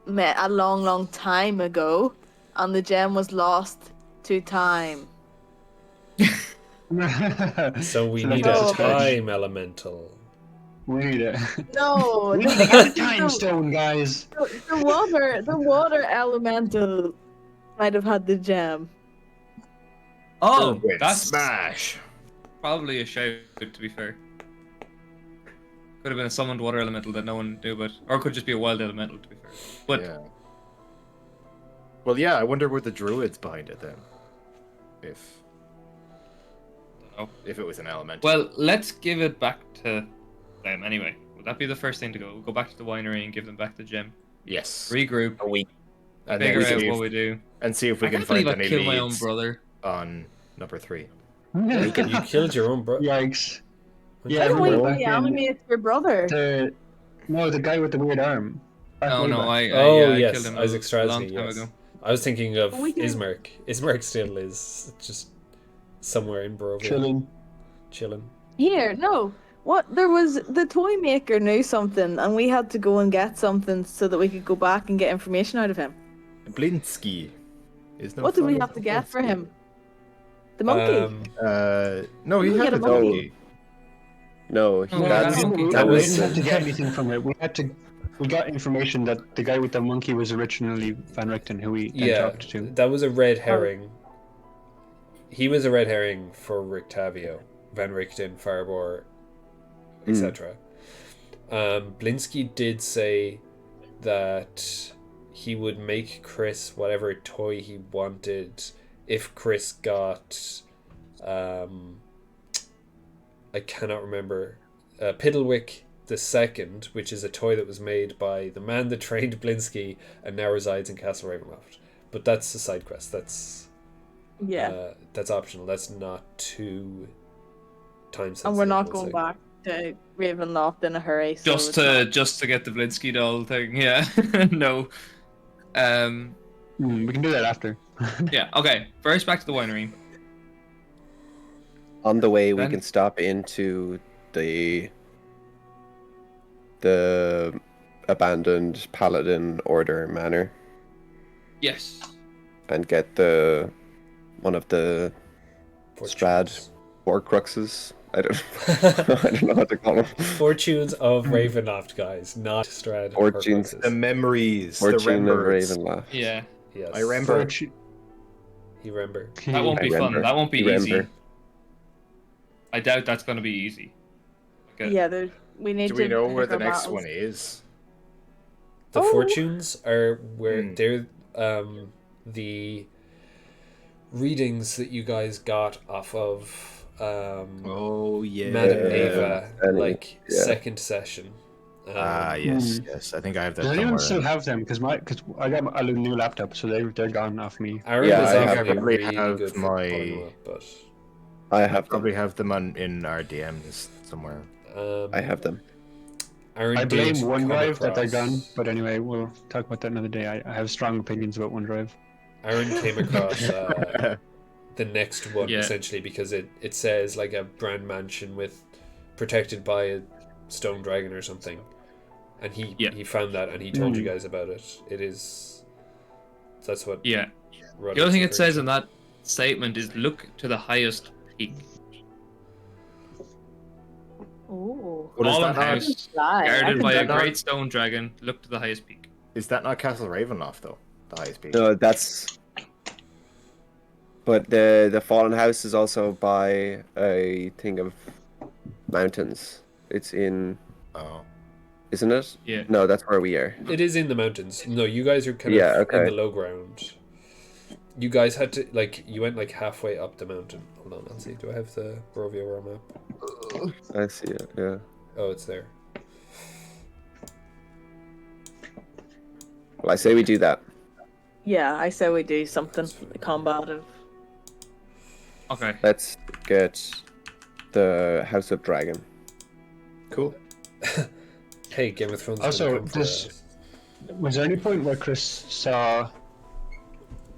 a long, long time ago, and the gem was lost to time. So we So need that's a a time elemental. We need it. No, We need to get the time stone, guys. the water elemental might have had the gem. Oh, Urwin that's smash. probably a shout, to be fair. Could have been a summoned water elemental that no one knew about. Or it could just be a wild elemental, to be fair. But Yeah. Well, yeah. I wonder were the druids behind it then. If it was an elemental. well, let's give it back to them anyway. Would that be the first thing to go? We'll go back to the winery and give them back the gem. yes. Regroup, A week. And figure then out see what if, we do. and see if we I can can't find believe I any killed my own leads brother. on number 3. You killed your own brother. Yikes. Yeah, How I do we remember back in reanimate your brother? the guy with the weird arm. Back No, way no, back. I Yes, killed him Isaac a long Strasny. time Yes. ago. I was thinking of We can- Ismark. Ismark still is just somewhere in Barovia. Chilling. Here, no. What? There was the toy maker knew something, and we had to go and get something so that we could go back and get information out of him. Blinsky. Is no What did we fun have with to get for Blinsky. him? The monkey. No, he We had get the a monkey. monkey. No, Oh, that's yeah. We That was- didn't have to get anything from it. We got information that the guy with the monkey was originally Van Richten, who we then Yeah, talked to. that was a red herring. He was a red herring for Rictavio, Van Richten, Farbor, etc. Blinsky did say that he would make Chris whatever toy he wanted if Chris got I cannot remember Piddlewick the Second, which is a toy that was made by the man that trained Blinsky and now resides in Castle Ravenloft. But that's a side quest. That's that's optional. That's not too time sensitive. And we're not let's going say. back to Ravenloft in a hurry. So Just it's to not- just to get the Blinsky doll thing, yeah. No. We can do that after. Yeah, okay. First back to the winery. On the way, we Then- can stop into the abandoned Paladin Order Manor Yes. and get one of the Strahd Horcruxes. I don't know what to call them. Fortunes of Ravenloft, guys, not Strahd. Fortunes- Horcruxes. The memories, the Fortune of remembers. Ravenloft. Yeah. Yes. I remember. You remember. That won't I be fun. remember. That won't be easy. Remember. I doubt that's going to be easy. Okay. Yeah, we need Do to. we know where pick the our next battles. one is? The Oh. fortunes are where Hmm. they're the readings that you guys got off of Oh yeah. Madame Ava, Annie, like yeah. second session. Yes, yes. I think I have that Does anyone somewhere. still have them? Because I got a new laptop, so they're gone off me. Aaron Yeah, is I have actually them. really have good for my- pulling them up, but I I have them. probably have them in our DMs somewhere. I have them. Aaron I blame did come OneDrive that they're across- gone, but anyway, we'll talk about that another day. I have strong opinions about OneDrive. Aaron came across the next one Yeah. essentially because it says like a brand mansion with protected by a stone dragon or something, and he Yeah. he found that and he told you guys about it. It is. That's what. Yeah. Roderick's The other thing it referring says to. in that statement is look to the highest peak. Ooh. What is Fallen that not? house, Lie. I guarded can by do a that. great stone dragon. Look to the highest peak. Is that not Castle Ravenloft though? The highest peak. No, that's. But the Fallen House is also by a thing of mountains. It's in, Oh. isn't it? Yeah. No, that's where we are. It is in the mountains. No, you guys are kind Yeah, of in okay. the low ground. You guys had to you went like halfway up the mountain. Hold on, I'll see. Do I have the Barovia War map? I see it. Yeah. Oh, it's there. Well, I say we do that. Yeah, I say we do something combative. Okay. Let's get the House of Dragon. Cool. Hey, Game of Thrones. Also, gonna come for this- us. Was there any point where Chris saw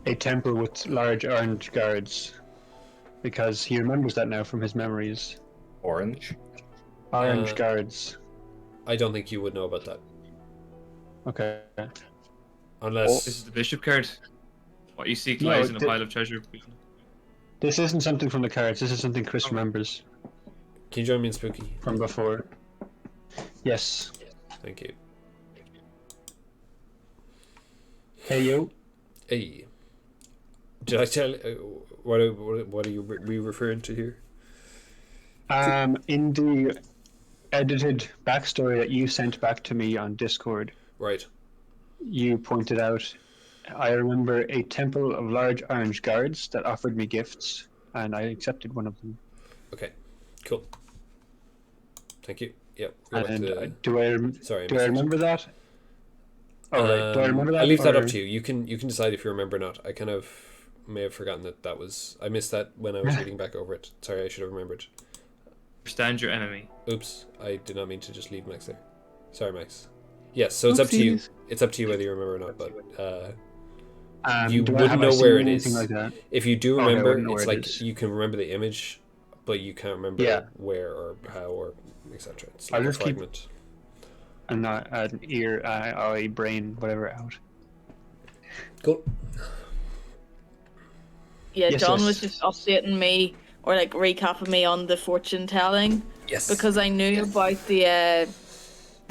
a temple with large orange guards? Because he remembers that now from his memories. Orange. Orange Uh, guards. I don't think you would know about that Okay. unless. This is the bishop card. What you seek No, lies in a the- pile of treasure. This isn't something from the cards. This is something Chris remembers Can you join me in Spooky? from before. Yes. Thank you. Hey, yo. Hey, did I tell? What are you we referring to here? In the edited backstory that you sent back to me on Discord, Right. you pointed out, I remember a temple of large orange guards that offered me gifts, and I accepted one of them. Okay. Cool. Thank you. Yep. Go back And to- do I Sorry. do I remember that? Oh, right. Do I remember that? I'll leave that or- up to you. You can decide if you remember or not. I kind of may have forgotten that was. I missed that when I was reading back over it. Sorry, I should have remembered. Understand your enemy. Oops, I did not mean to just leave Max there. Sorry, Max. Yes, so it's up to you. Oopsies. It's up to you whether you remember or not. But you do I- wouldn't have I know seen where it anything is. like that? If you do Okay, I remember, wouldn't know it's where it like is. you can remember the image, but you can't remember Yeah. where or how or etc. It's I'll like a just keep- fragment. And not an ear, eye, brain, whatever out. Cool. Yeah, Yes, John yes. was just updating me or like recapping me on the fortune telling Yes. because I knew about the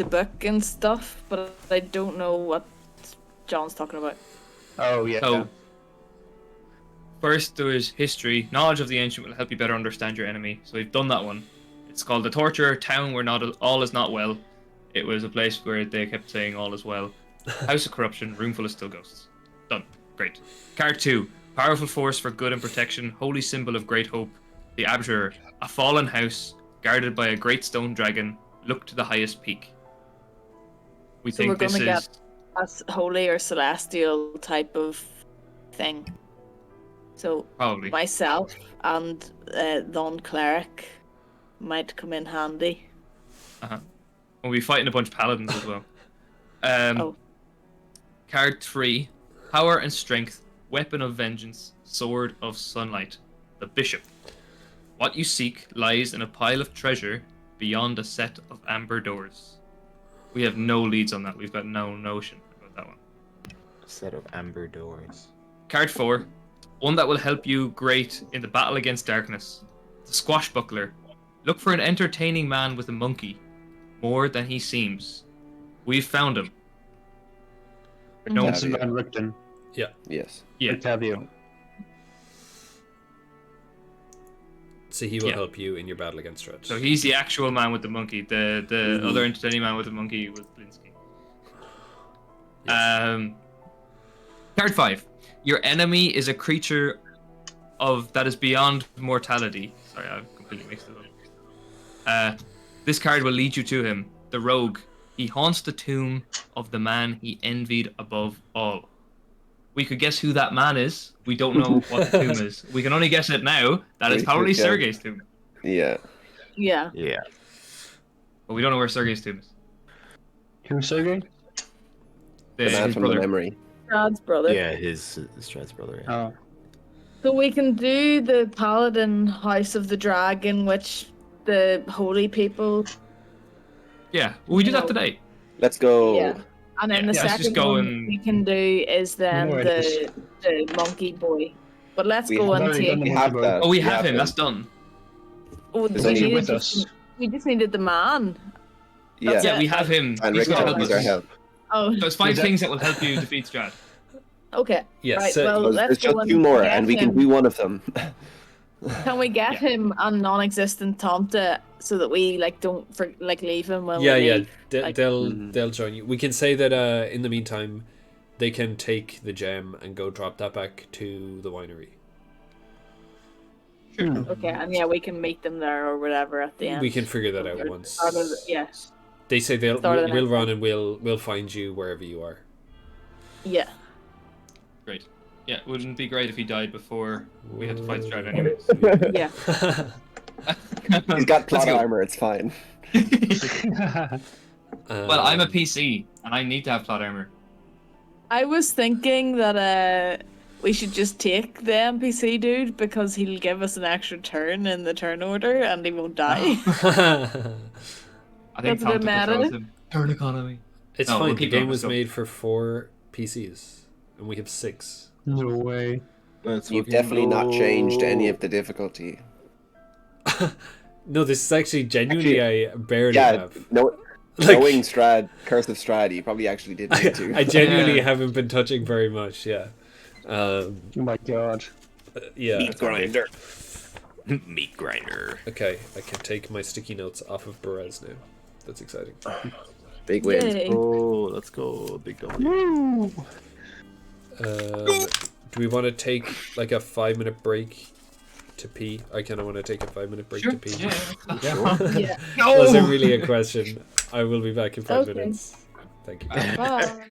book and stuff, but I don't know what John's talking about. Oh, yeah. So, first there is history. Knowledge of the ancient will help you better understand your enemy. So we've done that one. It's called the Torture Town where not all is not well. It was a place where they kept saying all is well. House of Corruption, room full of still ghosts. Done. Great. Card 2. Powerful force for good and protection. Holy symbol of great hope. The Arbiter. A fallen house guarded by a great stone dragon. Look to the highest peak. We So we're think this gonna is... get a holy or celestial type of thing. So Probably. myself and non-cleric might come in handy. We'll be fighting a bunch of paladins as well. Oh. Card 3. Power and strength. Weapon of vengeance. Sword of sunlight. The Bishop. What you seek lies in a pile of treasure beyond a set of amber doors. We have no leads on that. We've got no notion about that one. Set of amber doors. Card 4. One that will help you great in the battle against darkness. The Squashbuckler. Look for an entertaining man with a monkey. More than he seems. We've found him. No That's Yeah. Van Richten. Yes. Yeah. Octavio. So he will Yeah. help you in your battle against Strahd. So he's the actual man with the monkey. The other entertaining man with the monkey was Blinsky. Yes. Card 5. Your enemy is a creature that is beyond mortality. Sorry, I've completely mixed it up. This card will lead you to him. The Rogue. He haunts the tomb of the man he envied above all. We could guess who that man is. We don't know what the tomb is. We can only guess it now. That is We probably could guess. Sergei's tomb. Yeah. Yeah. Yeah. But we don't know where Sergei's tomb is. Who's Sergey? The man His from the brother. memory. Brad's brother. Yeah, his Strahd's brother. Yeah. Oh. So we can do the Paladin House of the Dragon, which the holy people. Yeah, well, we do that No. today. Let's go. Yeah. And then the Yeah, let's just second go one and- we can do is then No, it is. the monkey boy. But let's We go have and already take. done the We monkey have boy. that. Oh, we have him. That's done. Oh, There's we only needed with just, us. we just needed the man. Yeah. That's Yeah, it. we have him. And He's Rick gonna help needs our us. help. Oh, So it's 5 Is that- things that will help you defeat Strahd. okay. Yes, Right. so- Well, There's let's just go and 2 more, get and we can him. do one of them. Can we get Yeah. him a non-existent Tomte so that we don't leave him when Yeah, we yeah. leave? Like- They'll join you. We can say that in the meantime, they can take the gem and go drop that back to the winery. Okay, and yeah, we can meet them there or whatever at the end. We can figure that out Or once. start of the- yeah, They say Start of the we'll next run one. and we'll find you wherever you are. yeah. Great. Yeah, wouldn't it be great if he died before we had to fight Strahd anyway? Yeah. He's got Let's plot go. armor, it's fine. Well, I'm a PC, and I need to have plot armor. I was thinking that we should just take the NPC dude because he'll give us an extra turn in the turn order and he won't die. I think That's a bit Tomte meta. controls him. Turn economy. It's No, fine. we'll The keep game going, was let's go. made for 4 PCs, and we have 6. No way. Let's You've fucking definitely not changed any go. of the difficulty. No, this is actually genuinely I barely Yeah, have. no, Like- knowing Strahd, Curse of Strahd, you probably actually did need to. I genuinely Yeah. haven't been touching very much. Yeah. Oh my god. Yeah. Meat grinder. Meat grinder. Okay, I can take my sticky notes off of Perez now. That's exciting. Big wins. Yay. Oh, let's go, big W. Do we want to take like a 5-minute break to pee? I kind of want to take a 5-minute break Sure. to pee. Yeah. Yeah. Wasn't really a question. I will be back in 5 Okay. minutes. Thank you. Bye.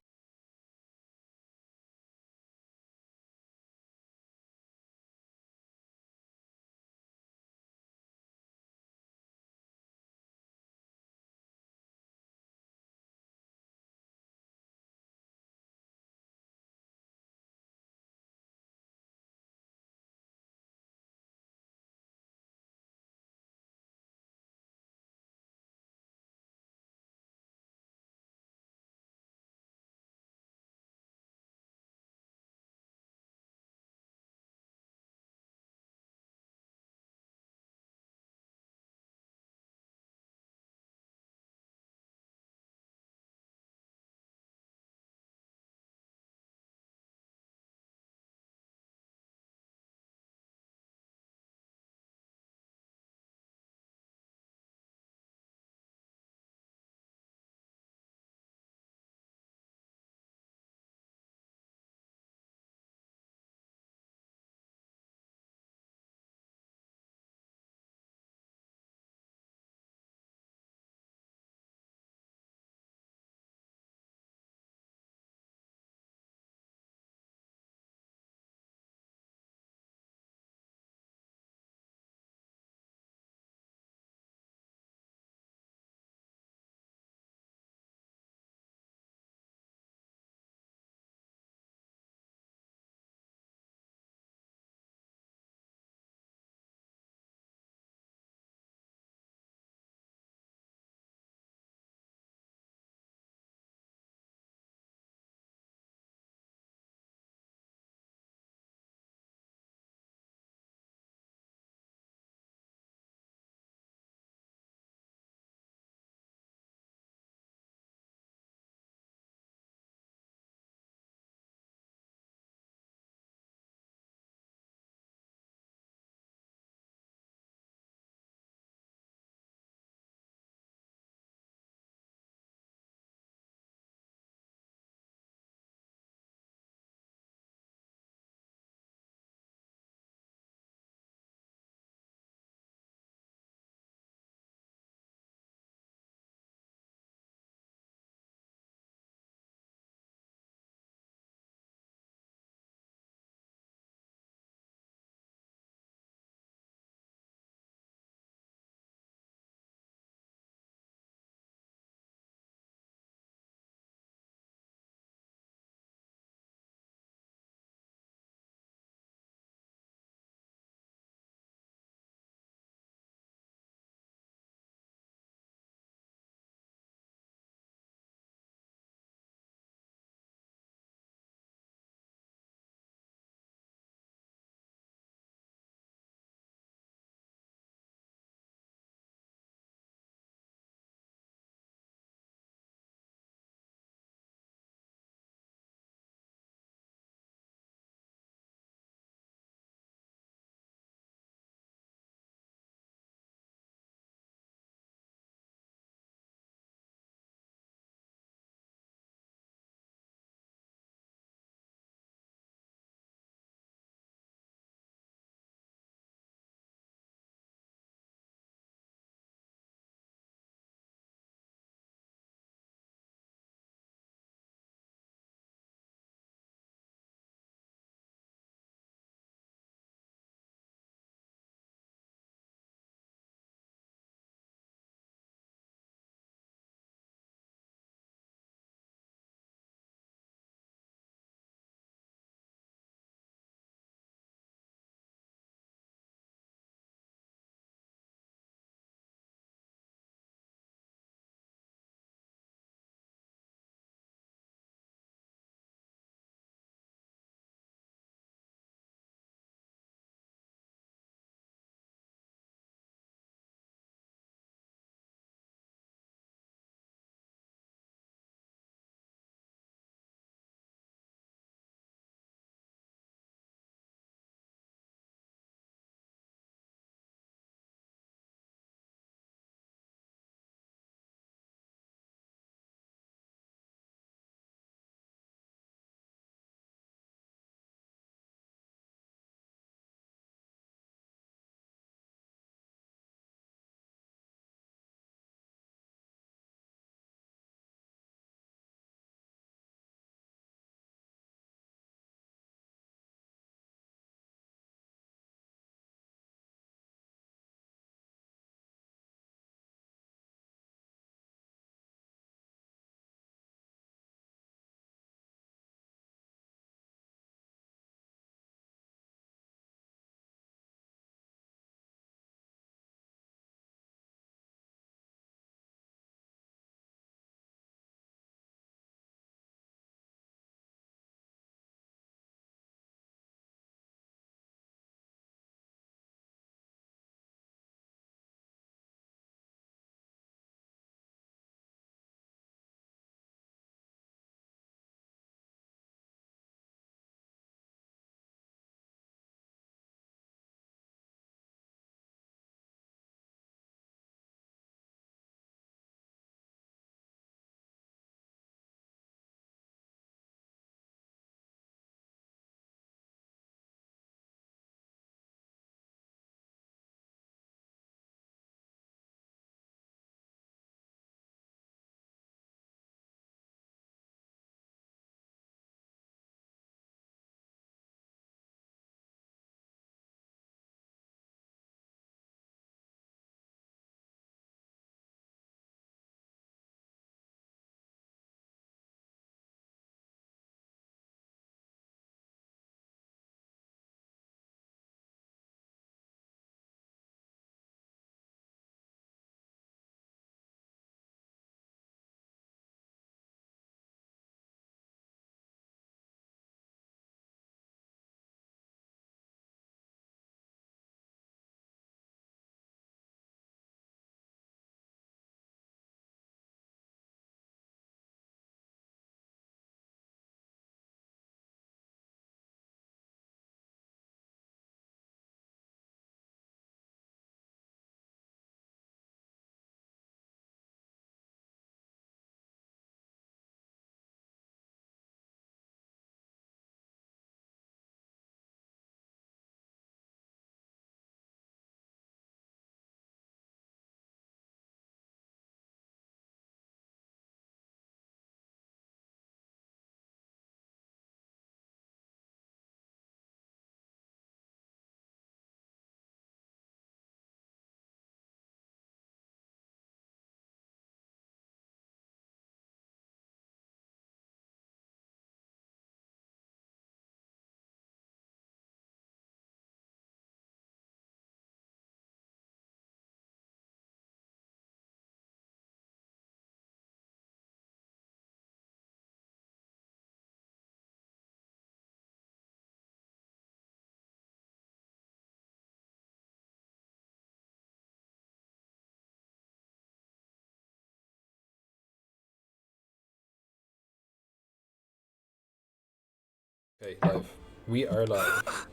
Okay, live. We are live.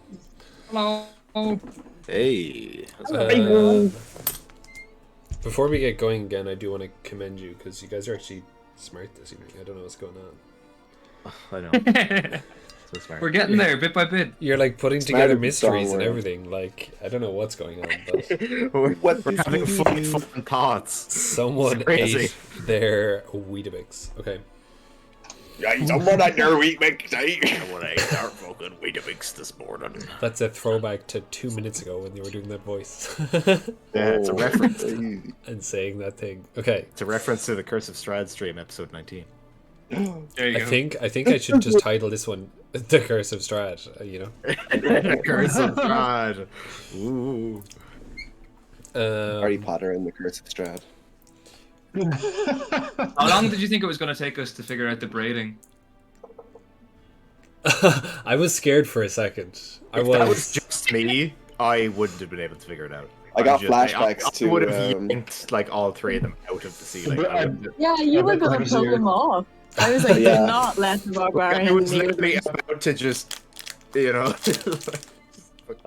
Hello. Hey. Before we get going again, I do want to commend you because you guys are actually smart this evening. I don't know what's going on. I know. So smart. We're getting there bit by bit. You're like putting Smart together is the strong mysteries and word. everything. Like, I don't know what's going on, but We're having fun thoughts. someone It's crazy. ate their Weetabix. Okay. Yeah, someone at your week, mate. When I start fucking Weetabix this morning. That's a throwback to 2 minutes ago when you were doing that voice. Yeah, it's a reference. And saying that thing. Okay. It's a reference to the Curse of Strahd stream, episode 19. There you go. I think I should just title this one The Curse of Strahd, you know. The Curse of Strahd. Ooh. Harry Potter and the Curse of Strahd. How long did you think it was going to take us to figure out the braiding? I was scared for a second. If that was just me, I wouldn't have been able to figure it out. I got flashbacks I to, would have yanked like all three of them out of the ceiling. Yeah, you were going to pull them off. I was like, Yeah. do not let the barbarian I was kneel literally them. about to just, you know.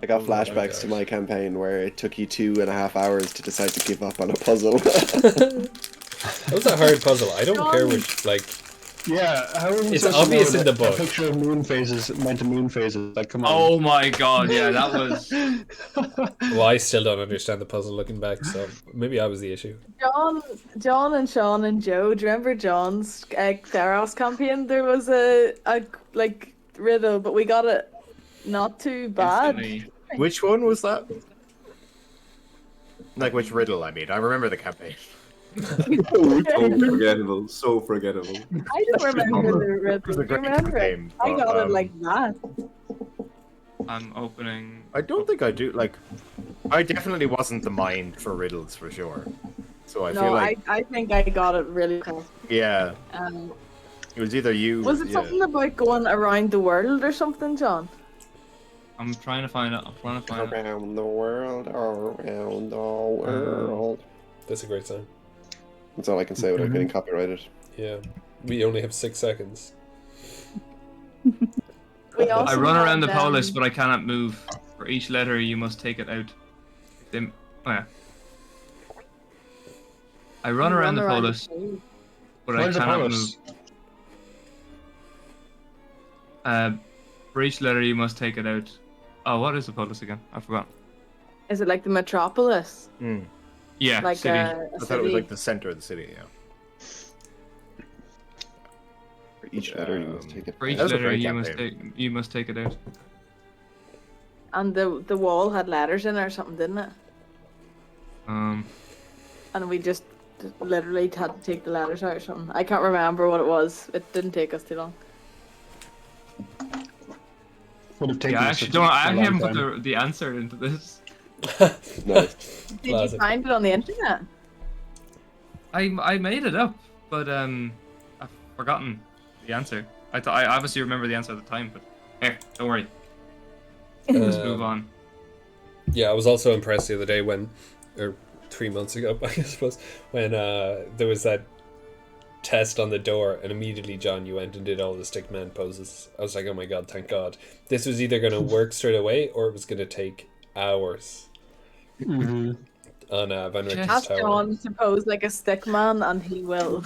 I got flashbacks to my campaign where it took you 2.5 hours to decide to give up on a puzzle. That was a hard puzzle. I don't care which, like, Yeah, how are we It's supposed to obvious know in the that book. A picture of moon phases meant to moon phases. Like, come on. Oh my god, yeah, that was... well, I still don't understand the puzzle looking back, so maybe I was the issue. John and Sean and Joe, do you remember John's Theros campaign? There was a like riddle, but we got it not too bad. Instantly. Which one was that? Like which riddle? I mean, I remember the campaign. So forgettable. So forgettable. I don't remember the riddle. It was a Do you great remember it? campaign, I but, got it like that. I'm opening... I don't think I do. Like, I definitely wasn't the mind for riddles for sure. So I feel No, like, I think I got it really cool. yeah, Um, it was either you. was it yeah. something about going around the world or something, John? I'm trying to find it. I'm trying to find it. Around the world, around the world. That's a great song. That's all I can say without getting copyrighted. Yeah. We only have 6 seconds. We also I run around the had, polis, but I cannot move. For each letter, you must take it out. Then, oh yeah. I run around the polis, but I Where's the cannot polis? move. For each letter, you must take it out. Oh, what is the polis again? I forgot. Is it like the metropolis? Mm. Yeah, Like city. a I thought it was city? like the center of the city. Yeah. For each letter, you must take it. For each That was a letter, great you must take it out. And the wall had letters in it or something, didn't it? Um, And we just literally had to take the letters out or something. I can't remember what it was. It didn't take us too long. Would have taken yeah, I us actually a don't. I long actually haven't time. put the answer into this. Nice. Did you Classic. find it on the internet? I made it up, but I've forgotten the answer. I obviously remember the answer at the time, but here, don't worry. Let's move on. Yeah, I was also impressed the other day or 3 months ago, I suppose, when there was that test on the door, and immediately, John, you went and did all the stickman poses. I was like, oh my god, thank god. This was either going to work straight away, or it was going to take hours Mhm. on Van Rich's Ask tower. John to pose like a stick man and he will.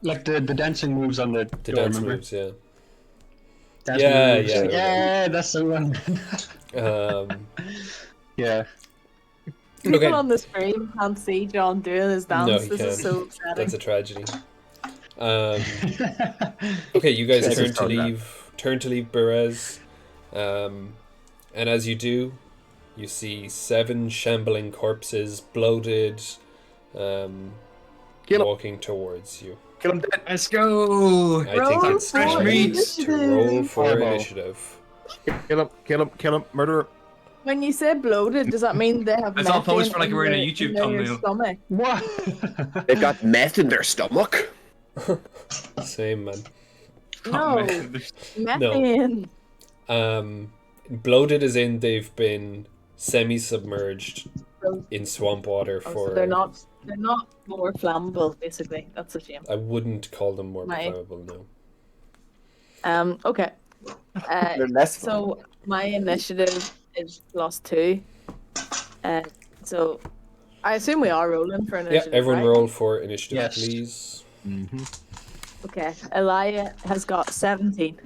Like the dancing moves on the The door, dance remember? moves, yeah. Dance Yeah, moves. yeah. Yeah, that's the one. Um, Yeah. People Okay. on the screen can't see John doing his dance. No, he This is can't. so upsetting. that's a tragedy. Okay, you guys This turn is to probably leave Berez, and as you do, you see 7 shambling corpses, bloated, Kill 'em. walking towards you. Kill him dead. Let's go. I think Roll it's fresh for time meat. to roll for Fireball. initiative. Kill him. Kill him. Kill him. Murderer. When you say bloated, does that mean they have It's all methane posed for like in we're in a their- YouTube in their thumbnail. stomach? What? They've got meth in their stomach. Same, man. No, Oh, man. methane. Bloated as in they've been semi-submerged in swamp water Oh, for... so they're not more flammable, basically. That's a shame. I wouldn't call them more Right. flammable, no. Okay. They're less fun. So my initiative is +2. So I assume we are rolling for Yeah, initiative. everyone right? roll for initiative, Yes. please. Okay. Elia has got 17.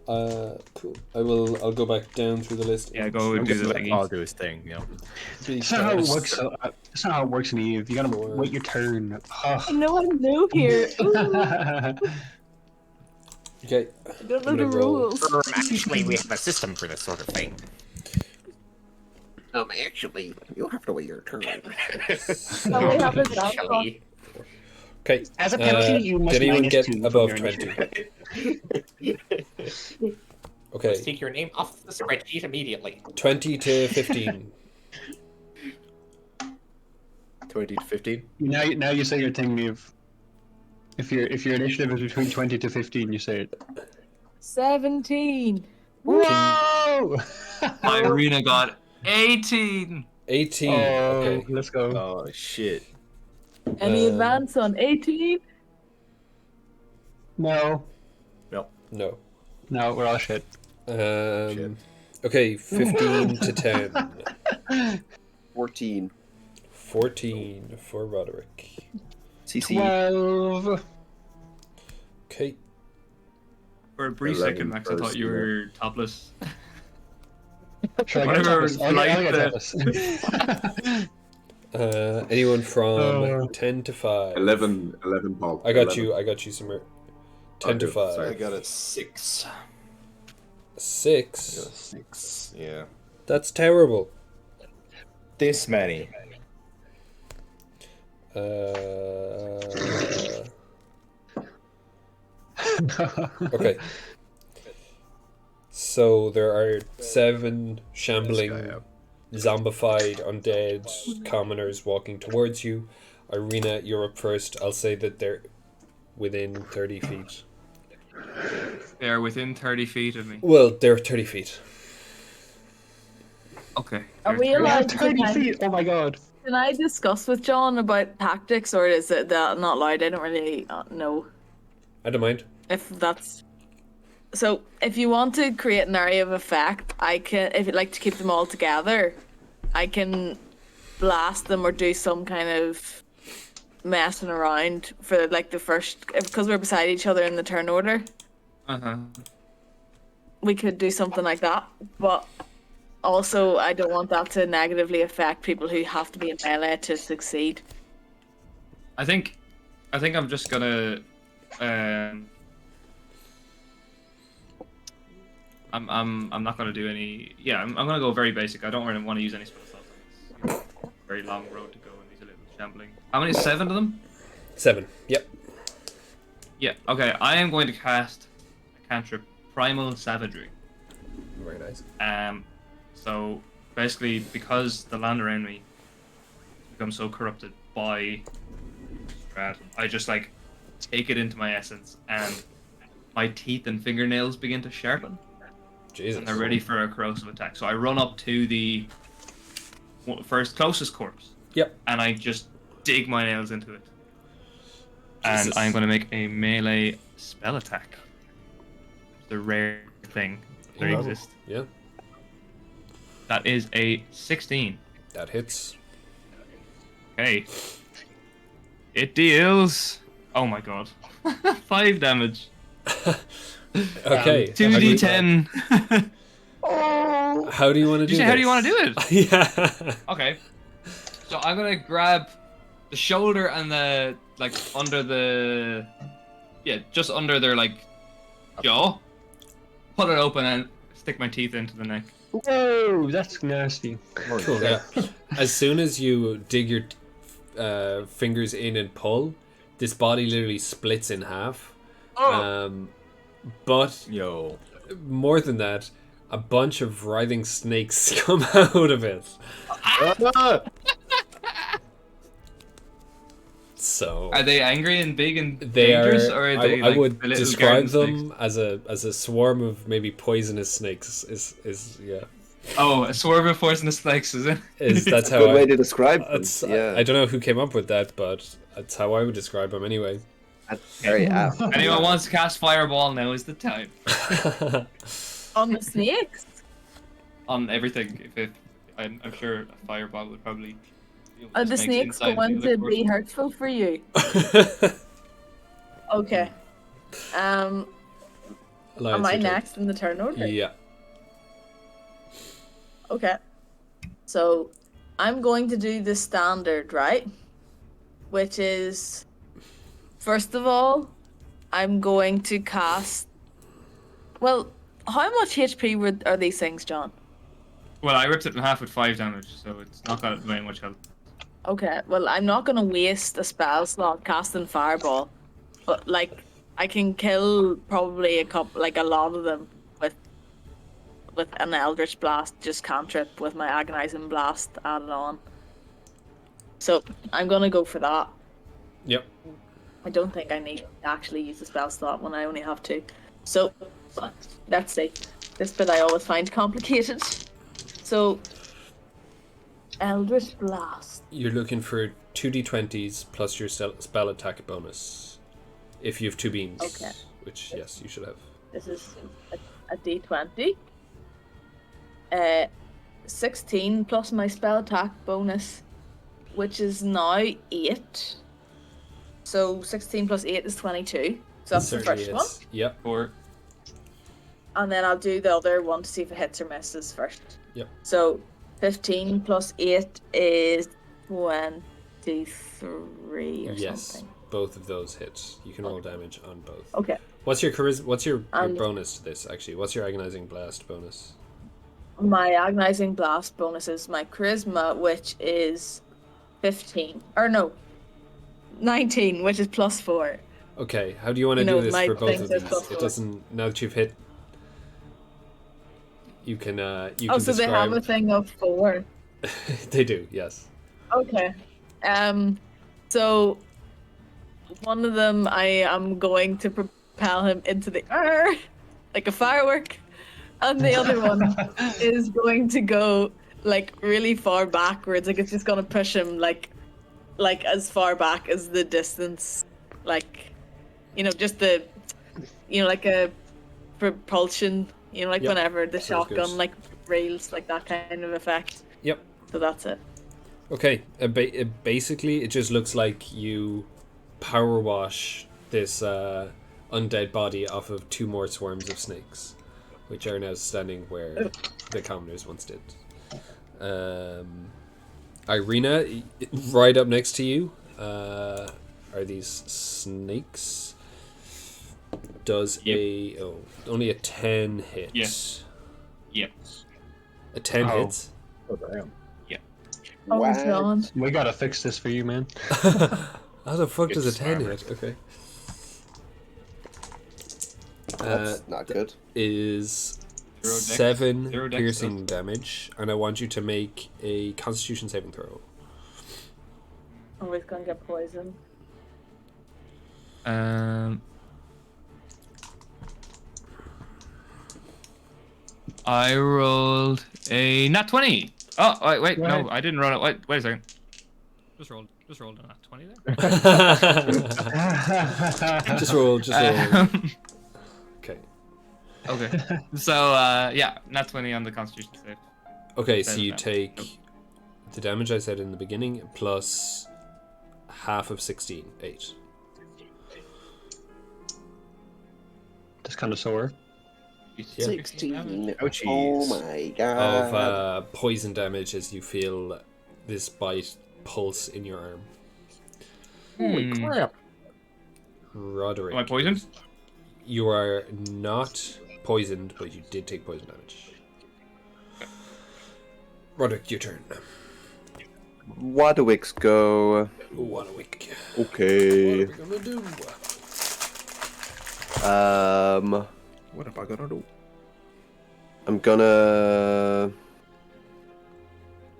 Cool. I'll go back down through the list. Yeah, go and do the Let thingy. Paul do his thing, you know. That's not how it works. That's not how it works in Eve. You gotta wait your turn. I know I'm new here. Ooh, Okay. I don't know I'm the gonna roll. rules. Actually, we have a system for this sort of thing. Actually, you'll have to wait your turn. So we have a dance off. Okay. As a penalty, you must did anyone minus get 2 from above your 20? initiative. Okay. Take your name off the spreadsheet immediately. 20 to 15. 20 to 15. Now you say your thing, Neve. If your initiative is between 20 to 15, you say it. 17. Whoa! Ireena got 18. 18. Oh, Okay. let's go. Oh shit. Any advance on 18? No, No. we're all shit. Okay, 15 to 10. 14. 14 for Roderick. CC. 12. Okay. For a brief 11 second, Max, I thought first, you yeah. were topless. Sure, Whatever, I'll get like topless. Anyone from 10 to 5? 11, Paul. I got 11. you, Simmer. 10 to Okay, 5. sorry. I got a 6. 6? 6. Yeah. That's terrible. This many. Okay. So there are 7 shambling, This guy, zombified, undead commoners walking towards you. Ireena, you're up first. I'll say that they're within 30 feet. They are within 30 feet of me. Well, they're 30 feet. Okay. Are we We have allowed to 30 kind- feet. Oh my god. Can I discuss with John about tactics, or is it that not allowed? I don't really know I don't mind. if that's. So, if you want to create an area of effect, I can. If you'd like to keep them all together, I can blast them or do some kind of messing around for like the first, because we're beside each other in the turn order. We could do something like that, but also I don't want that to negatively affect people who have to be in melee to succeed. I think I'm just gonna. I'm not gonna do any. Yeah, I'm gonna go very basic. I don't really want to use any spell slots on this. Very long road to go, and these are little shambling. How many? 7 of them? 7. Yep. Yeah. Okay. I am going to cast a cantrip, Primal Savagery. Very nice. So basically, because the land around me has become so corrupted by Strahd, I just like take it into my essence, and my teeth and fingernails begin to sharpen, Jesus. and they're ready for a corrosive attack. So I run up to the first closest corpse. Yep. And I just dig my nails into it, and Jesus. I'm going to make a melee spell attack. It's a rare thing that Yeah. exists. Yeah. That is a 16. That hits. Okay. It deals. Oh my god. 5 damage. Okay. 2d10. How do you want to do Did you say this? how do you want to do it? Yeah. Okay. So I'm gonna grab the shoulder and the like under the just under their like jaw. Pull it open and stick my teeth into the neck. Whoa, that's nasty. Cool, yeah. As soon as you dig your fingers in and pull, this body literally splits in half. But Yo. more than that, a bunch of writhing snakes come out of it. So Are they angry and big and they dangerous, are. or are they I like would the little describe garden them as a swarm of maybe poisonous snakes. Is yeah. snakes? Oh, a swarm of poisonous snakes, is it? That's how Good I. way to describe them. That's, Yeah. I don't know who came up with that, but that's how I would describe them anyway. That's very apt. Anyone wants to cast Fireball, now is the time. On the snakes? On everything. If I'm sure a Fireball would probably... Are the snakes inside going the to be hurtful for you? Okay. Am I next in the turn order? Yeah. Okay. So, I'm going to do the standard, right? Which is, first of all, I'm going to cast... Well, how much HP are these things, John? Well, I ripped it in half with 5 damage, so it's not got very much health. Okay, well, I'm not going to waste a spell slot casting Fireball. But, like, I can kill probably a lot of them with an Eldritch Blast, just cantrip with my Agonizing Blast added on. So, I'm going to go for that. Yep. I don't think I need to actually use the spell slot when I only have 2. So, let's see. This bit I always find complicated. So, Eldritch Blast. You're looking for 2d20s plus your spell attack bonus. If you have 2 beams. Okay. Which, yes, you should have. This is a d20. 16 plus my spell attack bonus, which is now 8. So 16 plus 8 is 22. So that's the Certainly first one. is. Yep. Or And then I'll do the other one to see if it hits or misses first. Yep. So 15 plus 8 is 23 or Yes. something. Both of those hit. You can roll damage on both. Okay. What's your What's your And- bonus to this, actually? What's your Agonizing Blast bonus? My Agonizing Blast bonus is my Charisma, which is 15. Or no, 19, which is plus 4. Okay, how do you want to You do know, this my for both things of are these? plus It four. doesn't... Now that you've hit... You can you Oh, can so they describe... have a thing of 4. They do, yes. Okay. So one of them I am going to propel him into the air like a firework, and the other one is going to go like really far backwards. Like it's just gonna push him like as far back as the distance, like just the like a propulsion. Like Yep. whenever the Sounds good. shotgun like rails, like that kind of effect. Yep. So that's it. Okay, basically it just looks like you power wash this undead body off of 2 more swarms of snakes, which are now standing where the commoners once did. Ireena, right up next to you are these snakes. Does only a 10 hit? Yes. Yep. A 10 Oh. hits? Oh, damn. Oh, What? John. We gotta fix this for you, man. How the fuck does a It's 10 armor. hit? Okay. That's not good. Is Zero dex. 7 Zero dex, piercing damage, and I want you to make a Constitution saving throw. Oh, he's gonna get poisoned. I rolled a nat 20. Oh, wait, no, What? I didn't roll it. Wait a second. Just rolled a nat 20 there. Just roll. Okay. Okay. So, yeah, nat 20 on the Constitution save. Okay, so Then you that. take the damage I said in the beginning plus half of 16, 8. Just kind of sore. You Yeah. 16. Ouchies. Oh my Of god. poison damage as you feel this bite pulse in your arm. Holy Hmm. crap. Roderick. Am I poisoned? You are not poisoned, but you did take poison damage. Roderick, your turn. Wadowicks go. Warlock. Okay. What are we gonna do? What am I gonna do? I'm gonna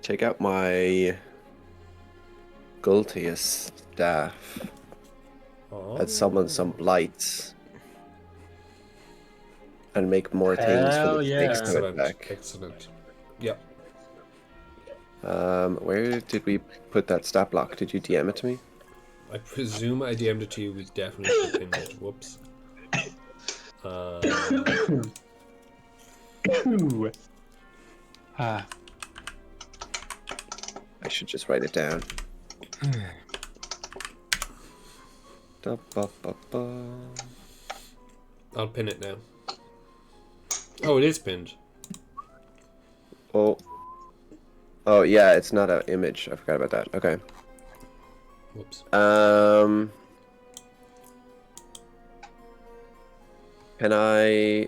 take out my Gultius staff and summon some blights and make more things for Hell the yeah. snakes to Excellent. attack. Excellent. Yep. Where did we put that stat block? Did you DM it to me? I presume I DM'd it to you. We definitely should have pinned it. Whoops. Ooh. Ah. I should just write it down. Da, ba, ba, ba. I'll pin it now. Oh, it is pinned. Oh. Oh yeah, it's not an image. I forgot about that. Okay. Whoops. Can I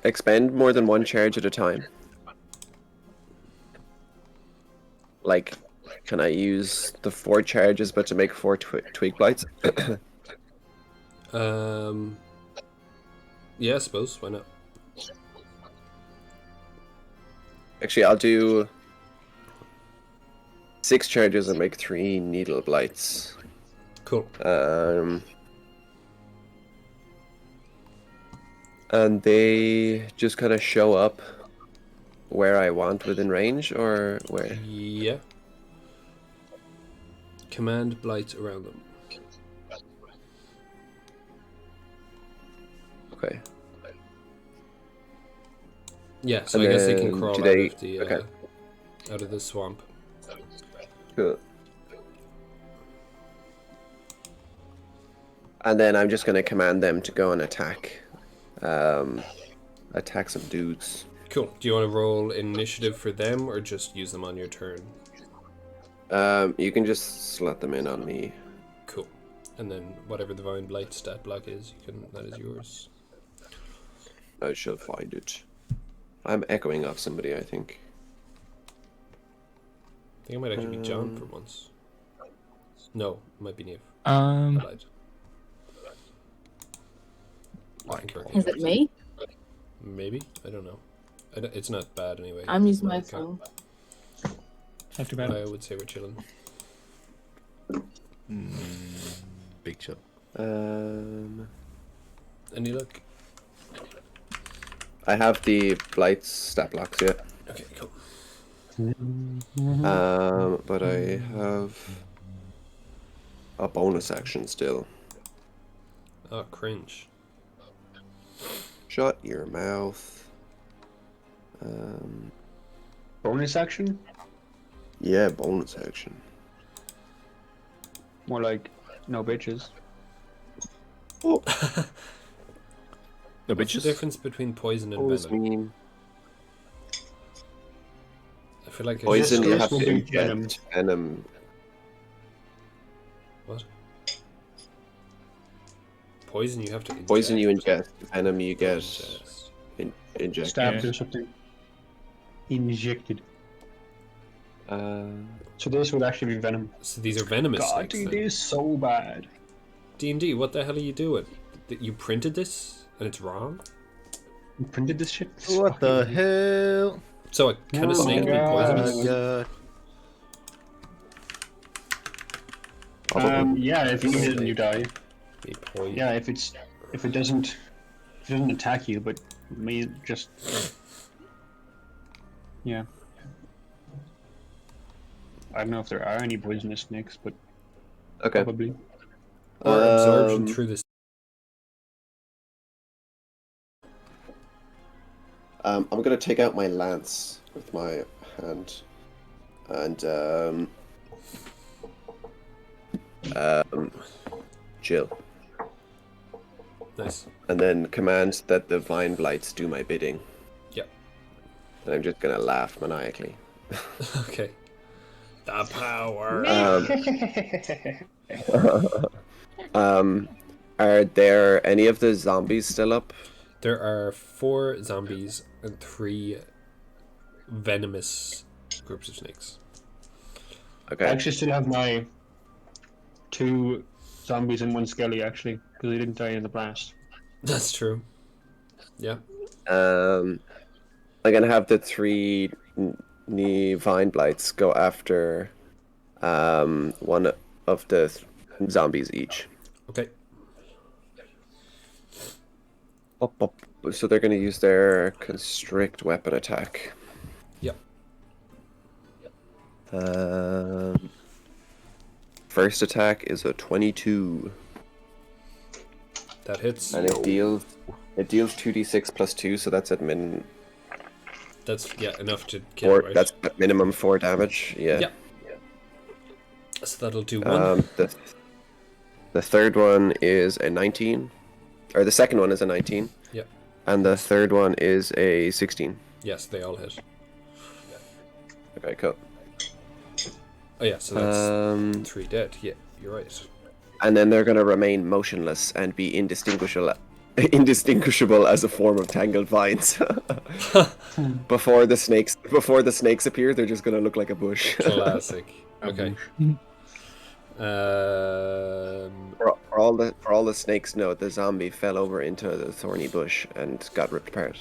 expend more than one charge at a time? Like, can I use the 4 charges but to make 4 tweak blights? Yeah, I suppose. Why not? Actually, I'll do 6 charges and make 3 needle blights. Cool. And they just kind of show up where I want within range, or where? Yeah. Command blights around them. Okay. Yeah, so And I guess they can then crawl do out they- of the okay. out of the swamp. Cool. And then I'm just going to command them to go and attack. Attack some dudes. Cool. Do you want to roll initiative for them, or just use them on your turn? You can just slot them in on me. Cool. And then whatever the Divine Blight stat block is, you can. That is yours. I shall find it. I'm echoing off somebody, I think. I think it might actually be John for once. No, it might be Neve. I lied. I think we're Is it me? Maybe. I don't know. It's not bad anyway. I'm It's using not my like phone. Not too bad. I would say we're chilling. Big chill. Any luck? I have the blight stat blocks yet. Okay, cool. But I have a bonus action still. Oh, cringe. Shut your mouth. Bonus action? Yeah, bonus action. More like no bitches. Oh, No, What's the bitches. difference between poison and poison. venom? I feel like I Poison, should- you have to will do venom. inject venom. What? Poison you have to ingest. Poison you ingest. Venom you get Ingest. inject. Stabbed or something. Injected. So this would actually be venom. So these are venomous God, snakes it then. is so bad. D&D, what the hell are you doing? You printed this and it's wrong? You printed this shit? What the hell? So can a snake be poisonous? Yeah, if you eat it and you die. Be poison. Yeah, if it doesn't attack you, but may just yeah. I don't know if there are any poisonous snakes, but Okay. probably. Or absorption through this. I'm gonna take out my lance with my hand, and Jill, Nice. and then command that the vine blights do my bidding. Yep. And I'm just gonna laugh maniacally. Okay. The power. Are there any of the zombies still up? There are 4 zombies and 3 venomous groups of snakes. Okay. I actually still have my 2 zombies and 1 skelly actually, because they didn't die in the blast. That's true. Yeah. I'm gonna have the 3 vine blights go after one of the zombies each. Okay. Up. So they're gonna use their constrict weapon attack. Yep. first attack is a 22, That hits. and it deals 2d6 plus 2, so that's at min. That's enough to kill, right? That's at minimum 4 damage. Yeah. Yeah. So that'll do one. The third one is a 19, or the second one is a 19. Yeah. And the third one is a 16. Yes, they all hit. Okay, cool. Oh yeah, so that's 3 dead. Yeah, you're right. And then they're gonna remain motionless and be indistinguishable as a form of tangled vines. Before the snakes appear, they're just gonna look like a bush. Classic. Okay. For all the snakes know, the zombie fell over into the thorny bush and got ripped apart.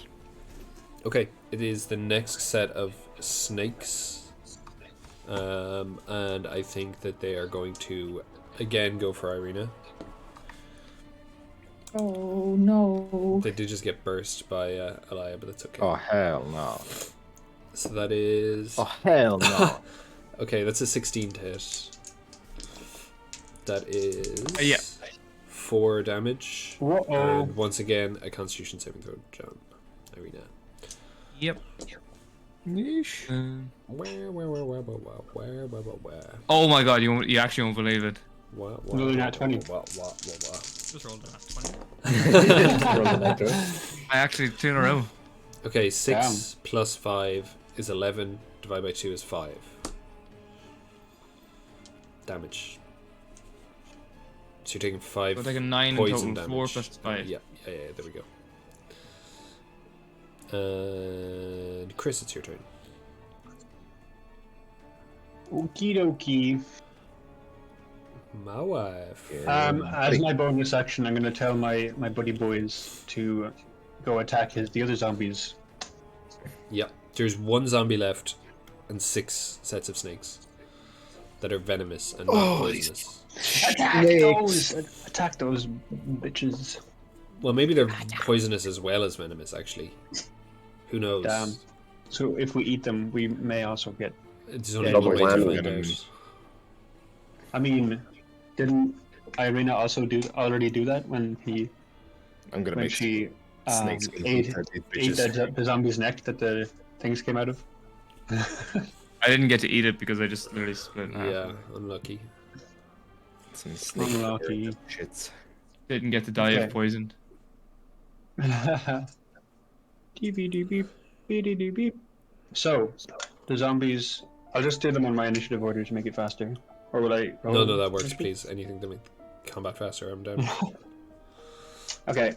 Okay, it is the next set of snakes. And I think that they are going to again go for Ireena. Oh no. They did just get burst by Elia, but that's okay. Oh hell no. So that is... Oh hell no. Okay, that's a 16 to hit. That is 4 damage. Uh-oh. And once again, a Constitution saving throw, John. Ireena. Yep. Where? Oh my god, you actually won't believe it. Really not 20. Just rolled a nat 20. I actually 2 in a row. Okay, 6 plus 5 is 11. Divided by 2 is 5. Damage. So you're taking 5 So taking 9 in poison total, damage. 4 plus 5. Yeah, there we go. And Chris, it's your turn. Okie dokie. My wife. As my bonus action, I'm gonna tell my buddy boys to go attack the other zombies. Yep. There's 1 zombie left and 6 sets of snakes that are venomous and not poisonous. Attack those bitches. Well, maybe they're poisonous as well as venomous, actually. Who knows? Damn. So if we eat them, we may also get. It's only double one way to whammy. find out. I mean, didn't Ireena also already do that when I'm gonna when make she snakes ate bitches. the zombie's neck that the things came out of? I didn't get to eat it because I just literally split in half. Yeah, unlucky. Some snake Unlucky. shits. Didn't get to die Okay. of poisoned. So, the zombies. I'll just do them on my initiative order to make it faster. Or will I? No, that works, please. Anything to make combat faster, I'm down. Okay.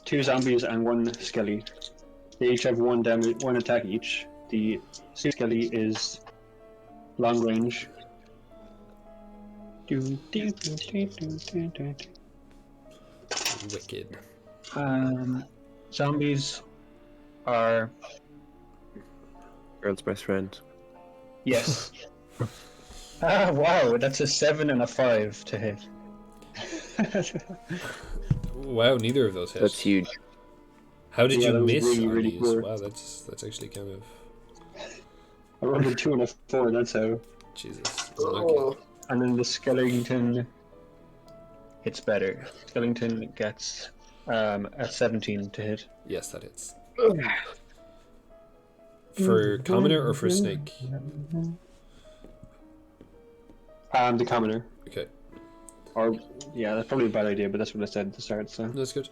2 zombies and 1 skelly. They each have 1 damage, 1 attack each. The skelly is long range. Wicked. Zombies are Girl's best friend. yes. Wow, that's a 7 and a 5 to hit. Wow, neither of those hit. That's huge. How did Yeah, you that was miss really, on really these? poor. Wow, that's actually kind of... I rolled a 2 and a 4, that's how. Jesus. Unlucky. And then the skeleton hits better. Skeleton gets a 17 to hit. Yes, that hits. For commoner or for snake? The commoner. Okay, Or, yeah, that's probably a bad idea, but that's what I said at the start, so. that's good.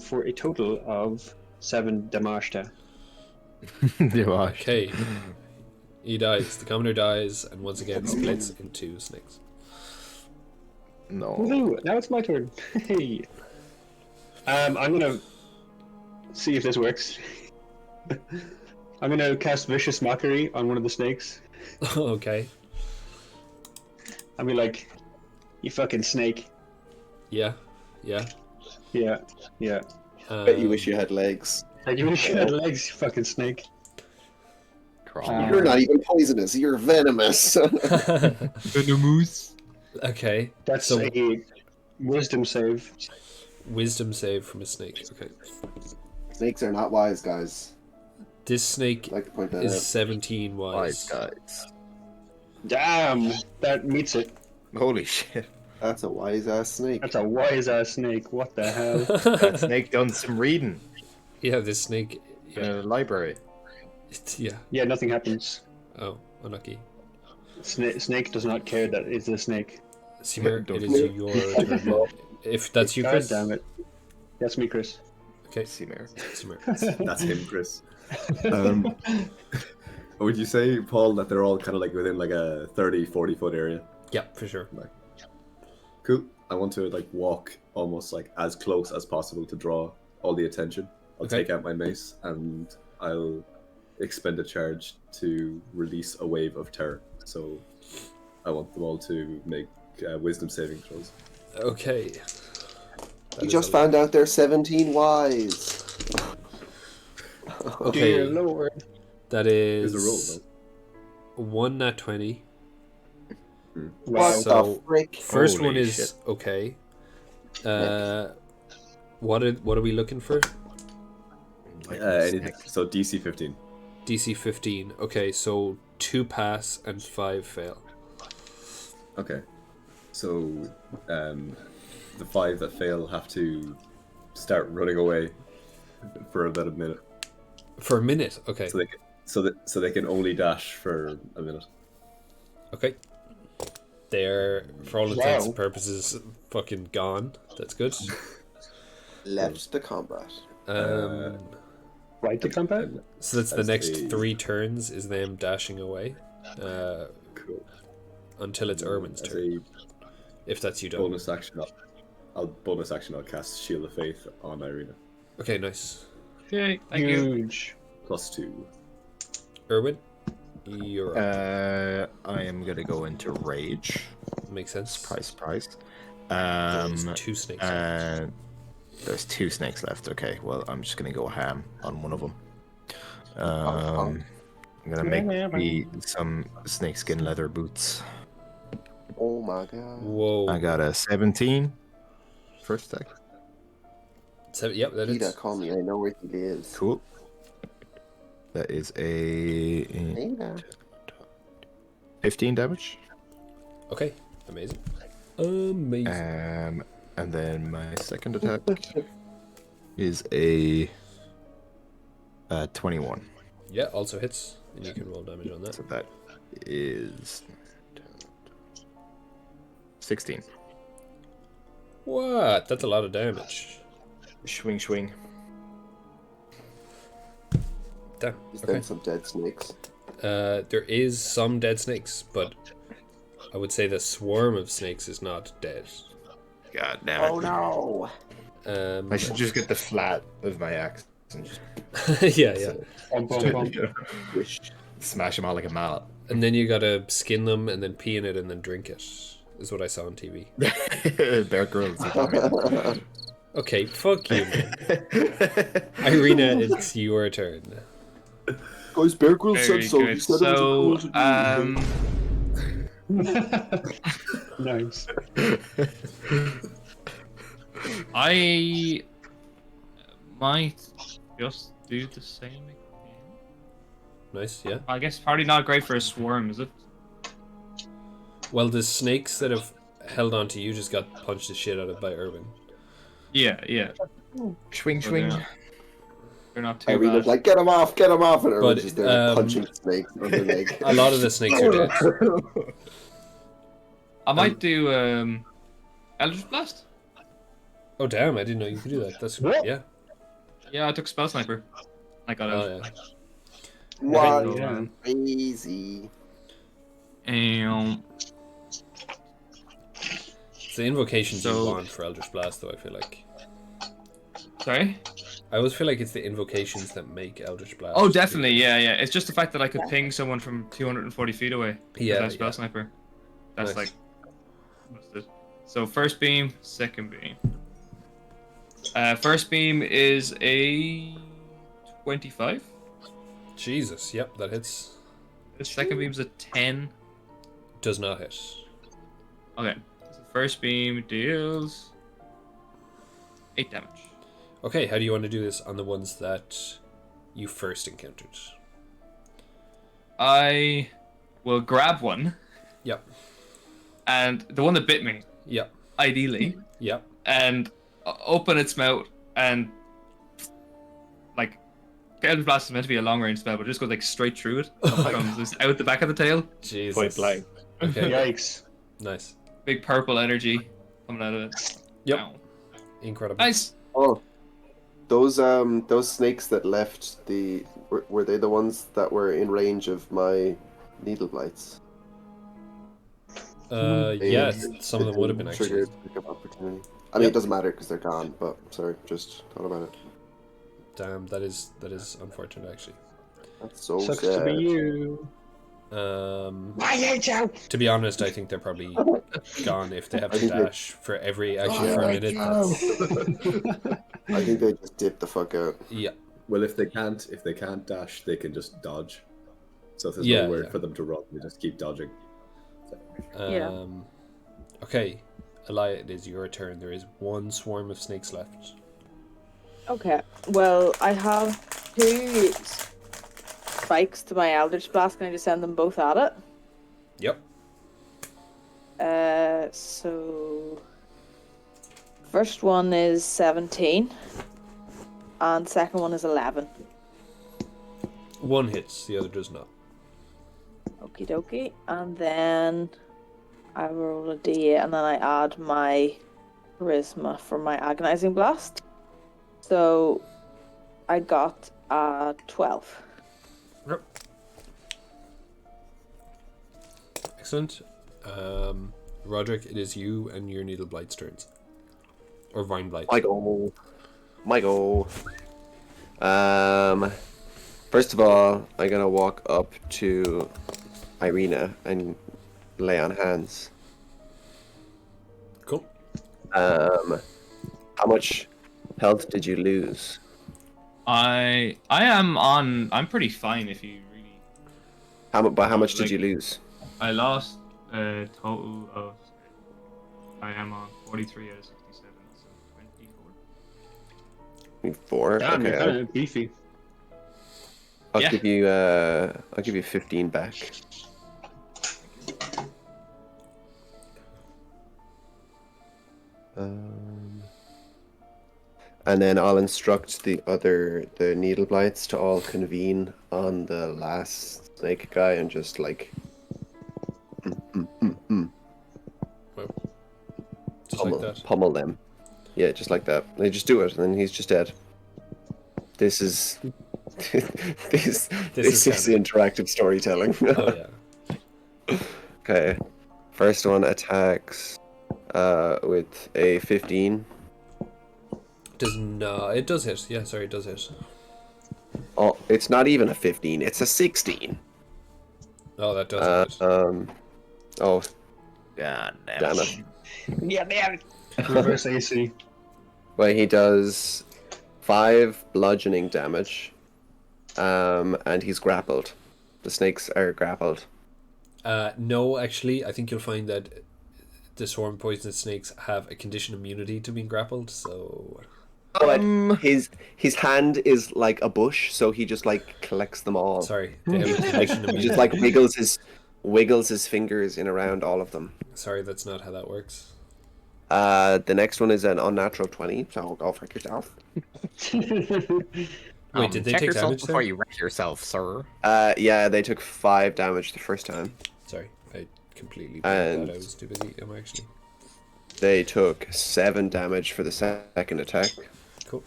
For a total of 7 damashta. Okay. He dies. The commoner dies, and once again splits into snakes. No. Woohoo! Now it's my turn. Hey. I'm gonna see if this works. I'm gonna cast Vicious Mockery on one of the snakes. Okay. I'll be like, "You fucking snake." Yeah. Yeah. Bet you wish you had legs. Like, you wish you had legs, you fucking snake. You're not even poisonous. You're venomous. Venomous. Okay. That's So- a wisdom save. Wisdom save from a snake. Okay. Snakes are not wise, guys. This snake I'd like to point that is out. 17 wise. Guys. Damn, that meets it. Holy shit. That's a wise ass snake. That's a wise ass snake. What the hell? That snake done some reading Yeah, this snake. in Yeah. a library. Yeah. Yeah, nothing happens. Oh, unlucky. Snake does not care that it's a snake. Cymer, it is your turn. If that's you, God Chris. damn it. That's me, Chris. Okay. Cymer. Cymer. That's him, Chris. Would you say, Paul, that they're all kind of like within like a 30, 40 foot area? Yeah, for sure. Cool. I want to like walk almost like as close as possible to draw all the attention. I'll Okay. take out my mace and I'll expend a charge to release a wave of terror. So I want them all to make wisdom saving throws. Okay. That You is just a- found out they're 17 wise. Okay. Dear Lord. That Here's is a roll, 1 nat 20. Wow. What So- the frick? First Holy one is shit. okay. What are we looking for? Anything. So DC 15. DC 15. Okay, so 2 pass and 5 fail. Okay. So the 5 that fail have to start running away for about a minute. For a minute. Okay. So they can only dash for a minute. Okay. They're, for all intents and Wow. purposes, fucking gone. That's good. Left the combat. Right to combat? So that's the that's next a- 3 turns is them dashing away. Cool. Until it's Urwin's As turn. a If that's you done. bonus action, I'll cast Shield of Faith on Ireena. Okay, nice. Okay, thank you. Huge. +2. Urwin, you're up. I am gonna go into rage. Makes sense. Surprise. There's 2 snakes. left. There's 2 snakes left. Okay, well, I'm just gonna go ham on one of them. fun. I'm gonna make me some snakeskin leather boots. Oh my god. Whoa. I got a 17 first attack. Yep, that Peter, is. call me. I know where he lives. Cool. That is a Peter. 15 damage. Okay, amazing. Amazing. And then my second attack is a 21. Yeah, also hits, and you can roll damage on that. So that is 16. What? That's a lot of damage. Swing. Damn. Is Okay. there some dead snakes? There is some dead snakes, but I would say the swarm of snakes is not dead. God damn it. Oh no! I should just get the flat of my axe and just yeah. Bum, bum, bum. smash them all like a mallet. And then you gotta skin them, and then pee in it, and then drink it. Is what I saw on TV. Bear Grylls. Okay, fuck you, man. Ireena, it's your turn. Guys, Bear Grylls Very said so. He good. said it was So, a cool to do. Nice. I might just do the same again. Nice, yeah. I guess probably not great for a swarm, is it? Well, the snakes that have held on to you just got punched the shit out of by Urwin. Yeah. Swing. They're not too Ireena's bad. like, get him off, and everyone's But, just there punching snakes on the leg. A lot of the snakes are dead. I might do Eldritch Blast. Oh damn! I didn't know you could do that. That's What? yeah. Yeah, I took Spell Sniper. I got it. Oh yeah. What? Yeah. Crazy. It's the invocations you So- want for Eldritch Blast, though. I feel like. Sorry? I always feel like it's the invocations that make Eldritch Blast. Oh, definitely, yeah. It's just the fact that I could ping someone from 240 feet away. Yeah, With that Spell yeah. Sniper. That's Nice. like. What's this? So, first beam, second beam. First beam is a 25. Jesus, yep, that hits. The second beam's a 10. Does not hit. Okay. So, first beam deals 8 damage. Okay, how do you want to do this on the ones that you first encountered? I will grab one Yep. And the one that bit me, Yep. ideally, Yep. and open its mouth and like Eldritch Blast is meant to be a long range spell, but it just goes like straight through it. Comes just out the back of the tail. Jesus. Point blank. Okay. Yikes. Nice. Big purple energy coming out of it. Yep. Ow. Incredible. Nice. Oh, those snakes that left the were they the ones that were in range of my needle blights? Yes, some of them would have been actually. Triggered pickup opportunity. I mean, it doesn't matter because they're gone. But sorry, just thought about it. Damn, that is unfortunate actually. That's so Sucks sad. to be you. To be honest, I think they're probably gone if they have I to think they- dash for every action for a minute. That's, I think they just dip the fuck out. yeah. Well, if they can't dash, they can just dodge. So if there's Yeah, nowhere yeah. for them to run, they just keep dodging. Yeah. Okay, Elia, it is your turn. There is one swarm of snakes left. Okay. Well, I have 2 spikes to my Eldritch Blast. Can I just send them both at it? Yep. So first one is 17, and second one is 11. One hits, the other does not. Okie dokie. And then I roll a d8, and then I add my charisma for my agonizing blast. So I got 12. Yep. Excellent. Roderick, it is you and your Needle Blight's turns. Or Vine Blight. Michael. First of all, I'm gonna walk up to Ireena and lay on hands. Cool. How much health did you lose? I'm pretty fine if you really. By how much did you lose? I lost a total of. I am on 43 out of 67, so 24. 4. Damn, you're Okay, kind of beefy. I'll Yeah. give you 15 back. And then I'll instruct the needle blights to all convene on the last snake guy and just like Just like that. pummel them. Yeah, just like that. They just do it, and then he's just dead. This is this is canon. interactive storytelling. Oh yeah. Okay, first one attacks with a 15. Does not. It does hit. Yeah, sorry, it does hit. Oh, it's not even a 15. It's a 16. Oh, that does hit. Oh, God damn it. Reverse AC. Well, he does 5 bludgeoning damage, and he's grappled. The snakes are grappled. No, actually, I think you'll find that the swarm poisonous snakes have a condition immunity to being grappled, so... But his hand is like a bush, so he just like collects them all. Sorry, they have a condition He immunity. just like wiggles his fingers in around all of them. Sorry, that's not how that works. The next one is an unnatural 20, so go for yourself. Wait, did they check take yourself damage before there? you wreck yourself, sir? Yeah, they took 5 damage the first time. Sorry, I completely And- that I was too busy. Am I actually? They took 7 damage for the second attack. Cool.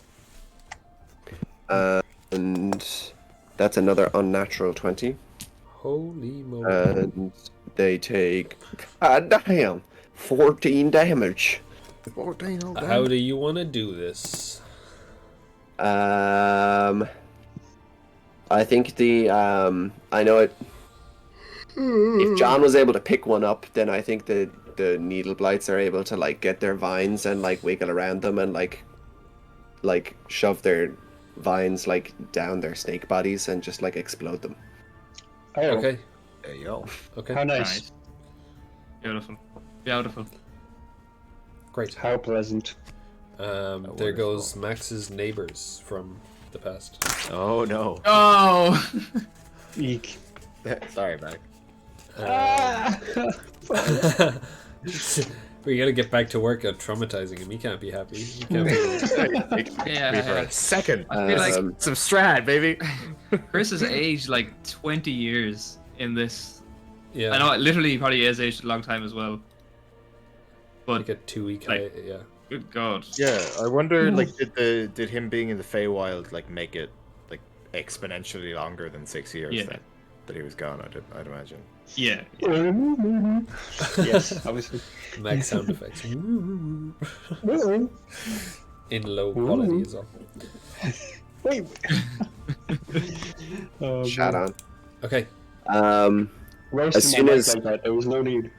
And that's another unnatural 20. Holy moly. And they take, god damn, 14 damage. 14 all How do you want to do this? I think I know it. If John was able to pick one up, then I think the needle blights are able to like get their vines and like wiggle around them and like shove their vines like down their snake bodies and just like explode them. Oh, Okay. There you go. Okay. how nice. Nice. Beautiful. Beautiful. Great. How pleasant. There goes Max's neighbors from the past. Oh no. Oh! Eek. Sorry, Mac. We gotta get back to work on traumatizing him. He can't be happy. He can't be. Me for a second. I feel like Some Strahd, baby. Chris has aged like 20 years in this. Yeah. I know, literally, he probably has aged a long time as well. But Like a 2-week like- yeah. good God. Yeah, I wonder, like, did him being in the Feywild like make it like exponentially longer than 6 years Yeah. then that he was gone? I'd imagine. Yeah. Yes, obviously. Max sound effects. In low quality as well. Wait. Chat on. Okay. Roast As my soon mic as- like that. There was no need.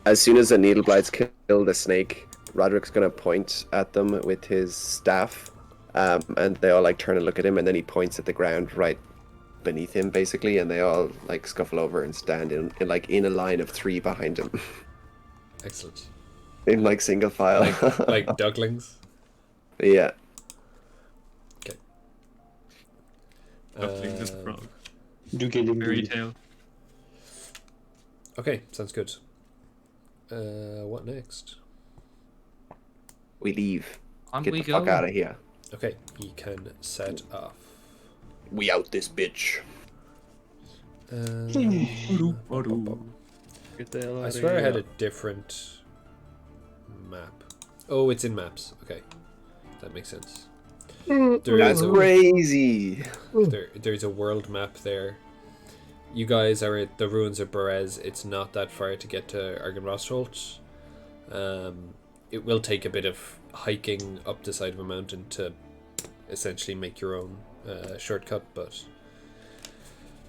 As soon as the needleblights kill the snake, Roderick's gonna point at them with his staff, and they all like turn and look at him, and then he points at the ground right beneath him, basically, and they all like scuffle over and stand in a line of 3 behind him, Excellent. in like single file. Like ducklings. Yeah. Ducklings is frog. Do Fairy tale. Okay, sounds good. What next? We leave. On Get we the go. fuck out of here. Okay, he can set off. We out this bitch. I swear I had a different map. Oh, it's in maps. Okay, that makes sense. That's crazy. There's a world map there. You guys are at the ruins of Berez. It's not that far to get to Argynvostholt. It will take a bit of hiking up the side of a mountain to essentially make your own shortcut, but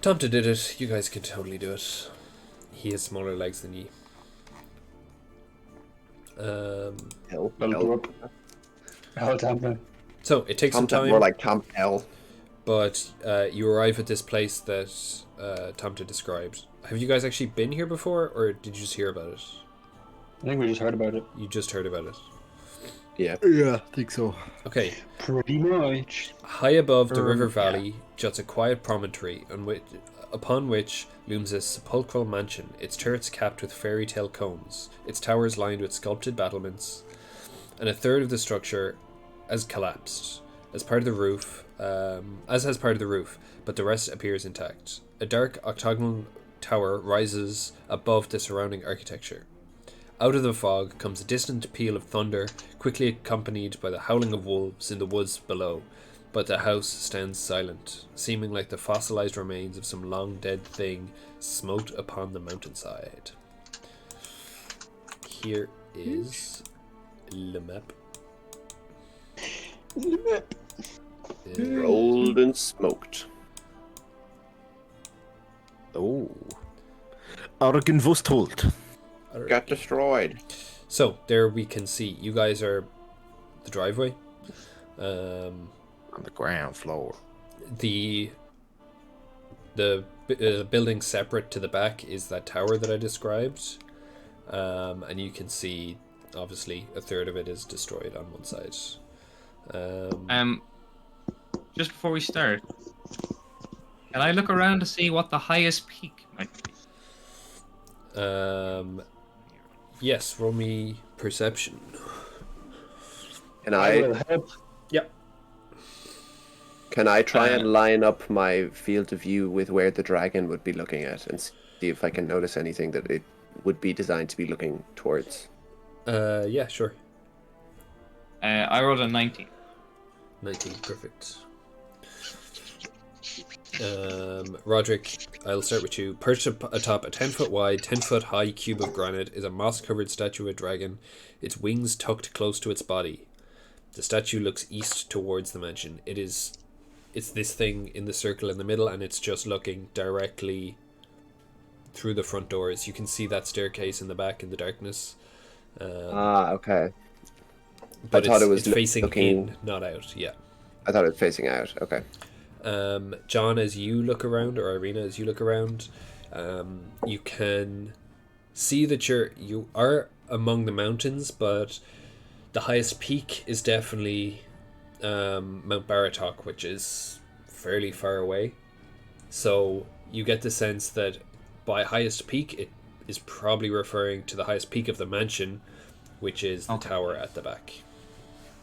Tomte did it. You guys can totally do it. He has smaller legs than you. Help. Oh, damn it. So it takes some time. More like Tom L. But you arrive at this place that Tomte described. Have you guys actually been here before, or did you just hear about it? I think we just heard about it. You just heard about it. Yeah. Yeah, I think so. Okay. Pretty much. High above the river valley juts a quiet promontory upon which looms a sepulchral mansion, its turrets capped with fairy tale cones, its towers lined with sculpted battlements, and a third of the structure has collapsed as part of the roof, but the rest appears intact. A dark octagonal tower rises above the surrounding architecture. Out of the fog comes a distant peal of thunder, quickly accompanied by the howling of wolves in the woods below, but the house stands silent, seeming like the fossilized remains of some long-dead thing smote upon the mountainside. Here is the map. Rolled and smoked. Oh. Argynvostholt. Got destroyed. So there we can see you guys are the driveway. On the ground floor. The building separate to the back is that tower that I described, and you can see obviously a third of it is destroyed on one side. Just before we start, can I look around to see what the highest peak might be? Yes, roll me perception. Can I help. Yep. Can I try and line up my field of view with where the dragon would be looking at and see if I can notice anything that it would be designed to be looking towards? Yeah, sure. I rolled a 19. 19, perfect. Roderick, I'll start with you. Perched atop a 10-foot wide, 10-foot high cube of granite is a moss-covered statue of a dragon, its wings tucked close to its body. The statue looks east towards the mansion. It's this thing in the circle in the middle, and it's just looking directly through the front doors. You can see that staircase in the back in the darkness. Okay. But I thought it was it's facing looking in, not out. Yeah. I thought it was facing out. Okay. John, as you look around, or Ireena, as you look around, you can see that you are among the mountains, but the highest peak is definitely Mount Baratok, which is fairly far away. So you get the sense that by highest peak, it is probably referring to the highest peak of the mansion, which is the Okay. tower at the back.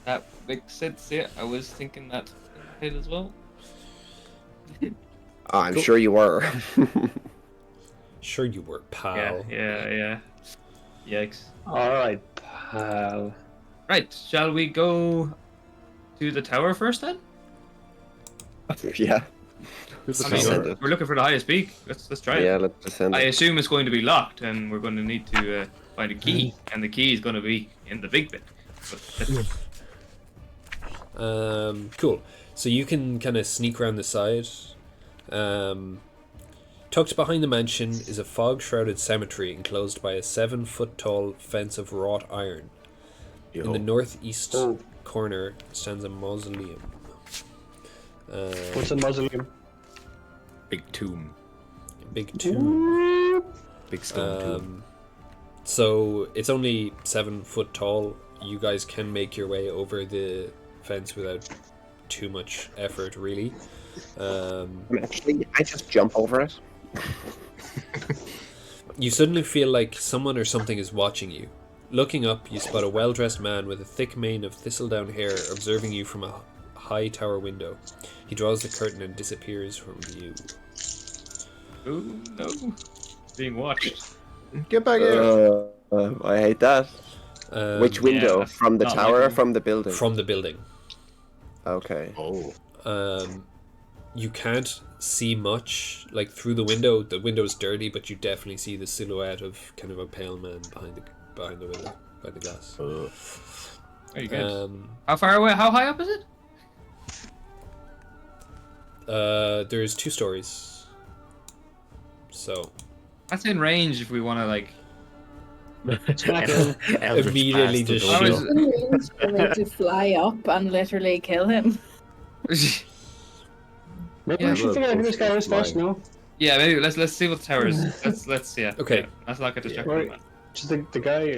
That makes sense. Yeah, I was thinking that in my head as well. I'm sure you were. Sure you were, pal. Yeah. Yikes. Alright, pal. Right, shall we go to the tower first then? Yeah. Let's I mean, descend it. we're looking for the highest peak. Let's try it. Yeah, let's descend I it. assume it's going to be locked, and we're going to need to find a key, and the key is going to be in the big bit. But Cool. So you can kind of sneak around the side. Tucked behind the mansion is a fog-shrouded cemetery enclosed by a 7-foot-tall fence of wrought iron. In the northeast corner stands a mausoleum. What's a mausoleum? Big tomb. Big tomb. Big stone tomb. So it's only 7 foot tall. You guys can make your way over the fence without too much effort, really. Actually, I just jump over it. You suddenly feel like someone or something is watching you. Looking up, you spot a well-dressed man with a thick mane of thistledown hair observing you from a high tower window. He draws the curtain and disappears from view. oh no, being watched. Get back here. I hate that. Which window? yeah, From the not tower or like- from the building? From the building. Okay. Oh. You can't see much like through the window. The window's dirty, but you definitely see the silhouette of kind of a pale man behind the window, by the glass. Very good. Um, How far away? How high up is it? there's 2 stories. So That's in range if we want to like. Eldritch Immediately Blast just of the shoot. window. Range for me to fly up and literally kill him. Maybe Yeah, we should figure out who this guy is first, no? Yeah, maybe let's see what the tower is. Let's yeah. Okay. Yeah, let's not get distracted. Right. from that. Just the guy.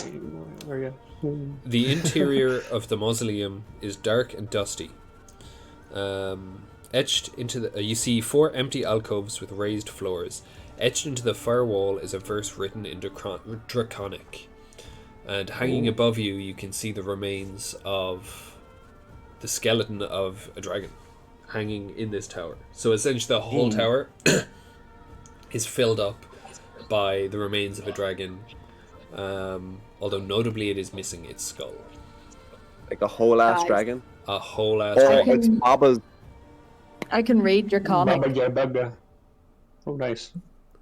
Where are you? the interior of the mausoleum is dark and dusty. Etched into the you see 4 empty alcoves with raised floors. Etched into the far wall is a verse written in Draconic. And hanging above you, you can see the remains of the skeleton of a dragon hanging in this tower. So essentially the whole tower is filled up by the remains of a dragon, although notably it is missing its skull. Like a whole ass Guys. dragon? A whole ass Oh, dragon. it's Baba's. I can read Draconic. Baba. Oh, nice.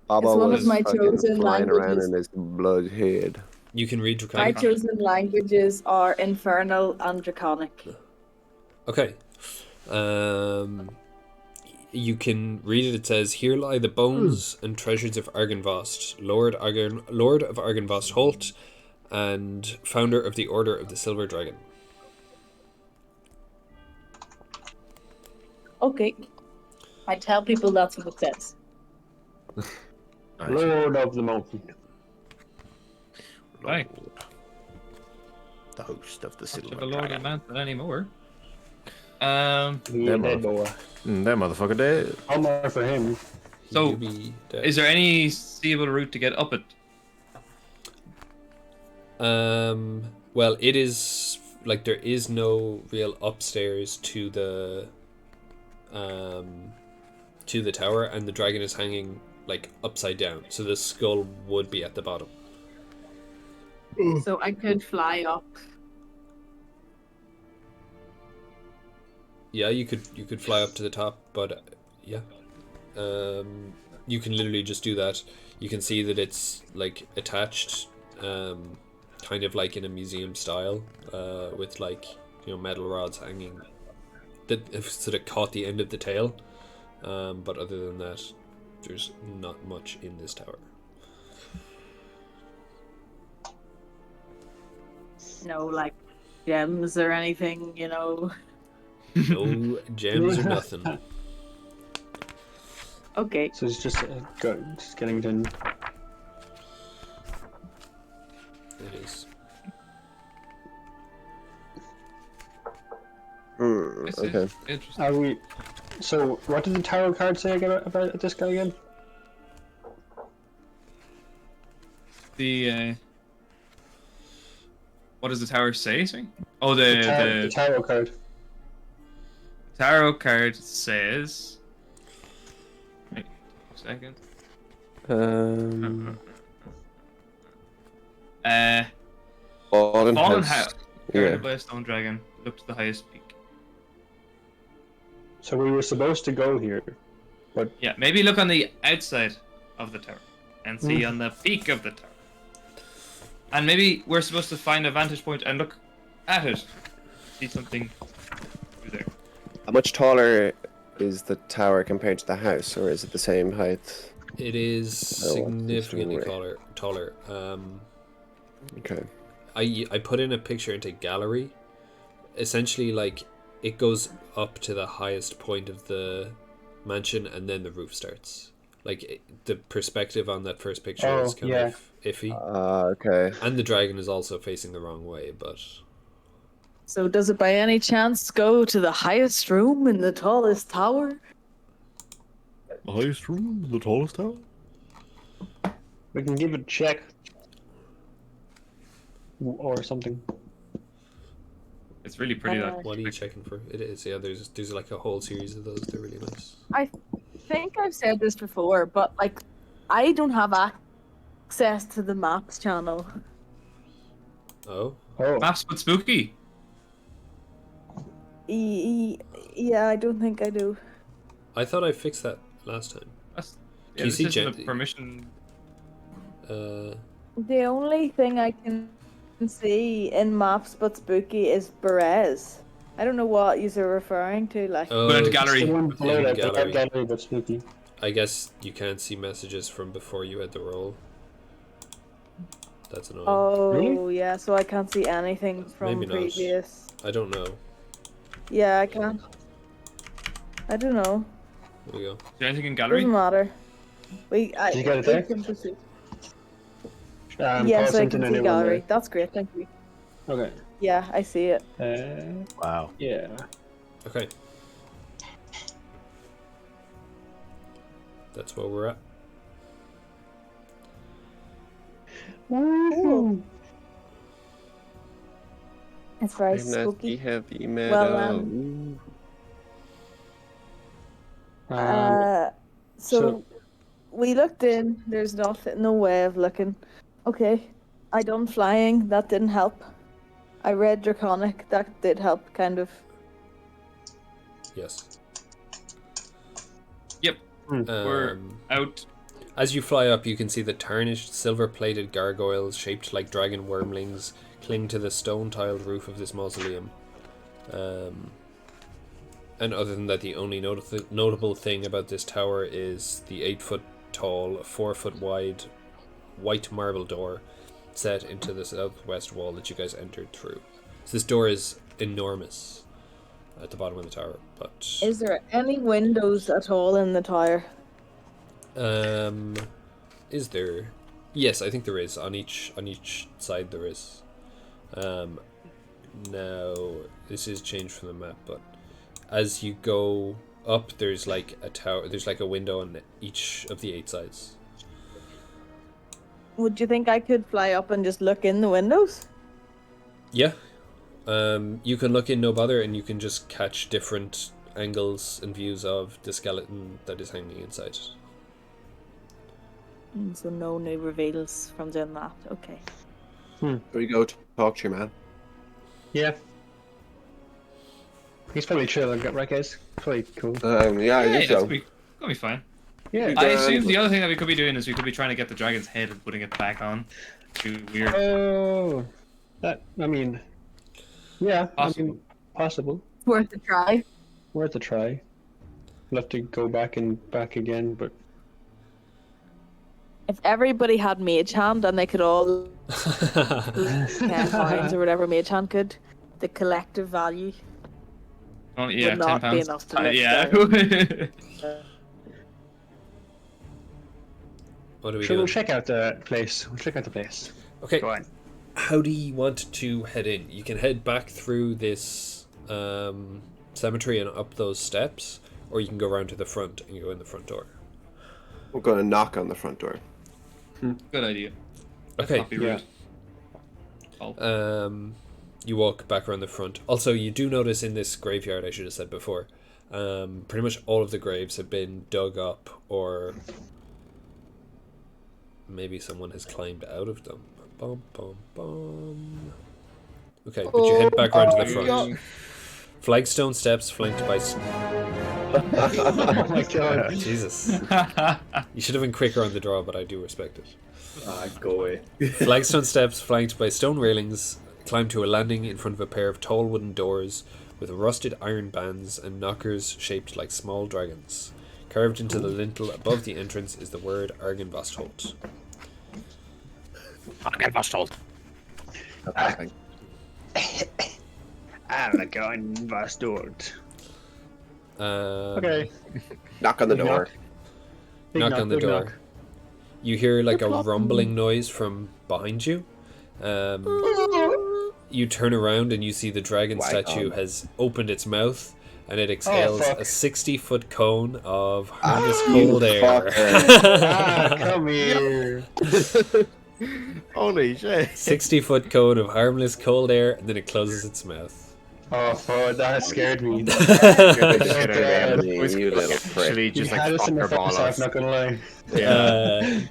Baba It's one of was my fucking chosen flying around languages. in his blood head. You can read My Draconic. chosen languages are Infernal and Draconic. Okay. You can read it. It says, "Here lie the bones and treasures of Argynvost, Lord of Argynvostholt, and founder of the Order of the Silver Dragon." Okay. I tell people that's what it says. Lord of the Mountain. Right. The host of the Not Silver to the Lord of Dragon. Mountain anymore. Yeah, Them dead boy. That motherfucker dead. Hummer for him. So, You be dead. is there any seeable route to get up it? Well, it is like there is no real upstairs to the tower, and the dragon is hanging like upside down, so the skull would be at the bottom. So I could fly up. Yeah, you could fly up to the top, but yeah, you can literally just do that. You can see that it's like attached, kind of like in a museum style, with like metal rods hanging that sort of caught the end of the tail. But other than that, there's not much in this tower. No, like gems or anything, No gems or nothing. Okay. So it's just getting done. It is. This Okay. is interesting. Are we? So what did the tarot card say about this guy again? the what does the tower say? Sorry? Oh, The the tarot card. tarot card says. Wait, a second. Fallen Fallen House. House, guarded Yeah. by a stone dragon. Look to the highest peak. So we were supposed to go here. Yeah, maybe look on the outside of the tower and see on the peak of the tower. And maybe we're supposed to find a vantage point and look at it. See something through there. How much taller is the tower compared to the house, or is it the same height? It is significantly story. taller. Okay. I put in a picture into gallery. Essentially, like, it goes up to the highest point of the mansion, and then the roof starts. Like, the perspective on that first picture is kind of iffy. Okay. And the dragon is also facing the wrong way, but So does it by any chance go to the highest room in the tallest tower? The highest room, the tallest tower. We can give it a check. Or something. It's really pretty. That what are you checking for? It is, yeah. There's like a whole series of those. They're really nice. I think I've said this before, but like, I don't have access to the maps channel. Oh, maps but spooky. Yeah, I don't think I do. I thought I fixed that last time. That's, Can you see this isn't a permission? The only thing I can see in maps but spooky is Berez. I don't know what you're referring to. Like, Oh, Go into gallery. It's the one below in that, gallery. gallery but spooky. I guess you can't see messages from before you had the roll. That's annoying. oh Really? yeah, so I can't see anything from Maybe not. previous. I don't know. Yeah, I can't. I don't know. There we go. Is there anything in gallery? Doesn't matter. You got it there? can proceed. Paul Yes, I sent can in see anyone gallery. That's great, thank you. there. Okay. Yeah, I see it. Wow. Yeah. Okay. That's where we're at. Ooh. It's very spooky. Heavy Well, so we looked in. There's no way of looking. Okay, I done flying. That didn't help. I read Draconic. That did help, kind of. Yes. Yep. We're out. As you fly up, you can see the tarnished, silver-plated gargoyles shaped like dragon wormlings cling to the stone-tiled roof of this mausoleum. And other than that, the only notable thing about this tower is the 8-foot-tall, 4-foot-wide, white marble door set into the southwest wall that you guys entered through. So this door is enormous at the bottom of the tower, but Is there any windows at all in the tower? is there? Yes, I think there is. On each side there is. Now this is changed from the map, but as you go up, there's like a tower. There's like a window on each of the 8 sides. Would you think I could fly up and just look in the windows? Yeah. You can look in no bother, and you can just catch different angles and views of the skeleton that is hanging inside. So no new reveals from doing that. Okay. There we go. Talk to your man. Yeah. He's probably chill, right, guys? Probably cool. Yeah, I think so. Gonna be fine. Yeah. I assume the other thing that we could be doing is we could be trying to get the dragon's head and putting it back on. Too weird. Oh, I mean, yeah, Possible. Possible. Worth a try. Worth a try. We'll have to go back and back again, but If everybody had mage hand and they could all 10 pounds or whatever mage hand could, the collective value Oh yeah, would not £10. be enough to lift Yeah. What do we sure, do? we'll check out the place. Okay. Go on. How do you want to head in? You can head back through this cemetery and up those steps, or you can go around to the front and go in the front door. We're going to knock on the front door. Good idea. Okay. Not be rude. You walk back around the front. Also, you do notice in this graveyard, I should have said before, pretty much all of the graves have been dug up, or maybe someone has climbed out of them. Bum, bum, bum. Okay, but you head back around to the front. Flagstone steps flanked by... Oh my god. Jesus. You should have been quicker on the draw, but I do respect it. Go away. Flagstone steps flanked by stone railings climb to a landing in front of a pair of tall wooden doors with rusted iron bands and knockers shaped like small dragons. Carved into the lintel above the entrance is the word Argynvostholt. Argynvostholt. Argynvostholt. Okay. Knock on the door. Knock on the big door. knock. You hear like a rumbling noise from behind you. You turn around and you see the dragon statue has opened its mouth and it exhales a 60-foot cone of harmless cold air. Come here. Holy shit. 60-foot cone of harmless cold air, and then it closes its mouth. Oh, fuck, that scared me. You little prick. Actually, You just had like us in the fuck first half, not gonna lie.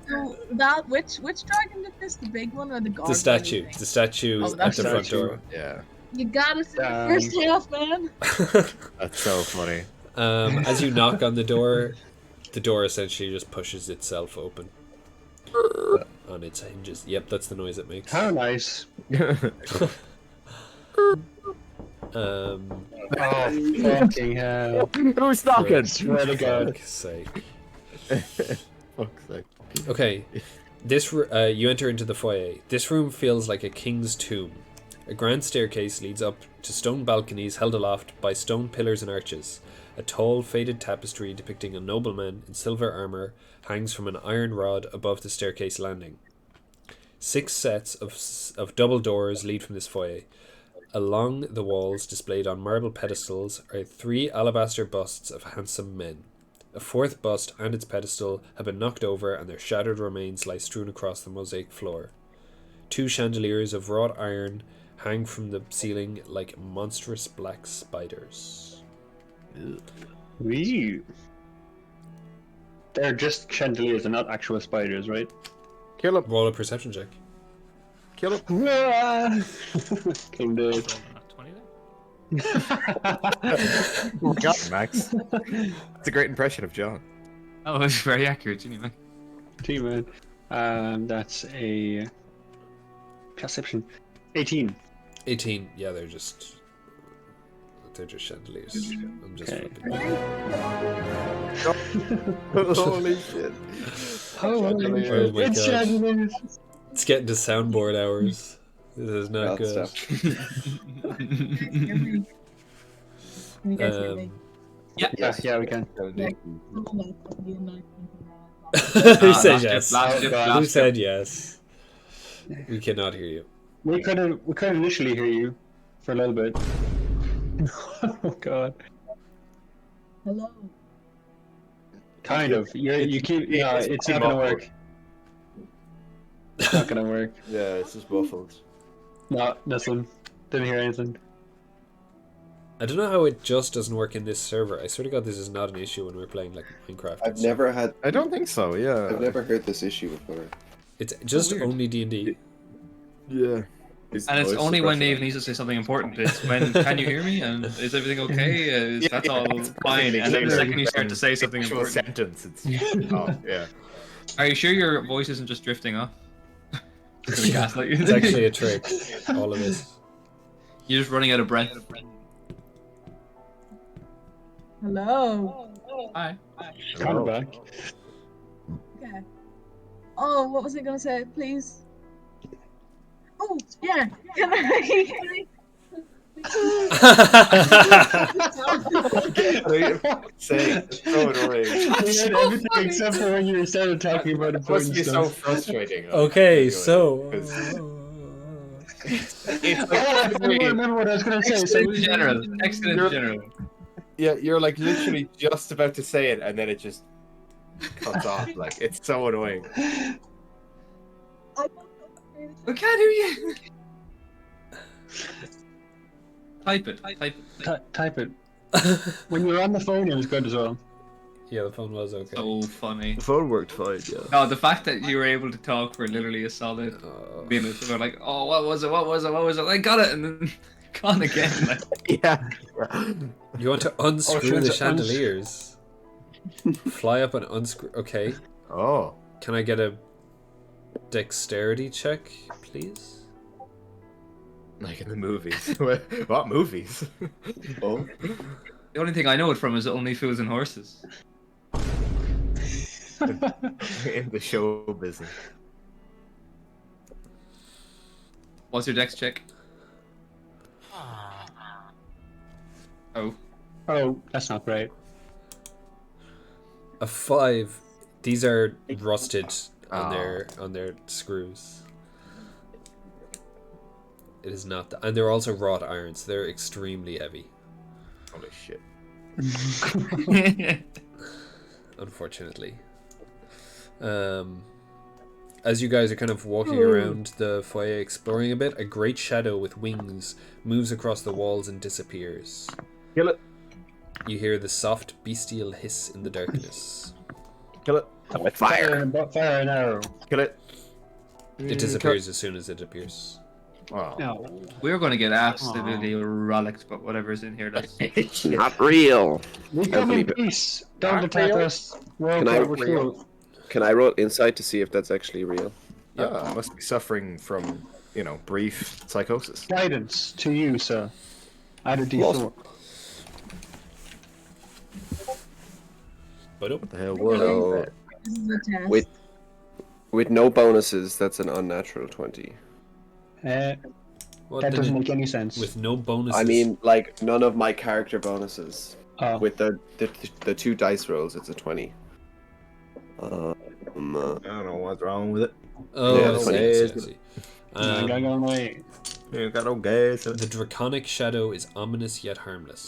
So that which dragon did this? The big one or the god? The statue. The statue Oh, at that's the front statue. door. Yeah. You got us in the first half, man. That's so funny. As you knock on the door essentially just pushes itself open on its hinges. Yep, that's the noise it makes. How nice. Oh, Oh, fucking hell. Who's knocking? Swear to God. fuck's sake. Fuck's sake. Okay, you enter into the foyer. This room feels like a king's tomb. A grand staircase leads up to stone balconies held aloft by stone pillars and arches. A tall, faded tapestry depicting a nobleman in silver armor hangs from an iron rod above the staircase landing. 6 sets of double doors lead from this foyer. Along the walls, displayed on marble pedestals, are 3 alabaster busts of handsome men. A 4th bust and its pedestal have been knocked over and their shattered remains lie strewn across the mosaic floor. 2 chandeliers of wrought iron hang from the ceiling like monstrous black spiders. Wee. They're just chandeliers, they're not actual spiders, right? Kill him. Roll a perception check. Kill him. King dude. Not 20 then? Oh, God, Max. It's a great impression of John. Oh, it's very accurate, anyway. T-man. That's a perception. 18. 18. Yeah, they're just chandeliers. I'm just Okay. flipping. Holy shit. Oh my It's God. chandeliers. It's getting to soundboard hours. This is not Bad good. stuff. Can you guys hear me? Yeah, we can. Who said yes? Last God. Who said yes? We cannot hear you. We could initially hear you for a little bit. Oh God. Hello. Kind of. You keep. Yeah, it's not gonna work. It's not gonna work. Yeah, it's just muffled. No, nothing. Didn't hear anything. I don't know how it just doesn't work in this server. I swear to God, this is not an issue when we're playing like Minecraft. I've never had. I don't think so, yeah. I've never heard this issue before. It's just weird. only D&D. Yeah. And it's only when Dave needs to say something important. It's when, can you hear me? And is everything okay? That's all fine. And then the second you start to say something Actual important. sentence. It's oh yeah. Are you sure your voice isn't just drifting off? It's gonna gaslight you. It's actually a trick. All of this. You're just running out of breath. Hello. Hi. Come back. Okay. Oh, what was I gonna say? Please. Oh, yeah. Can I? Say so annoying. We had everything except for when you started talking about It must important be so stuff. frustrating. Okay, so... It's Oh, I don't remember what I was gonna say. So Excellent general. Excellent general. yeah, you're like literally just about to say it, and then it just cuts off. Like it's so annoying. I can't hear you. Type it. Type it. When you were on the phone, it was good as well. Yeah, the phone was okay. So funny. The phone worked fine, yeah. No, the fact that you were able to talk for literally a solid minute, and we're like, oh, what was it? I got it, and then gone again. Like, Yeah. You want to unscrew the sure, chandeliers? Fly up and unscrew. Okay. Oh. Can I get a dexterity check, please? Like in the movies. What movies? Oh. the only thing I know it from is Only Fools and Horses. In the show business. What's your dex check? Oh. Oh, that's not great. A 5. These are rusted on their screws. It is not, and they're also wrought iron, so they're extremely heavy. Holy shit. Unfortunately. As you guys are kind of walking around the foyer exploring a bit, a great shadow with wings moves across the walls and disappears. Kill it. You hear the soft bestial hiss in the darkness. Kill it. With fire. Fire and arrow. Kill it. It disappears as soon as it appears. Oh. No. We're gonna get absolutely rollicked, but whatever's in here, that's... It's not real. We come in peace. Don't attack us. Can I roll insight to see if that's actually real? Yeah, must be suffering from, brief psychosis. Guidance to you, sir. Add a Lost. d4. But What the hell So, was that? This is a test. with no bonuses, that's an unnatural 20. what That the- doesn't make any sense. with no bonuses. I mean, like, none of my character bonuses. Oh. With the 2 dice rolls, it's a 20. I don't know what's wrong with it. Oh, Yeah, I see, it's I see. I gotta go away. You got no gas. The draconic shadow is ominous yet harmless.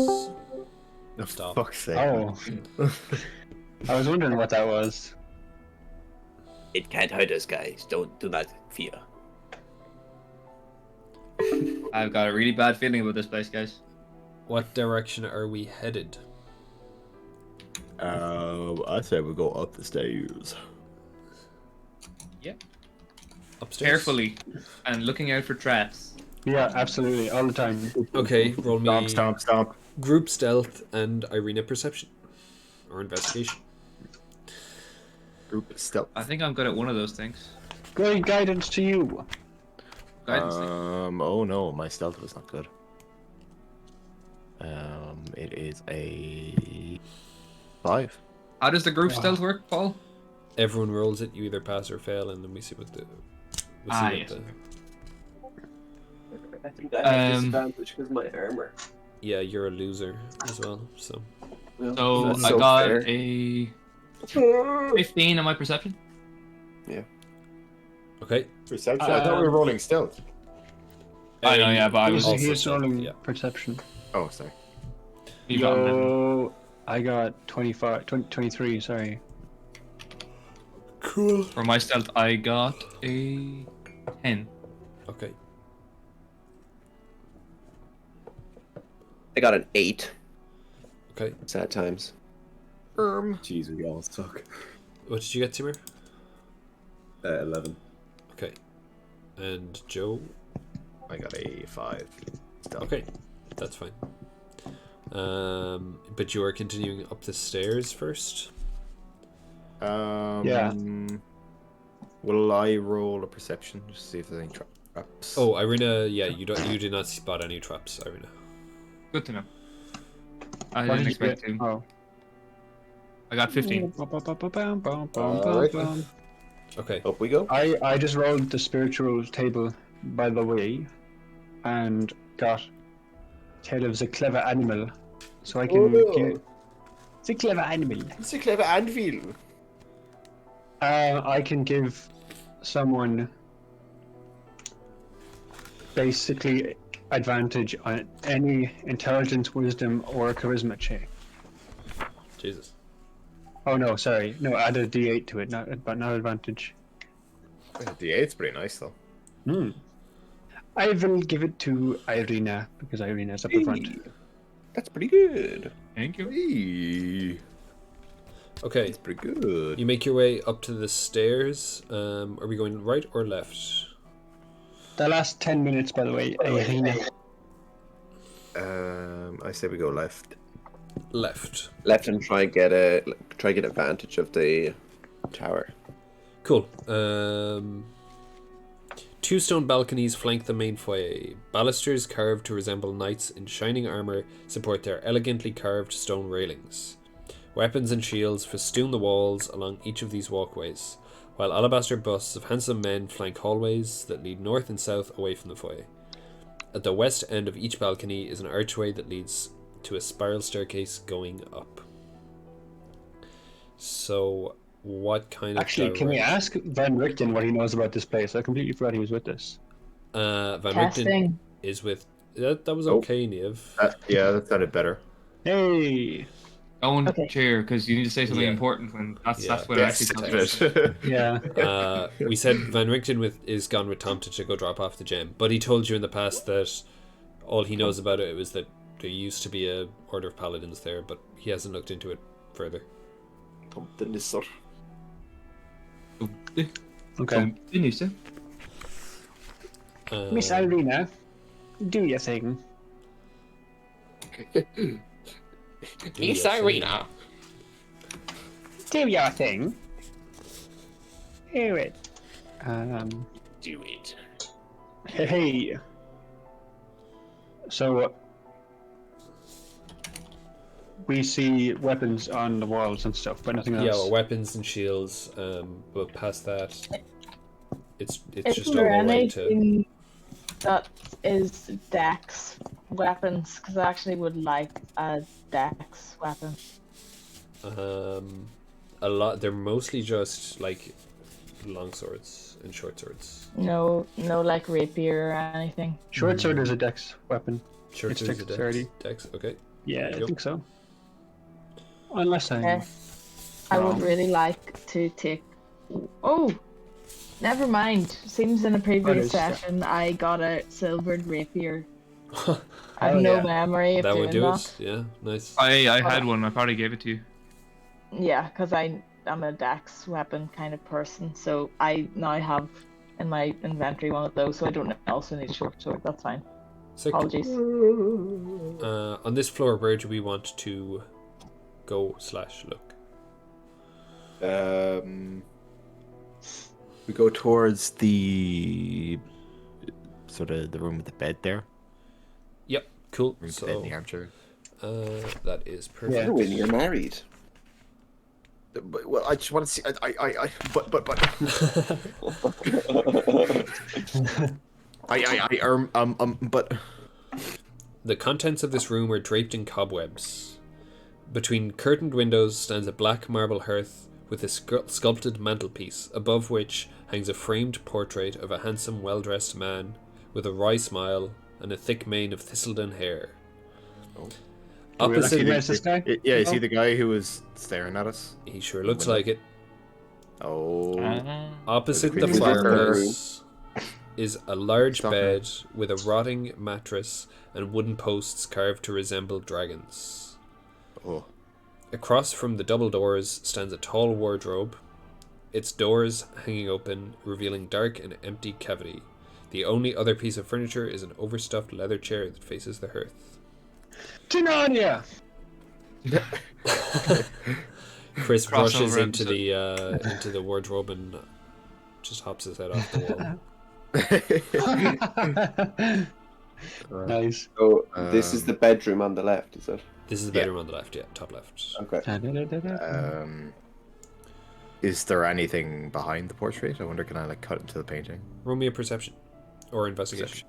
Stop. Fuck's sake. Oh. I was wondering what that was. It can't hurt us, guys. Do not fear. I've got a really bad feeling about this place, guys. What direction are we headed? I say we go up the stairs. Upstairs? Carefully, and looking out for traps. Yeah, absolutely, all the time. Okay, roll me Stomp. group stealth and Ireena perception. Or investigation. Group stealth. I think I'm good at one of those things. Great guidance to you. Guidance. Oh no, my stealth was not good. It is a 5. How does the group stealth work, Paul? Everyone rolls it, you either pass or fail, and then we see what the... Yes. I think I have Um, disadvantage because my armor. Yeah, you're a loser as well, so... So That's I so got fair. a 15 on my perception. Okay. Perception? I thought we were rolling stealth. I know, yeah, but I was... Also He's stealth, rolling yeah. perception. Oh, sorry. You got 11. Yo, I got 23, sorry. Cool. For my stealth, I got a 10. Okay. I got an 8. Okay. Sad times. Jeez, we all suck. What did you get, Cymer? 11. Okay. And Joe? I got a 5. Stealth. Okay. That's fine. But you are continuing up the stairs first? Yeah. Will I roll a perception just to see if there's any traps? Oh, Ireena, yeah, you did not spot any traps, Ireena. Good to know. I What didn't did you expect get? to. Oh. I got 15. Okay. Up we go. I just rolled the spiritual table by the way, and got Tale of the Clever Animal, so I can give... It's a clever animal. It's a clever anvil. I can give someone basically advantage on any intelligence, wisdom, or charisma check. Jesus. Oh no, sorry. No, add a d8 to it, not advantage. The D8's pretty nice though. I will give it to Ireena because Ireena's up the front. That's pretty good. Thank you. Hey, Okay, it's pretty good. you make your way up to the stairs. Are we going right or left? The last 10 minutes, by the way, Ireena. I say we go left. Left. Left and try get advantage of the tower. Cool. Two stone balconies flank the main foyer. Balusters carved to resemble knights in shining armor support their elegantly carved stone railings. Weapons and shields festoon the walls along each of these walkways, while alabaster busts of handsome men flank hallways that lead north and south away from the foyer. At the west end of each balcony is an archway that leads to a spiral staircase going up. So, what kind of... Actually, can we ask Van Richten what he knows about this place? I completely forgot he was with us. Van Richten Testing. is with... That was okay, Niamh. Yeah, that sounded better. Hey! Owen, Okay. chair, because you need to say something Yeah. important when that's what Yes, it actually tells us. Yeah. We said Van Richten is gone with Tomte to go drop off the gem, but he told you in the past that all he knows about it was that there used to be a order of paladins there, but he hasn't looked into it further. Tomte Nisser. Okay. Tomte Nisser. Miss Ireena, do your thing. Miss Ireena. Do your thing. Do it. Do it. Hey. So, we see weapons on the walls and stuff, but nothing else. Yeah, well, weapons and shields, but past that, it's Is just all there the way to... anything that is dex weapons? Because I actually would like a dex weapon. A lot. They're mostly just like long swords and short swords. No, like rapier or anything. Short sword is a dex weapon. Short It's swords are dexterity. dex. Okay. Yeah, I Yep. think so. Unless I'm... Okay. I would wrong. really like to take... Oh! Never mind. Seems in a previous is- session I got a silvered rapier. I Oh, have no yeah. memory of That doing would do that. it. Yeah, nice. I had one. I probably gave it to you. Yeah, because I'm a dex weapon kind of person, so I now have in my inventory one of those, so I don't also need a short sword. That's fine. Sick. Apologies. On this floor, where do we want to go / look? We go towards the sort of the room with the bed there. Yep, cool. Room with the So bed and the armchair. that is perfect. Yeah. When you're married. But, well, I just want to see. But. But. The contents of this room are draped in cobwebs. Between curtained windows stands a black marble hearth with a sculpted mantelpiece, above which hangs a framed portrait of a handsome, well-dressed man with a wry smile and a thick mane of thistledown hair. Are we Opposite, recognize this guy? Yeah, is he the guy who was staring at us? he sure looks like it. Oh. Opposite the Creepy fireplace is a large Stalker. bed with a rotting mattress and wooden posts carved to resemble dragons. Oh. Across from the double doors stands a tall wardrobe, its doors hanging open, revealing dark and empty cavity. The only other piece of furniture is an overstuffed leather chair that faces the hearth. Tinonia! Chris rushes Crossover into the wardrobe and just hops his head off the wall. Nice. So this is the bedroom on the left, is it? This is the bedroom on the left, yeah, top left. Okay. Is there anything behind the portrait? I wonder, can I like cut into the painting? Roll me a perception or investigation.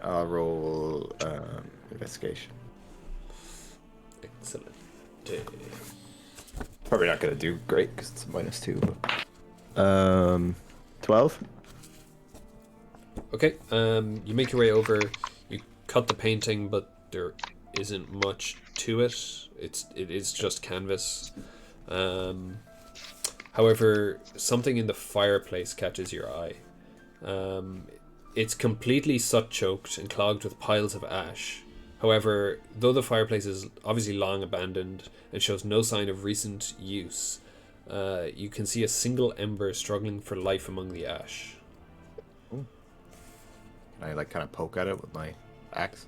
I'll roll investigation. Excellent. Probably not gonna do great because it's a -2. But... 12. Okay, you make your way over. You cut the painting, but there isn't much to it. It is just canvas. However, something in the fireplace catches your eye. It's completely soot-choked and clogged with piles of ash. However, though the fireplace is obviously long abandoned and shows no sign of recent use, you can see a single ember struggling for life among the ash. Can I like kind of poke at it with my axe?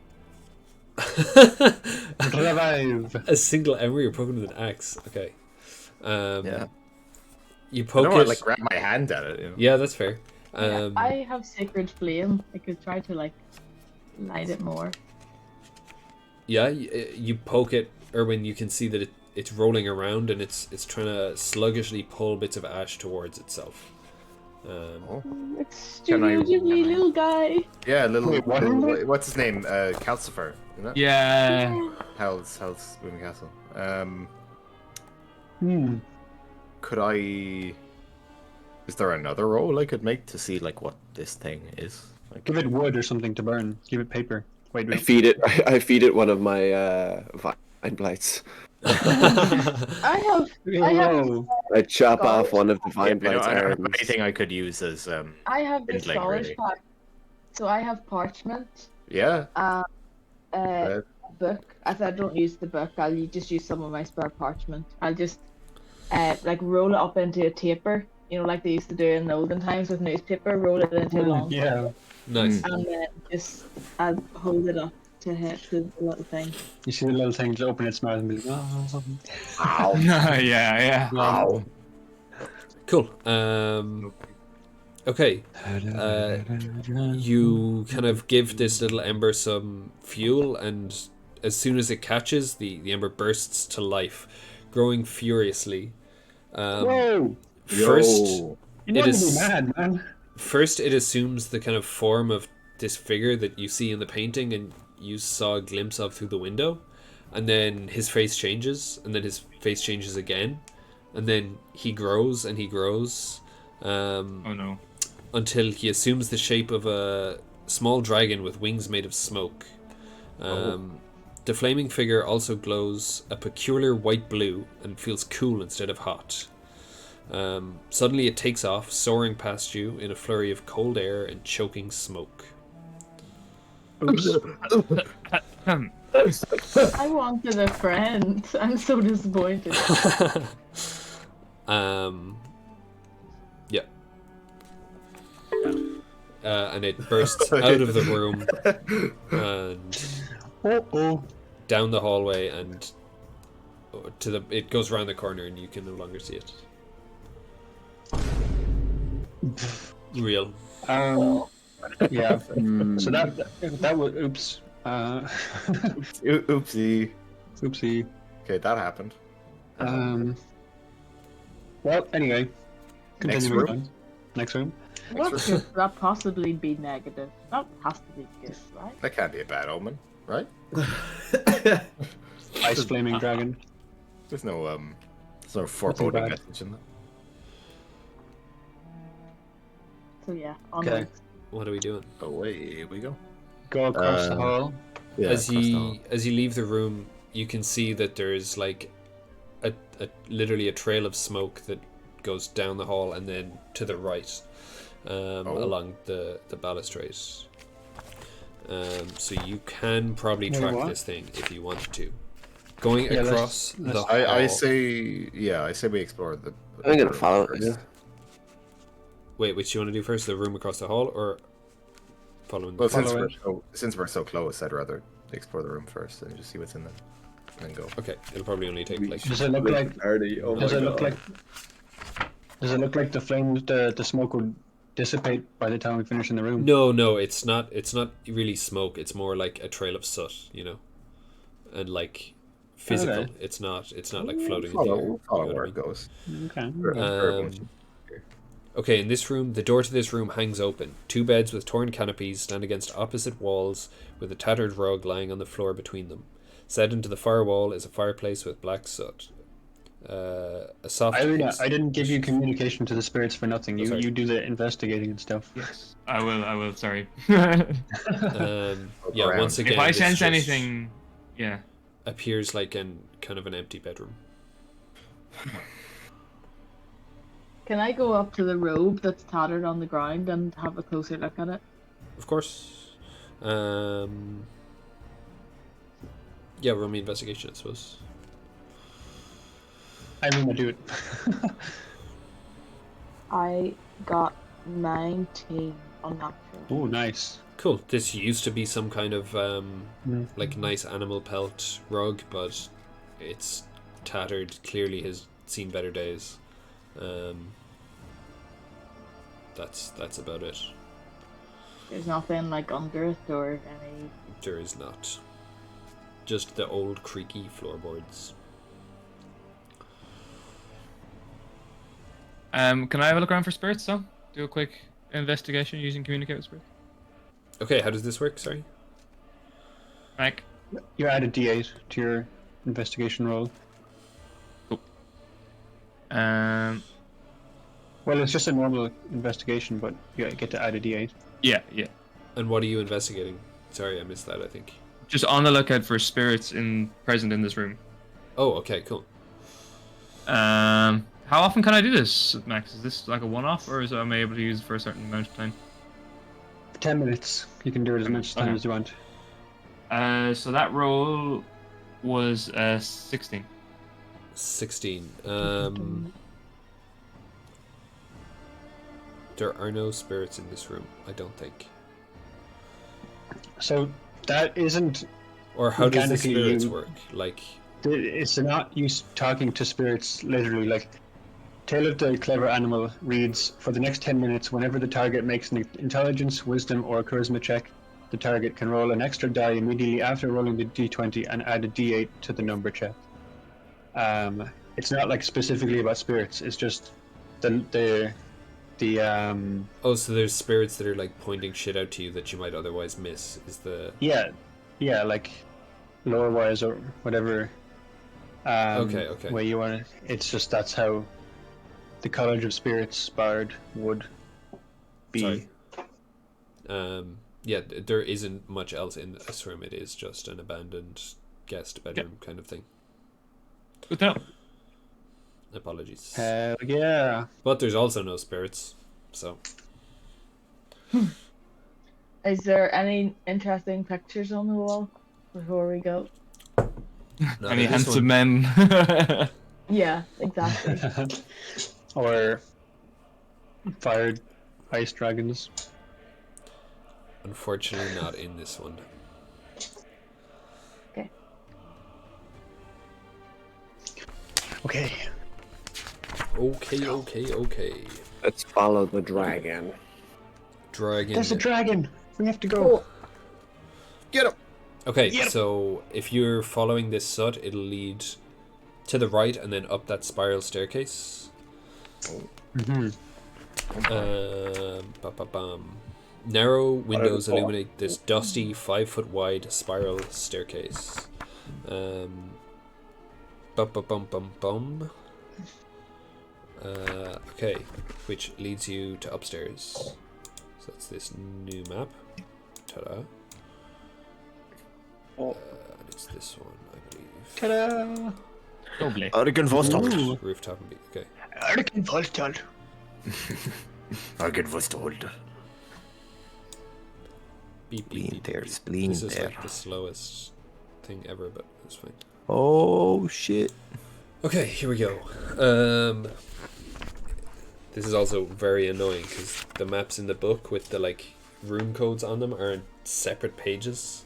Revive. A single ember you're poking with an axe. Okay. Yeah. You I poke don't it. want to like grab my hand at it. You know? Yeah, that's fair. Yeah, I have Sacred Flame. I could try to like light it more. Yeah, you poke it, Urwin. You can see that it's rolling around and it's trying to sluggishly pull bits of ash towards itself. It's Can I- stupidly little guy. Yeah, Wait, what? what's his name? Calcifer, isn't it? Yeah. Hell's Moving Castle. Could I? Is there another roll I could make to see like what this thing is? Like, Give it wood or something to burn. Give it paper. Wait, I wait. feed it. I feed it one of my vine blights. I have Whoa. I chop God. off one of the I vine don't blights. have arms. anything I could use as I have the Kindling, storage really. pack. So I have parchment, yeah. book. If I don't use the book, I'll just use some of my spare parchment. I'll just like roll it up into a taper, you know, like they used to do in the olden times with newspaper. Roll it into a long, Yeah. Nice. and then just I'll hold it up to hit the little thing. You see the little thing just open its mouth and be like, oh. Ow. yeah. Ow. Cool. Okay. You kind of give this little ember some fuel, and as soon as it catches, the ember bursts to life, growing furiously. Whoa! First, Yo. You're It not is- gonna be mad, man. First, it assumes the kind of form of this figure that you see in the painting and you saw a glimpse of through the window. And then his face changes, and then his face changes again. And then he grows and he grows Oh no. until he assumes the shape of a small dragon with wings made of smoke. The flaming figure also glows a peculiar white blue and feels cool instead of hot. Suddenly it takes off, soaring past you in a flurry of cold air and choking smoke. I wanted a friend. I'm so disappointed. Yeah. And it bursts out of the room and down the hallway and it goes around the corner and you can no longer see it. Real. Yeah. So that was oops. Oopsie. Oopsie. Okay, that happened. Well, anyway. Next Continuing room? on. Next room. What could that possibly be negative? That has to be good, right? That can't be a bad omen, right? Ice flaming dragon. There's no foreboding bad. message in that. So yeah, Okay. onwards. What are we doing? Away we go. Go across the hall. Yeah, as you leave the room, you can see that there's like a literally a trail of smoke that goes down the hall and then to the right, along the balustrade. So you can probably Wait, track what? this thing if you wanted to. Going Yeah, across let's- the hall. I say we explore the. I'm gonna room follow it. first. Yeah. Wait, which you want to do first? The room across the hall or following? Well, Follow it. since we're so close, I'd rather explore the room first and just see what's in there, and then go. Okay, it'll probably only take like. Does it look like? Party. Oh Does my it look God. like? Does it look like the flames, the smoke would dissipate by the time we finish in the room? No, it's not. It's not really smoke. It's more like a trail of soot, you know, and like physical. Okay. It's not like floating in the air. Follow, follow you know where what it goes. Okay. Okay, in this room, the door to this room hangs open. 2 beds with torn canopies stand against opposite walls, with a tattered rug lying on the floor between them. Set into the far wall is a fireplace with black soot. A soft. Ireena, I didn't give you communication to the spirits for nothing. You sorry. you do the investigating and stuff. Yes. I will, sorry. Yeah, around. once again, If I this sense just anything, yeah. appears like kind of an empty bedroom. Can I go up to the robe that's tattered on the ground and have a closer look at it? Of course. Yeah, roll me investigation, I suppose. Ireena, do it. I got 19 on that. Oh, nice. Cool. This used to be some kind of like nice animal pelt rug, but it's tattered. Clearly has seen better days. That's about it. There's nothing like under it or any. There is not. Just the old creaky floorboards. Can I have a look around for spirits though? Do a quick investigation using communicate with spirits. Okay, how does this work? Sorry. Mike. You add a D8 to your investigation roll. Cool. Well, it's just a normal investigation, but you get to add a D8. Yeah. And what are you investigating? Sorry, I missed that, I think. Just on the lookout for spirits present in this room. Oh, okay, cool. How often can I do this, Max? Is this like a one-off, or am I able to use it for a certain amount of time? 10 minutes. You can do it as much time as you want. So that roll was 16. 16. There are no spirits in this room, I don't think. So that isn't. Or how does the mechanically spirits you- work? Like, It's not you talking to spirits literally. Like, Tale of the Clever Animal reads, for the next 10 minutes, whenever the target makes an intelligence, wisdom, or charisma check, the target can roll an extra die immediately after rolling the d20 and add a d8 to the number check. It's not like specifically about spirits. It's just the oh, so there's spirits that are like pointing shit out to you that you might otherwise miss. Is the yeah, like lore wise or whatever. Okay. Way you want it. It's just that's how the College of Spirits Bard would be. Sorry. Yeah, there isn't much else in this room. It is just an abandoned guest bedroom kind of thing. Good to know. Apologies. Hell yeah. But there's also no spirits, so. Is there any interesting pictures on the wall before we go? Not Any in this handsome one. men? Yeah, exactly. Or fired ice dragons. Unfortunately, not in this one. Okay. Okay. Let's follow the dragon. Dragon. There's a dragon. We have to go. Get him! Okay, so if you're following this soot, it'll lead to the right and then up that spiral staircase. Narrow windows illuminate this dusty 5-foot wide spiral staircase. Okay, which leads you to upstairs. So that's this new map. Ta-da. And it's this one, I believe. Ta-da! Lovely. Argynvostholt. Rooftop and okay. Argynvostholt. Argynvostholt. Beep, Spleen there, beep. spleen This is there. like the slowest thing ever, but it's fine. Oh shit. Okay, here we go. This is also very annoying because the maps in the book with the like room codes on them are in separate pages,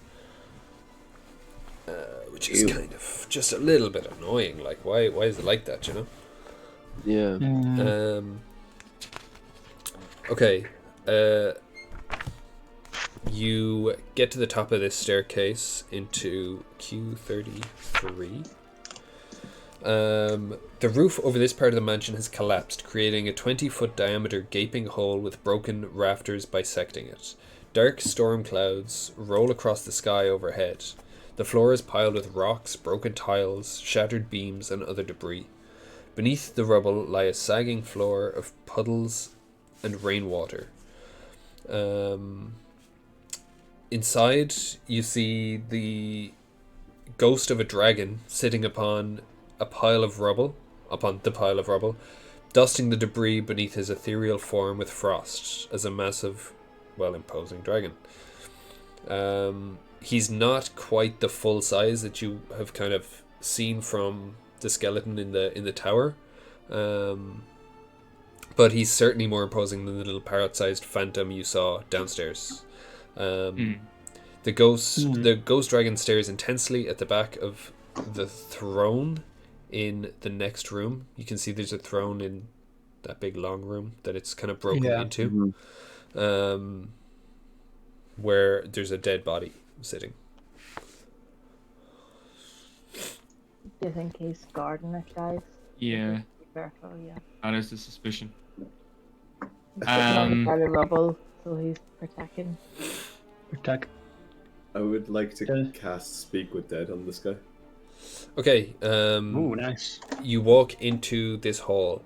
which is kind of just a little bit annoying. Like, why is it like that? You know? Yeah. Okay. You get to the top of this staircase into Q33. The roof over this part of the mansion has collapsed, creating a 20-foot diameter gaping hole with broken rafters bisecting it. Dark storm clouds roll across the sky overhead. The floor is piled with rocks, broken tiles, shattered beams, and other debris. Beneath the rubble lie a sagging floor of puddles and rainwater. Inside, you see the ghost of a dragon sitting upon the pile of rubble, dusting the debris beneath his ethereal form with frost as a massive, imposing dragon. He's not quite the full size that you have kind of seen from the skeleton in the tower, but he's certainly more imposing than the little parrot-sized phantom you saw downstairs. The ghost dragon stares intensely at the back of the throne in the next room. You can see there's a throne in that big long room that it's kind of broken into, where there's a dead body sitting. Do you think he's guarding it, guys? Yeah, Be careful, yeah. that is the suspicion. He's sitting on the pile of rubble, so he's protecting. Protect. I would like to cast Speak with Dead on this guy. Okay, Ooh, nice. you walk into this hall.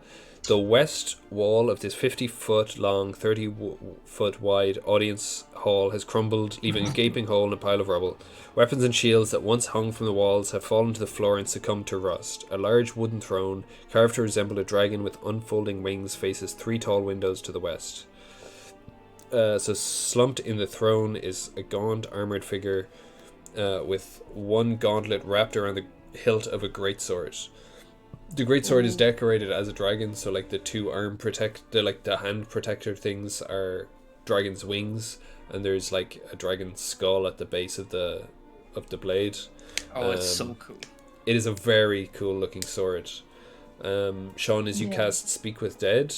The west wall of this 50-foot long, 30-foot wide audience hall has crumbled, leaving a gaping hole in a pile of rubble. Weapons and shields that once hung from the walls have fallen to the floor and succumbed to rust. A large wooden throne, carved to resemble a dragon with unfolding wings, faces 3 tall windows to the west. So slumped in the throne is a gaunt, armoured figure with one gauntlet wrapped around the hilt of a greatsword. The greatsword is decorated as a dragon, so like the two the hand protector things are dragon's wings, and there's like a dragon skull at the base of the blade. Oh, it's so cool. It is a very cool looking sword. Sean, as you cast Speak with Dead,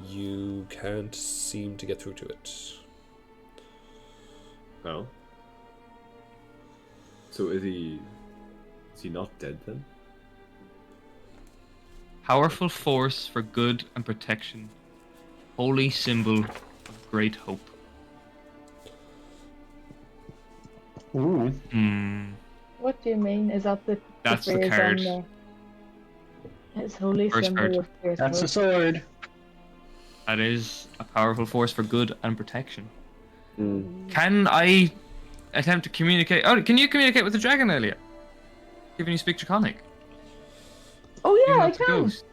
you can't seem to get through to it. Oh. So is he not dead then? Powerful force for good and protection. Holy symbol of great hope. Ooh. What do you mean? Is that the That's the phrase card. on there? It's holy First symbol card. of great That's hope. a sword. That is a powerful force for good and protection. Mm. Can I attempt to communicate? Oh, can you communicate with the dragon earlier? Given you speak Draconic? Oh Even yeah, I if it's a can. ghost?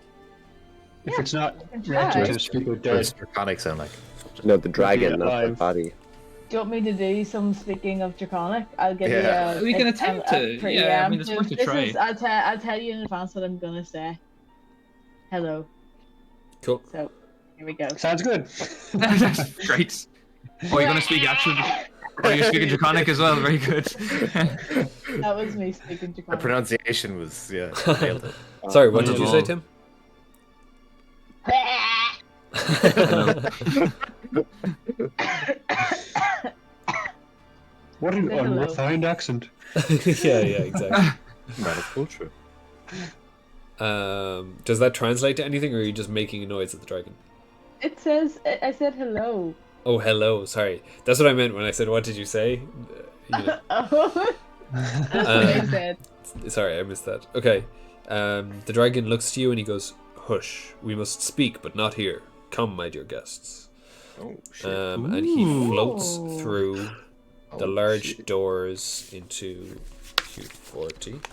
If it's not can ready try. to speak with What dead, does Draconic sound like? No, the dragon, not the alive. body. Do you want me to do some speaking of Draconic? I'll give Yeah. you a... We can a- attempt a to. Yeah, I mean, it's worth a this try. is- I'll tell you in advance what I'm gonna say. Hello. Cool. So, here we go. sounds good. That's great. Oh, you're gonna speak actual. Oh, you're speaking Draconic as well. Very good. That was me speaking The Draconic. pronunciation was nailed it. Sorry, what did you say, Wonderful. Tim? What an Say hello. unrefined accent. yeah, exactly. That is culture. Does that translate to anything, or are you just making a noise at the dragon? It says, I said hello. Oh, hello. Sorry, that's what I meant when I said, "What did you say?" Oh. That's what I said. Sorry, I missed that. Okay. The dragon looks to you and he goes, "Hush. We must speak, but not here. Come, my dear guests." Oh shit. And he floats Ooh. through the Oh, large shit. doors into Q40.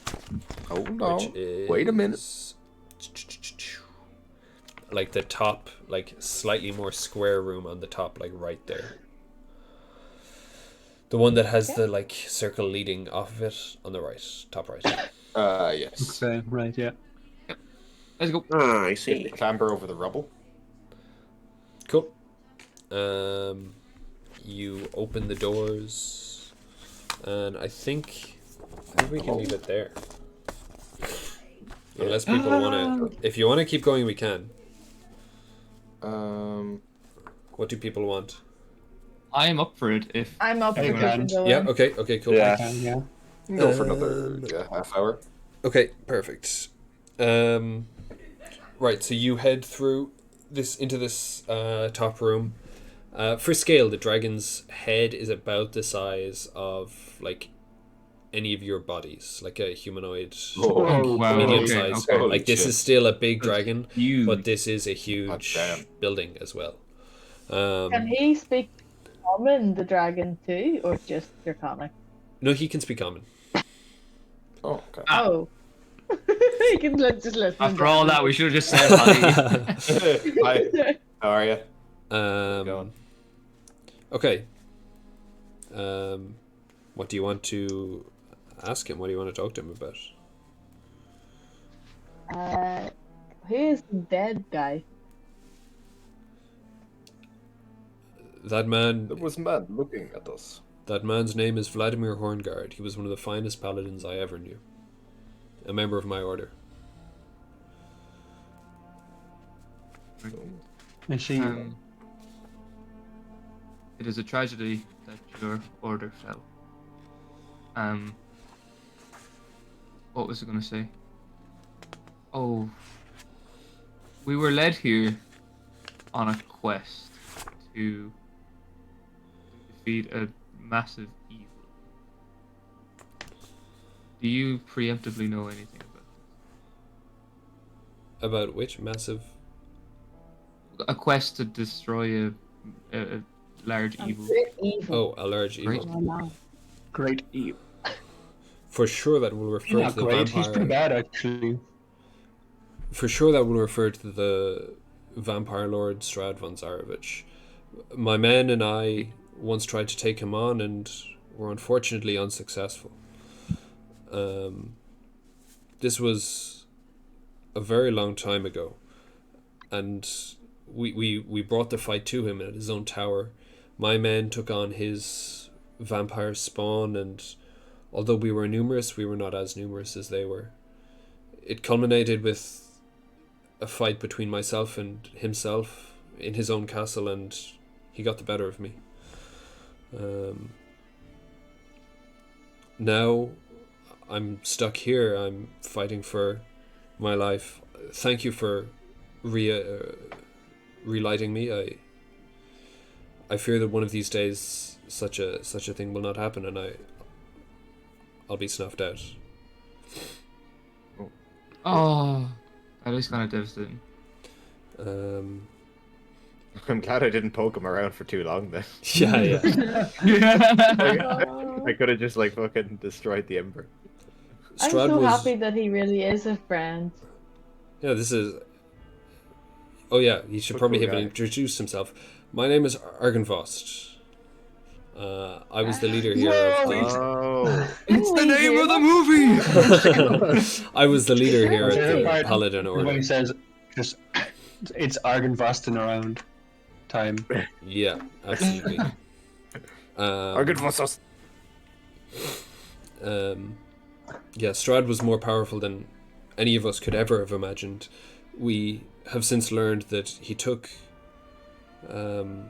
Hold on. Which is Wait a minute. like the top, like slightly more square room on the top, like right there. The one that has the like circle leading off of it on the right, top right. Yes. Okay, right, yeah. Let's go. Ah, I see. Clamber over the rubble. Cool. You open the doors, and I think we can leave it there. Unless people want to. If you want to keep going, we can. What do people want? I am up for it. If I'm up for Hey, man. keeping going. Yeah. Okay. Cool. Yeah. Yeah. Go for another half hour. Okay. Perfect. Right. So you head through into this top room. For scale, the dragon's head is about the size of like any of your bodies, like a humanoid, Oh, wow, medium okay, size. okay. Like this Shit. is still a big dragon, huge. but this is a huge damn. building as well. Can he speak common, the dragon, too, or just Draconic? No, he can speak common. Oh, okay. Oh. You can just listen. After all that, we should have just said hi. Hi. How are you? Um, okay. What do you want to ask him? What do you want to talk to him about? Who is the dead guy? That man. There was a man looking at us. That man's name is Vladimir Horngard. He was one of the finest paladins I ever knew. A member of my order. And she. It is a tragedy that your order fell. What was I going to say? Oh, we were led here on a quest to defeat a massive evil. Do you preemptively know anything about this? About which massive? A quest to destroy a large evil. Oh, a large evil. Great evil. For sure that will refer Not to the great. vampire. He's pretty bad, actually. For sure that will refer to the vampire lord Strahd von Zarovich. My men and I once tried to take him on and were unfortunately unsuccessful. This was a very long time ago, and we brought the fight to him at his own tower. My men took on his vampire spawn, and although we were numerous, we were not as numerous as they were. It culminated with a fight between myself and himself in his own castle, and he got the better of me. Now I'm stuck here. I'm fighting for my life. Thank you for relighting me. I fear that one of these days such a thing will not happen, and I'll be snuffed out. Oh, that is kind of devastating. I'm glad I didn't poke him around for too long then. Yeah. I could have just like fucking destroyed the ember. I'm so happy that he really is a friend. Yeah, this is. Oh yeah, he should probably have introduced himself. My name is Argynvostholt. I was the leader here of the... Oh, It's the name of the movie! I was the leader here at the Part Paladin When Order. he says, just, it's Argynvostholt around time. Yeah, absolutely. Argynvostholt. Yeah, Strahd was more powerful than any of us could ever have imagined. We have since learned that he took an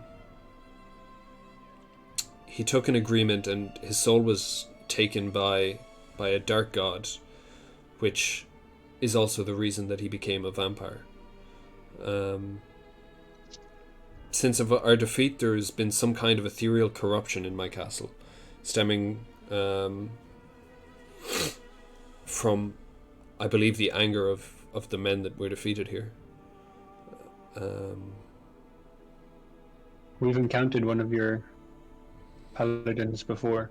agreement, and his soul was taken by a dark god, which is also the reason that he became a vampire. Since of our defeat, there's been some kind of ethereal corruption in my castle, stemming from, I believe, the anger of the men that were defeated here. We've encountered one of your paladins before.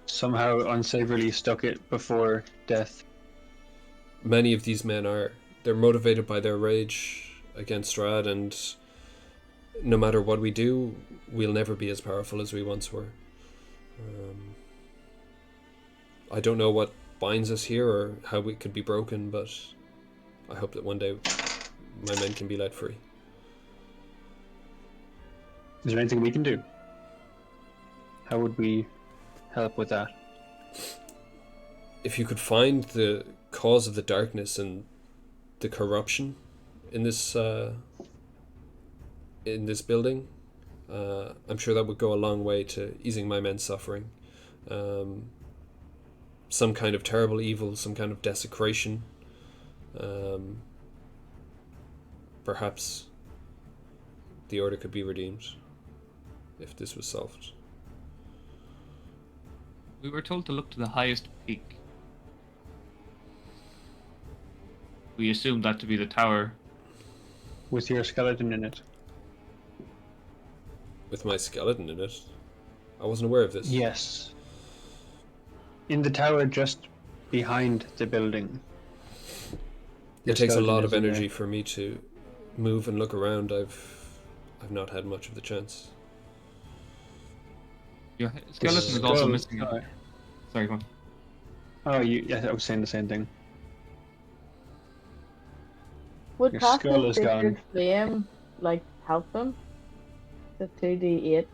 Somehow unsavorily stuck it before death. Many of these men they're motivated by their rage against Strahd, and no matter what we do, we'll never be as powerful as we once were. I don't know what binds us here or how it could be broken, but I hope that one day my men can be let free. Is there anything we can do? How would we help with that? If you could find the cause of the darkness and the corruption in this building, I'm sure that would go a long way to easing my men's suffering. Some kind of terrible evil, some kind of desecration. Perhaps the order could be redeemed if this was solved. We were told to look to the highest peak. We assumed that to be the tower. With your skeleton in it? With my skeleton in it? I wasn't aware of this. Yes. in the tower just behind the building. It takes a skeleton lot of is in there. energy for me to move and look around. I've not had much of the chance. Your skeleton is also Skull- missing. Sorry, go on. Oh, yeah, I was saying the same thing. Would Your casting skull is Sacred gone. Flame like help him? The 2d8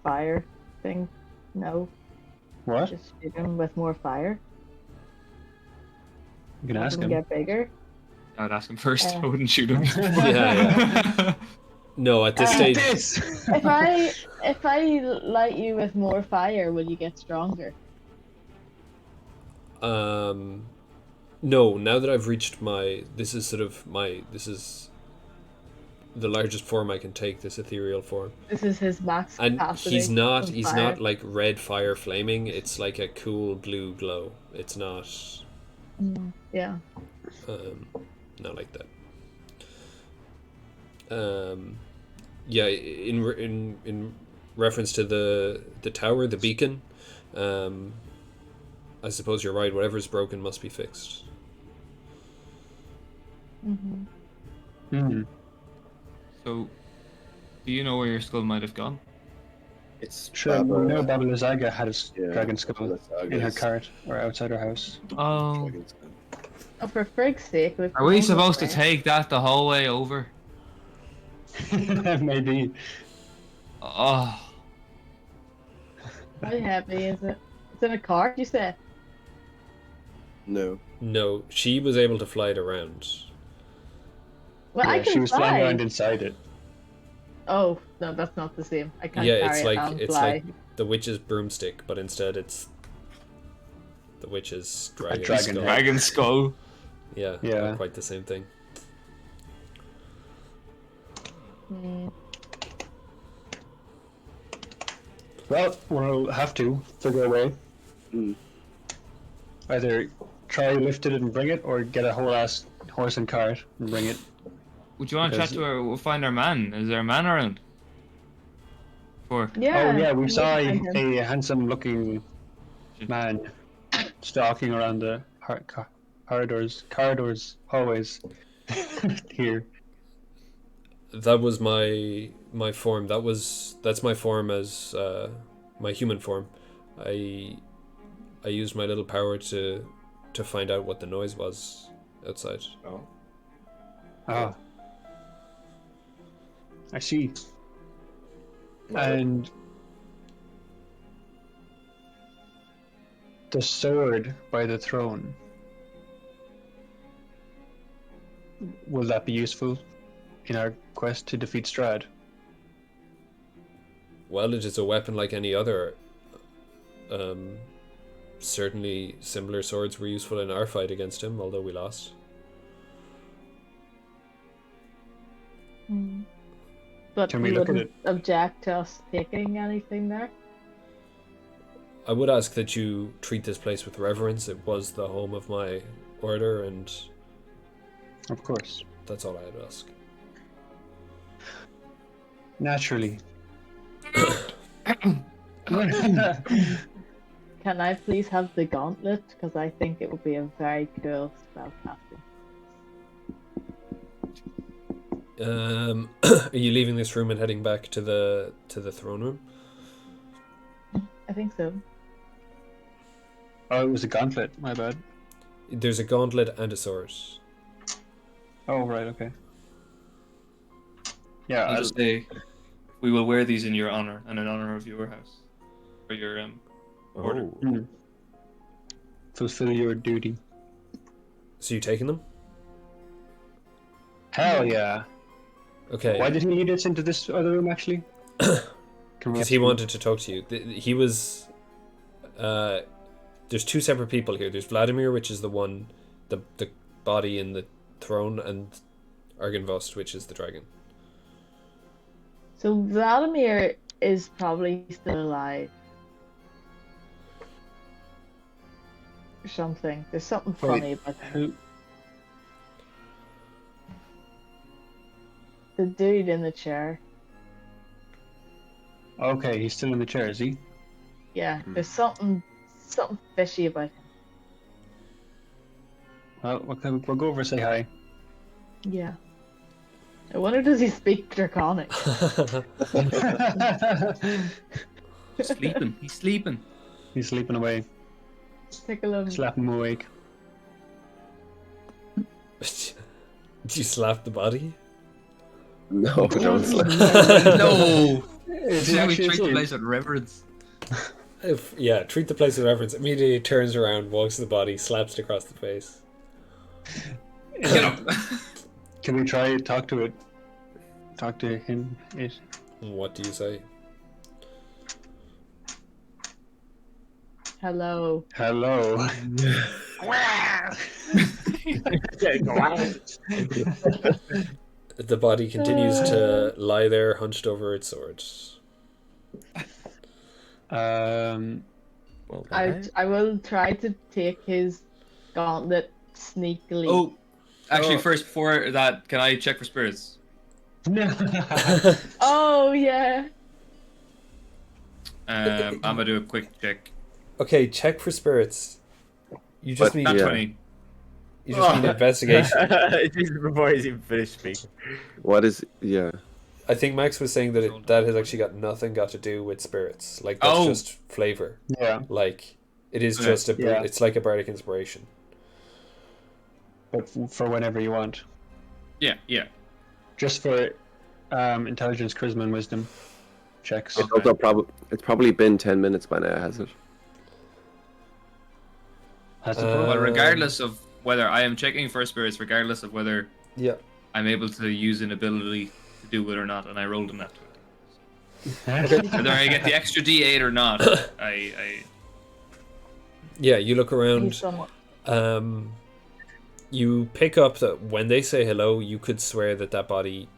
fire thing? No, What? just shoot him with more fire. You can Have ask him him. get bigger. I'd ask him first. Uh. I wouldn't shoot him. Yeah. No, at this stage, This! If I light you with more fire, will you get stronger? no. Now that I've reached this is the largest form I can take. This ethereal form, This is his max and capacity. he's not of fire. like red fire flaming. It's like a cool blue glow. It's not Yeah. not like that. Yeah, in reference to the tower, the beacon, I suppose you're right. Whatever's broken must be fixed. So, do you know where your skull might have gone? It's Sure, Baba- we know Baba Lysaga had his yeah, dragon skull Lysaga's in her cart or outside her house. Oh, dragon skull. Oh, for frig's sake. are we supposed to take that the whole way over? Maybe. Oh, How heavy is it? It's in a cart, you said? No. No, she was able to fly it around. Well, I Yeah, can she was fly. flying around inside it. Oh, no, that's not the same. I can't Yeah, carry it's it like and it's fly. like the witch's broomstick, but instead it's the witch's dragon. dragon skull. head. dragon skull. Yeah, Yeah. not quite the same thing. Hmm. Well, we'll have to figure a way. Mm. Either try lift it and bring it, or get a whole ass horse and cart and bring it. Would you want to chat Because- to her? We'll find our man. Is there a man around? For Yeah. Oh yeah, we saw can find him. a handsome-looking man stalking around the corridors, hallways here. That was my form. That's my form as my human form. I used my little power to find out what the noise was outside. Oh. Ah, I see. And the sword by the throne. Will that be useful in our quest to defeat Strahd? Well, it is a weapon like any other. Certainly similar swords were useful in our fight against him, although we lost. Hmm. But Can we you look at wouldn't object to us taking anything there? I would ask that you treat this place with reverence. It was the home of my order, and Of course. that's all I'd ask. Naturally. Can I please have the gauntlet? Because I think it would be a very cool spell casting. Are you leaving this room and heading back to the throne room? I think so. Oh, it was a gauntlet. My bad. There's a gauntlet and a sword. Oh, right. Okay. Yeah. I'll just say, we will wear these in your honor and in honor of your house, or your order. Oh. Fulfill your duty. So you taking them? Hell yeah. Okay. Why did he lead us into this other room, actually? Because he wanted to talk to you. He was. There's two separate people here. There's Vladimir, which is the one, the body in the throne, and Argynvostholt, which is the dragon. So Vladimir is probably still alive. Or something. There's something Wait, funny about him. Who? The dude in the chair. Okay, he's still in the chair, is he? Yeah, there's something something fishy about him. Well, we'll go over and say hi. Yeah. I wonder, does he speak Draconic? Sleeping. He's sleeping. He's sleeping away. Take a look. Slap him awake. Did you slap the body? No, don't slap. No! Is See he how we actually treat the asleep? place with reverence. Treat the place with reverence. Immediately turns around, walks to the body, slaps it across the face. Get up! Can we try talk to it? Talk to him. It. What do you say? Hello. Hello. The body continues to lie there, hunched over its sword. Well, I will try to take his gauntlet sneakily. Oh, actually, first before that, can I check for spirits? Oh yeah. I'm gonna do a quick check. Okay, check for spirits. You just need Not Yeah. 20. you just need investigation. Jesus, before he's even finished speaking. What is? Yeah. I think Max was saying that that has actually got nothing to do with spirits. Like that's Oh. just flavor. Yeah, Like it is Okay. just Yeah. it's like a bardic inspiration. but for whenever you want. Yeah, yeah. Just for intelligence, charisma, and wisdom checks. It's also it's probably been 10 minutes by now, has it? Has it Well, Um, regardless of whether I am checking for spirits, regardless of whether Yeah. I'm able to use an ability to do it or not, and I rolled a nat 20. Whether I get the extra D8 or not, I Yeah, you look He's around. somewhat. You pick up that when they say hello, you could swear that that body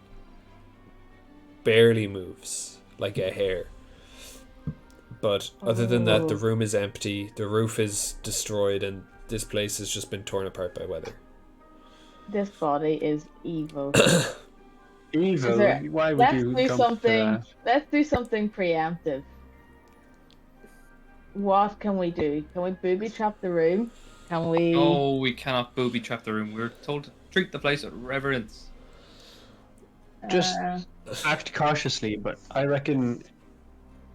barely moves, like a hair. But other than that, the Oh. room is empty, the roof is destroyed, and this place has just been torn apart by weather. This body is evil. Evil. Is there- Why would Let's you do jump something. to Let's do something preemptive. What can we do? Can we booby trap the room? Can we? No, we cannot booby trap the room. We're told to treat the place with reverence. Just- uh, that? Act cautiously, but I reckon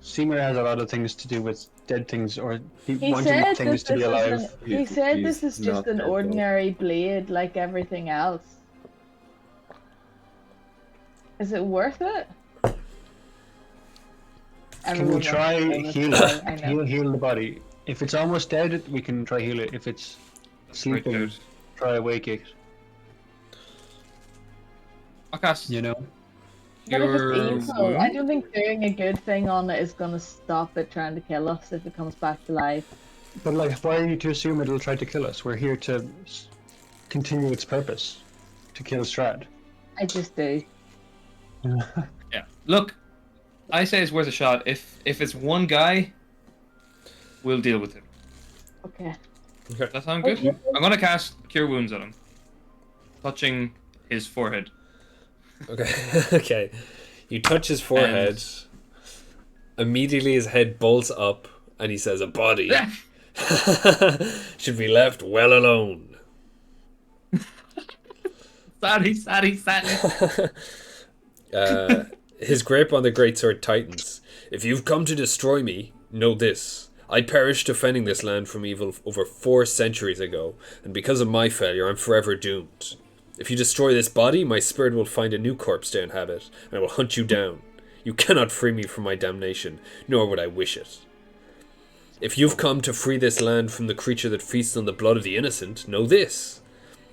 Cymer has a lot of things to do with dead things or he wanting said things this, to be this is alive. he said He's this is just not an dead, though. ordinary blade like everything else. Is it worth it? Can Everyone we wants try to know this heal guy, it? I know. Heal the body. If it's almost dead, we can try heal it. If it's sleeping, Right, try wake it. Okay. You know. But if Your it's evil, I wound? don't think doing a good thing on it is gonna stop it trying to kill us if it comes back to life. But like, why are you to assume it'll try to kill us? We're here to continue its purpose, to kill Strahd. I just do. Yeah. Look, I say it's worth a shot. If it's one guy, we'll deal with him. Okay. Does that sound good? I'm gonna cast Cure Wounds on him, touching his forehead. Okay. Okay. You touch his forehead. Immediately his head bolts up and he says, "A body should be left well alone." Sorry. His grip on the greatsword tightens. "If you've come to destroy me, know this. I perished defending this land from evil over 4 centuries ago, and because of my failure, I'm forever doomed. If you destroy this body, my spirit will find a new corpse to inhabit, and I will hunt you down. You cannot free me from my damnation, nor would I wish it. If you've come to free this land from the creature that feasts on the blood of the innocent, know this.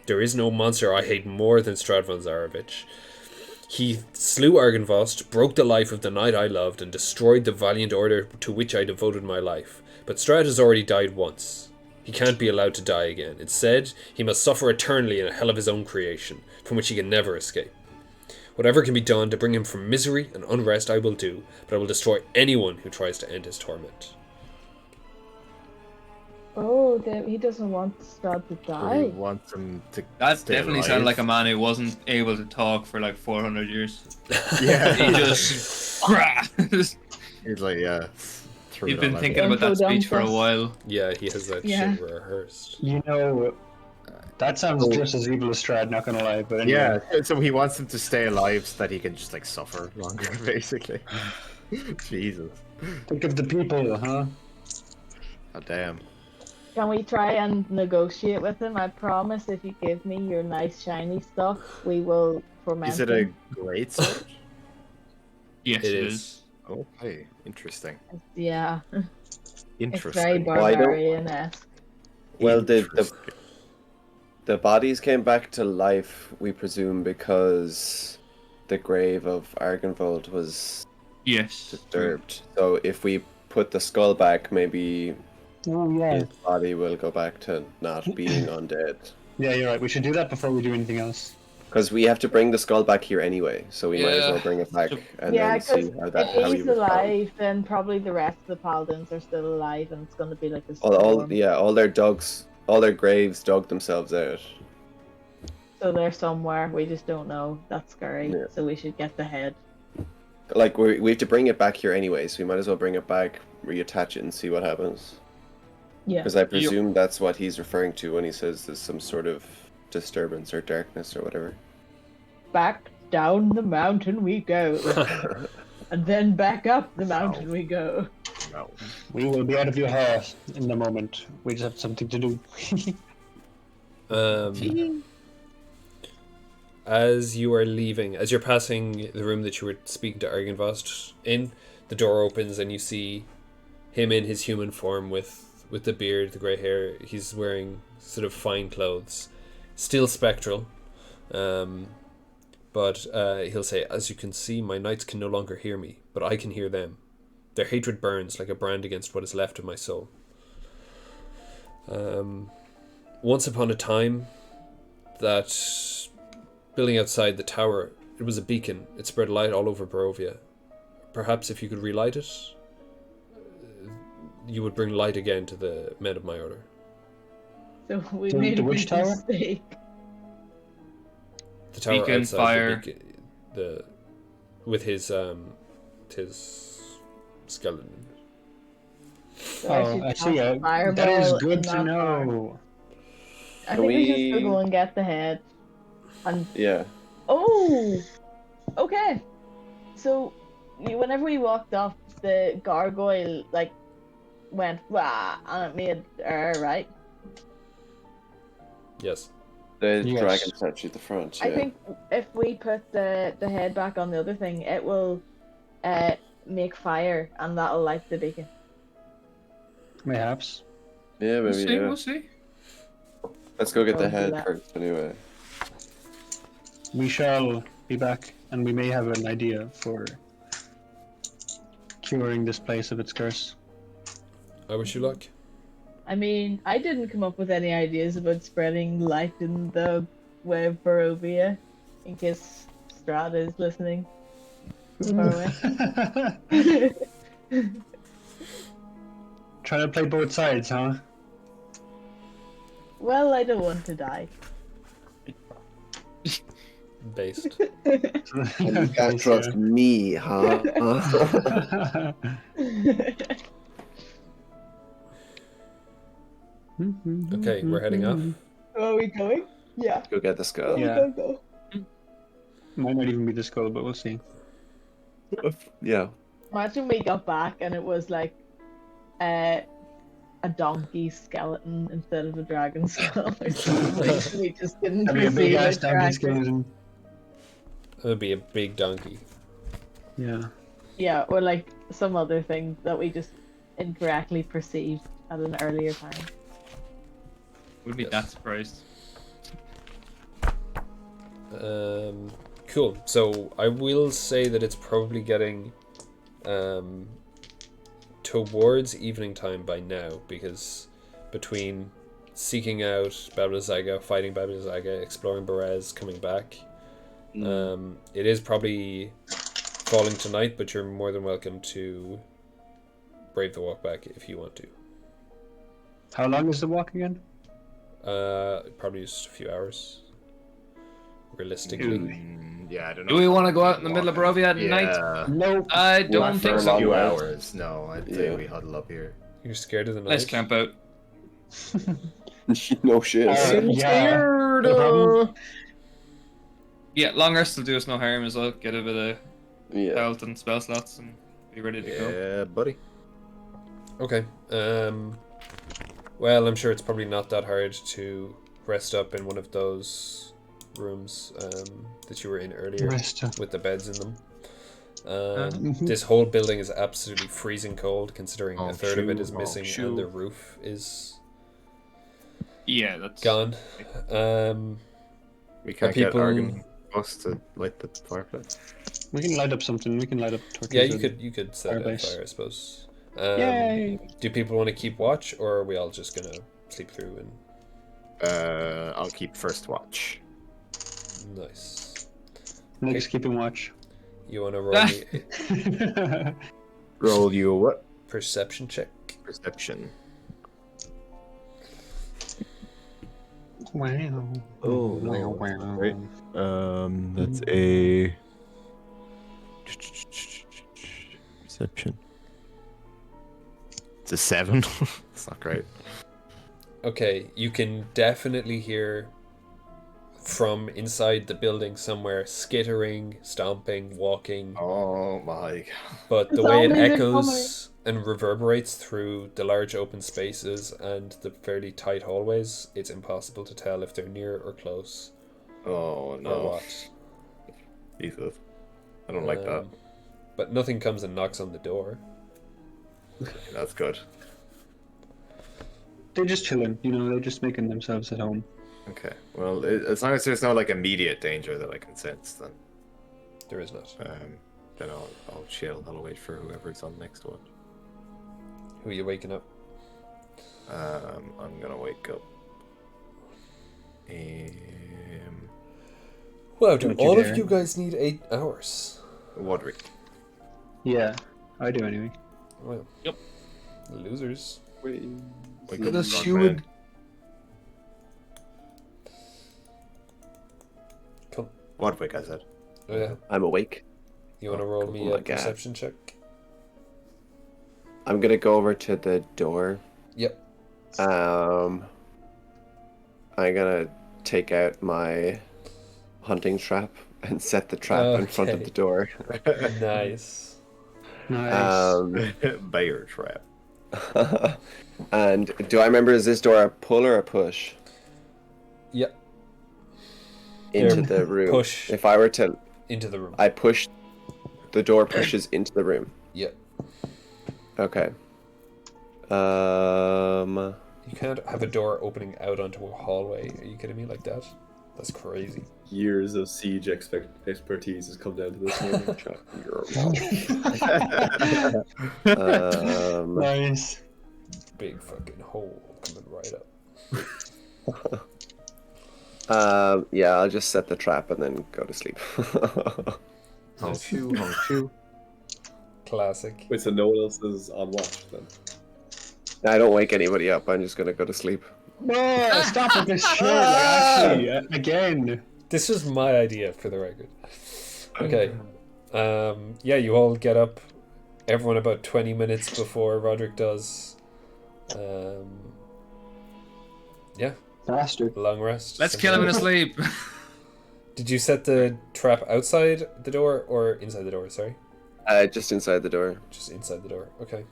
There is no monster I hate more than Strahd von Zarovich. He slew Argynvostholt, broke the life of the knight I loved, and destroyed the valiant order to which I devoted my life. But Strahd has already died once. He can't be allowed to die again. Instead, he must suffer eternally in a hell of his own creation, from which he can never escape. Whatever can be done to bring him from misery and unrest I will do, but I will destroy anyone who tries to end his torment." Oh, he doesn't want Strahd to He die. wants him to. That stay definitely alive. sounded like a man who wasn't able to talk for like 400 years. Yeah, He just. he's like, yeah, through You've it been all. thinking about that Info speech for a dump us. while. Yeah, he has that Yeah. shit rehearsed. You know, that sounds Oh. just as evil as Strahd, not gonna lie, but anyway. Yeah, so he wants him to stay alive so that he can just like suffer longer, basically. Jesus. Think of the people, huh? Oh damn. Can we try and negotiate with him? I promise if you give me your nice shiny stuff, we will ferment Is it a him. great sword? Yes, It it is. is. Okay, interesting. Yeah, it's Interesting. very Why don't- barbarian-esque. Well, the Interesting. bodies came back to life, we presume, because the grave of Argynvostholt was Yes. disturbed. So if we put the skull back, maybe Oh, yeah. his body will go back to not being undead. Yeah, you're right. We should do that before we do anything else. Because we have to bring the skull back here anyway, so we might as Yeah. well bring it back and Yeah, then see because how if he he's was found. alive, then probably the rest of the paladins are still alive, and it's going to be like a All storm. all their graves dug themselves out. So they're somewhere, we just don't know. That's scary. Yeah. So we should get the head. Like we have to bring it back here anyway, so we might as well bring it back, reattach it, and see what happens. Yeah. Because I presume that's what he's referring to when he says there's some sort of disturbance or darkness or whatever. Back down the mountain we go. And then back up the mountain we go. No. We will be out of your hair in a moment. We just have something to do. As you are leaving, as you're passing the room that you were speaking to Argynvost in, the door opens and you see him in his human form with the beard, the grey hair. He's wearing sort of fine clothes, still spectral. But he'll say, "As you can see, my knights can no longer hear me, but I can hear them. Their hatred burns like a brand against what is left of my soul. Once upon a time, that building outside the tower, it was a beacon. It spread light all over Barovia. Perhaps if you could relight it, you would bring light again to the men of my order." So we The- made the a witch big tower? mistake. The tower Beacon, outside fire. the with his skeleton. So Oh, I should see. cast Fireball That is in good to that tower. know. I Can think we should we- still go and get the head. And Yeah. oh, okay. So whenever we walked up, the gargoyle like went wah, and it made right. Yes. The Yes. dragon statue at the front. I Yeah. think if we put the head back on the other thing, it will make fire, and that'll light the beacon. Mayhaps. Yeah, We'll maybe. see. Yeah. We'll see. Let's go get the I'll do head that. first, anyway. We shall be back, and we may have an idea for curing this place of its curse. I wish you luck. I mean, I didn't come up with any ideas about spreading light in the way of Barovia, in case Strahd is listening. From far away. Trying to play both sides, huh? Well, I don't want to die. Based. And you can't trust me, huh? Okay, we're heading off. Are we going? Yeah. Go get the skull. Yeah. Go. Might not even be the skull, but we'll see. Yeah. Imagine we got back and it was like a donkey skeleton instead of a dragon skull or something. We just didn't That'd be a big perceive ass it donkey correctly. skeleton. That would be a big donkey. Yeah. Yeah, or like some other thing that we just incorrectly perceived at an earlier time. Would be Yes. that surprised. Cool. So I will say that it's probably getting towards evening time by now, because between seeking out Baba Yaga, fighting Baba Yaga, exploring Berez, coming back, it is probably falling tonight, but you're more than welcome to brave the walk back if you want to. How long is the walk again? Probably just a few hours. Realistically. Yeah, I don't know. Do we want to go out in the middle of Barovia at night? Yeah. Nope. I Not don't for think a A so. few long hours. No, I'd say Yeah. we huddle up here. You're scared of the night? Let's camp out. No shit. Yeah. Scared. No problem. Yeah, long rest will do us no harm as well. Get a bit of Yeah. health and spell slots and be ready to go. Yeah, buddy. Okay. Well, I'm sure it's probably not that hard to rest up in one of those rooms that you were in earlier Rest up. with the beds in them. Mhm. This whole building is absolutely freezing cold, considering Oh, a third of it is shoo, oh, missing shoo. and the roof is Yeah, that's gone. We can't people- get Argynvostholt to light the fireplace. We can light up something. We can light up torches. Yeah, you and- could set it on Firebase. fire, I suppose. Yay! Do people want to keep watch, or are we all just gonna sleep through? And I'll keep first watch. nice. Nick's keeping watch. You want to roll me a Roll you a what? perception check? Perception. Wow. Oh, wow, wow. great. That's a perception. It's a 7. It's not great. Okay, you can definitely hear from inside the building somewhere skittering, stomping, walking, Oh my god. but the It's way it always echoes and reverberates through the large open spaces and the fairly tight hallways, it's impossible to tell if they're near or close Oh or no. what. Jesus. I don't like that. But nothing comes and knocks on the door. That's good. They're just chilling, you know, they're just making themselves at home. Okay. Well, as long as there's no like immediate danger that I can sense, then There is not. then I'll chill. I'll wait for whoever's on next watch. Who are you waking up? I'm gonna wake up. Well, do Don't you all dare. of you guys need 8 hours? Roderick. Yeah, I do anyway. Well. Yep. Losers. Wake Let up, us strong shoot. man. Come. Roderick, I said. Oh, yeah. I'm awake. You want to roll me Oh a my God. perception check? I'm gonna go over to the door. Yep. I'm gonna take out my hunting trap and set the trap in front of Okay. the door. Nice. Nice. Bear trap. And do I remember, is this door a pull or a push Yep. into They're the room? push. If I were to, Into the room. I push, the door pushes into the room. Yep. Okay. You can't have a door opening out onto a hallway. Are you kidding me like that? That's crazy. Years of siege expertise has come down to this moment. Nice. Big fucking hole coming right up. Yeah, I'll just set the trap and then go to sleep. Honk shoe. Classic. Wait, so no one else is on watch then? I don't wake anybody up. I'm just gonna go to sleep. No, stop with this shit. Like, actually, again. This was my idea, for the record. Okay. Yeah, you all get up. Everyone about 20 minutes before Roderick does. Yeah, Bastard. long rest. Let's kill him in his sleep. Did you set the trap outside the door or inside the door? Sorry. Just inside the door. Just inside the door. Okay.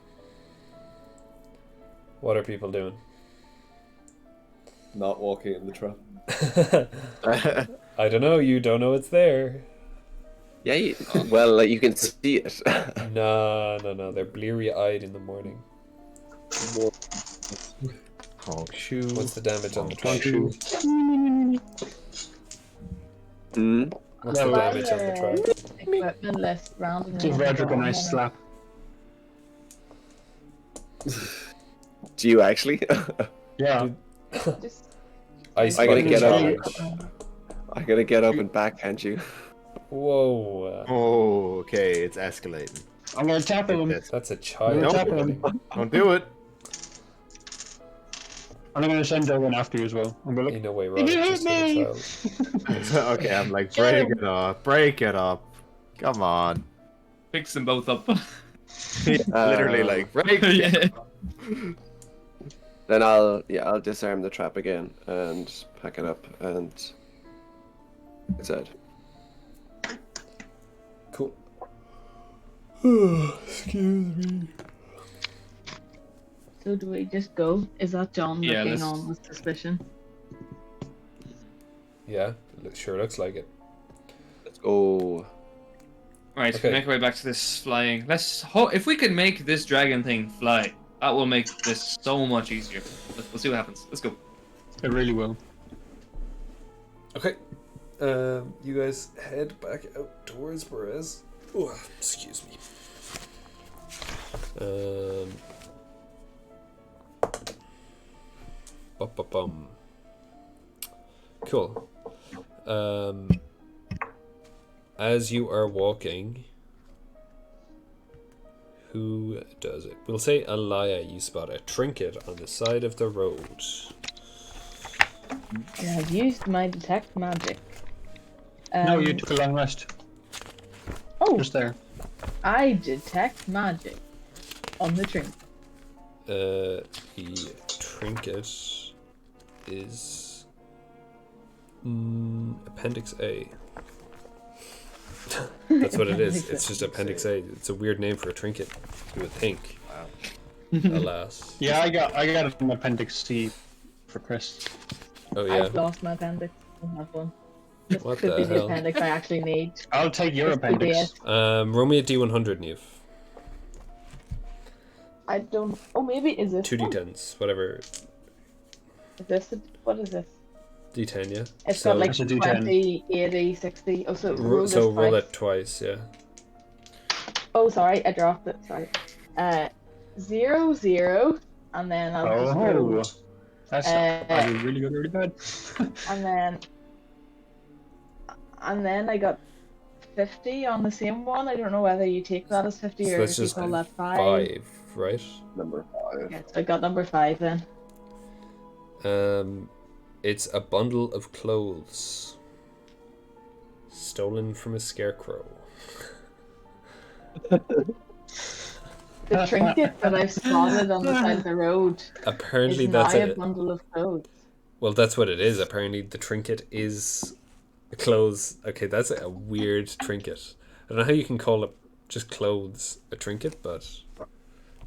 What are people doing? Not walking in the trap. I don't know. You don't know it's there. Yeah, well, you can see it. No. They're bleary-eyed in the morning. Honk shoe. What's the damage on the trap? Hmm? What's the damage on the trap? Equipment list round. Give Roderick a nice slap. Do you actually? Yeah. Just Ice I gotta bucket get up. challenge. I gotta get up and backhand you. Whoa. Oh, okay, it's escalating. I'm gonna tackle him. Yes. That's a child. Nope. building. Don't do it. I'm gonna send Urwin after you as well. I'm gonna In look. no way, Roderick just did a trial. Okay, I'm like, break it up, break it up. Come on. Fix them both up. Literally, like, break it Yeah. up. Then I'll disarm the trap again and pack it up and it's out. Cool. Excuse me. So do we just go? Is that John Yeah, looking let's- on with suspicion? Yeah, sure looks like it. Let's go. Right, Okay. make our way back to this flying. If we can make this dragon thing fly, that will make this so much easier. We'll see what happens. Let's go. It really will. Okay. You guys head back out towards Perez. Oh, excuse me. Bum. Cool. As you are walking, who does it? We'll say Elia, you spot a trinket on the side of the road. I have used my detect magic. No, you took a long rest. Oh, Just there. I detect magic on the trinket. The trinket is Appendix A. That's what it is. It's just Appendix A. It's a weird name for a trinket, you would think. Alas. Yeah, I got an appendix C for Chris. Oh yeah. I've lost my appendix. I don't have one. This What could the be the hell? appendix I actually need. I'll take your This could be appendix. it. Roll me a D100, Neve. I don't. Oh, maybe is this Two one? D10s, whatever. Is this? What is this? D10, yeah. It's So- got like It's a D10. 20, 80, 60. Oh, so roll this So roll twice. it twice, yeah. Oh, sorry, I dropped it. Sorry. 0, 0, and then I'll just roll. Oh, that's either really good or really bad. And then I got 50 on the same one. I don't know whether you take that as 50 So or that's if you just call that 5. 5, right? Number 5. Yeah, so I got number 5 then. It's a bundle of clothes stolen from a scarecrow. The trinket that I've spotted on the side of the road Apparently is that's now a it. bundle of clothes. Well, that's what it is. Apparently the trinket is clothes. Okay, that's a weird trinket. I don't know how you can call it just clothes a trinket, but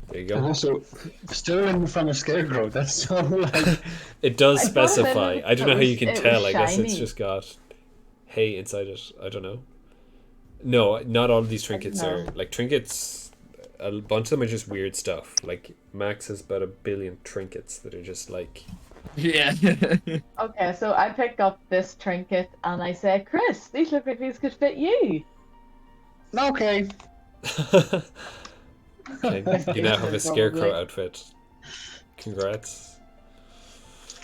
there you And go. also, stolen from a scarecrow. That's so like. It does I thought specify. it I don't know how you was- can it was tell. I guess it's shiny. just got hay inside it. I don't know. No, not all of these trinkets are know. like trinkets. A bunch of them are just weird stuff. Like Max has about 1 billion trinkets that are just like. Yeah. Okay, so I pick up this trinket and I say, Chris, these look like these could fit you. Okay. Okay, you now have a scarecrow Probably. outfit. Congrats.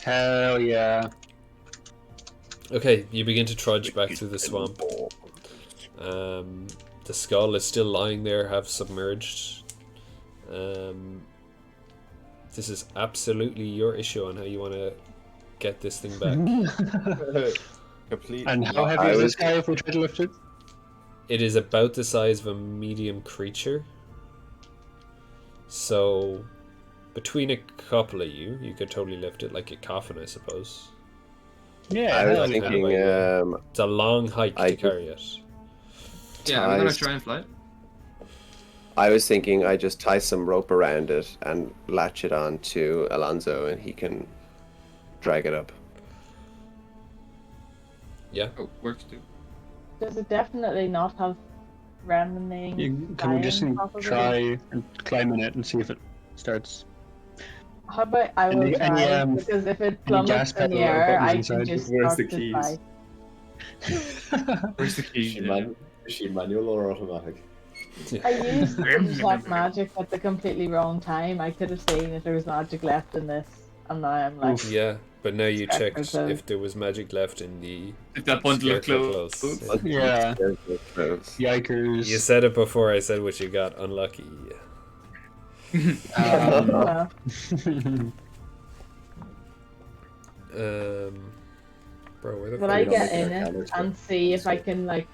Hell yeah. Okay, you begin to trudge back through the swamp. The skull is still lying there, half submerged. This is absolutely your issue on how you want to get this thing back. Complete. And how heavy is this guy if we try to lift it? It is about the size of a medium creature. So, between a couple of you, you could totally lift it like a coffin, I suppose. Yeah, I hell was yeah. thinking, It's a long hike I to could- carry it. Yeah, I'm gonna Ties. try and fly it. I was thinking I just tie some rope around it and latch it on to Alonso and he can drag it up. Yeah. Oh, works too. Does it definitely not have remaining? Can we just dying possibility? try and climb in it and see if it starts? How about I will Any- try? any, Because if it gas plummets in the pedal or air, buttons I can inside? just Where's start the to keys? fly. Where's the key? Is she manual or automatic? I used detect magic at the completely wrong time. I could have seen if there was magic left in this, and now I'm like, Yeah, but now you Scarecrow checked clothes. if there was magic left in the If that bundle of scarecrow clothes. clothes. Yeah. Clothes. Yikers. You said it before I said what you got. Unlucky. well, Bro, where the Will fuck I is get it? in it and see if I can like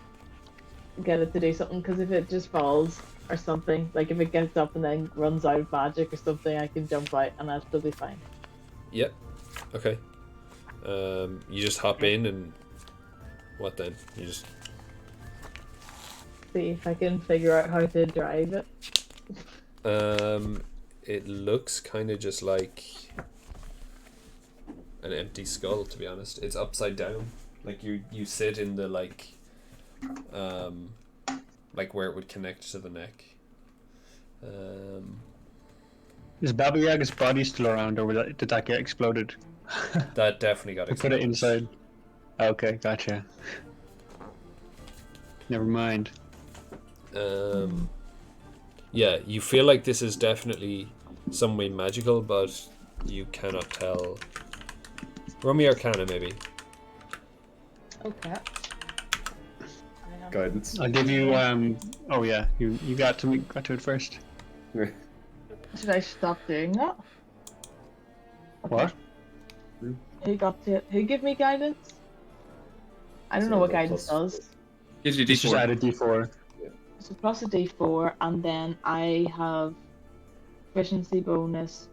get it to do something? Because if it just falls or something, like if it gets up and then runs out of magic or something, I can jump out and I'll still be fine. Yep. Okay. You just hop in and what then? You just See if I can figure out how to drive it. it looks kind of just like an empty skull, to be honest. It's upside down. Like you sit in the like where it would connect to the neck. Is Baba Yaga's body still around, or did that get exploded? That definitely got We put exploded. it inside. Okay, gotcha. Never mind. Yeah, you feel like this is definitely some way magical, but you cannot tell. Roll me Arcana, maybe. Okay. Guidance. I'll give you. Oh yeah, you got to it first. Should I stop doing that? What? Who got to? Who give me guidance? I don't know what guidance does. Gives you Just add D4. a D4. So plus a D4, and then I have proficiency bonus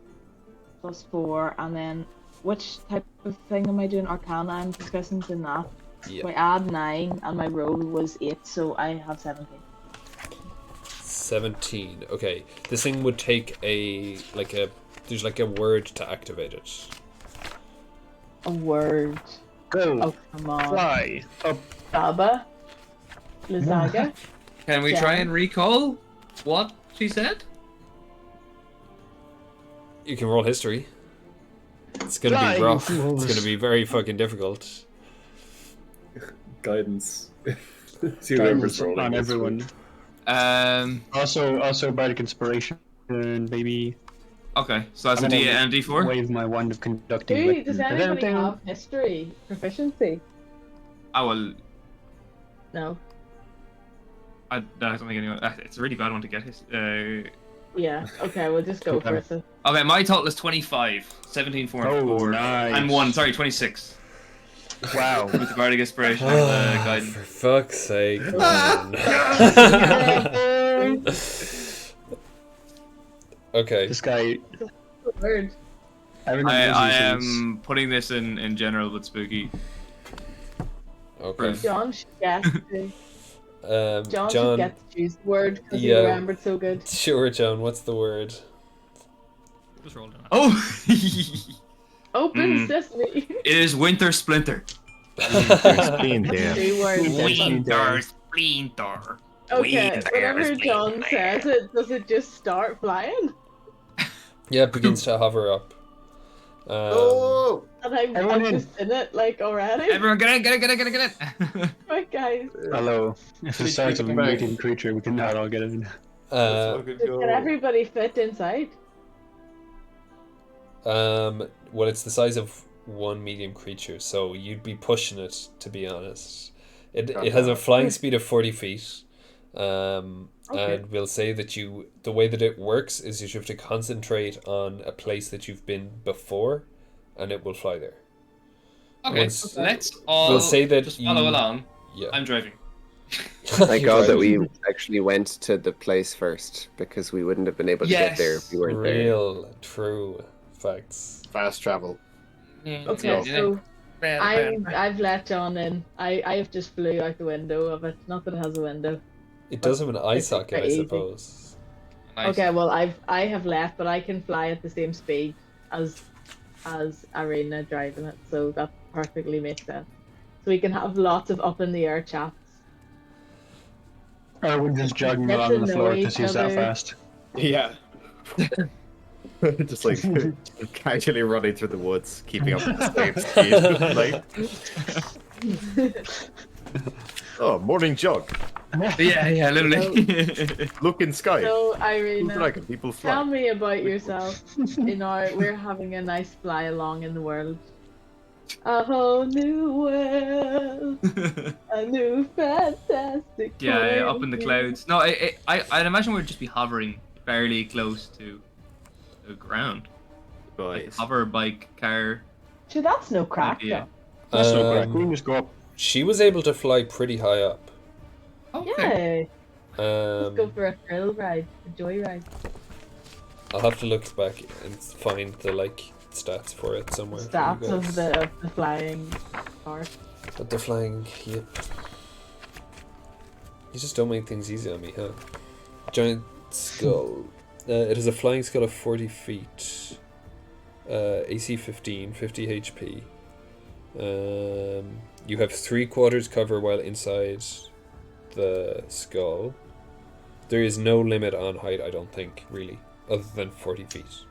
plus 4, and then which type of thing am I doing? Arcana. I'm proficient in that. Yeah. So I add 9, and my roll was 8, so I have 17. 17. Okay. This thing would take there's like a word to activate it. A word. Go. Oh come on. Fly up. Baba. Lizaga. Can we try and recall what she said? You can roll history. It's gonna be Flying rough. fools. It's gonna be very fucking difficult. Guidance. See whoever's Guidance rolling on this everyone. Also bardic inspiration, baby. Okay, so that's a I'm D gonna and a D4. Wave my wand of conducting. Who, light. does anybody Dun-dun-dun. have history proficiency? I will. No. I don't think anyone. It's a really bad one to get. Yeah. Okay, we'll just go for it. Then. Okay, my total is 25, 17, 4, and Oh, 4, nice. and 1. Sorry, 26. Wow. With the bardic inspiration and guidance. For fuck's sake. Come on. Okay. This guy. Word. I am putting this in general with spooky. Okay. John should get to. John should John, get to choose the word because he Yeah. remembered so good. sure, John. What's the word? Just rolled it. Oh! Open sesame. It is Winter Splinter. Splinter. 2 words. Winter Splinter. Okay, whenever John says it, does it just start flying? Yeah, it begins to hover up. Oh! And I'm Everyone in. just in it, like, already? Everyone get in, get in. Right, guys. Hello. If it starts with a medium creature, we can not all get in. Can everybody fit inside? Well, it's the size of one medium creature, so you'd be pushing it, to be honest. It has a flying speed of 40 feet. And we'll say that the way that it works is you have to concentrate on a place that you've been before, and it will fly there. Okay, Once- let's all We'll say that just follow you- along. Yeah. I'm driving. Thank You're God that driving. we actually went to the place first, because we wouldn't have been able to get there if we weren't there. Real, true facts. Fast travel. Okay, so I've let John in. I have just flew out the window of it. Not that it has a window. It does have an eye socket, I pretty easy. suppose. Nice. Okay, well I have left, but I can fly at the same speed as Ireena driving it, so that perfectly makes sense. So we can have lots of up in the air chats. Or we're just jogging Get along to on the know floor because each he's that other. fast. Yeah. Just like casually running through the woods, keeping up with the same speed. Oh, morning jog. Yeah, literally. Look in sky. So Who's Ireena, dragon? People fly. tell me about yourself. We're having a nice fly along in the world. A whole new world, a new fantastic. Yeah, up in the world. clouds. No, I'd imagine we'd just be hovering fairly close to the ground. Like Guys. hover, bike, car. So that's no crack, Yeah. though. That's no crack. Um, We can just go up. She was able to fly pretty high up. Okay. Yeah. Let's go Um, for a thrill ride, a joyride. I'll have to look back and find the stats for it somewhere. for you Stats of guys. the flying part. But the flying, yep. You just don't make things easy on me, huh? Giant skull. It has a flying skull of 40 feet. AC 15, 50 HP. You have 3/4 cover while inside the skull. There is no limit on height, I don't think, really, other than 40 feet.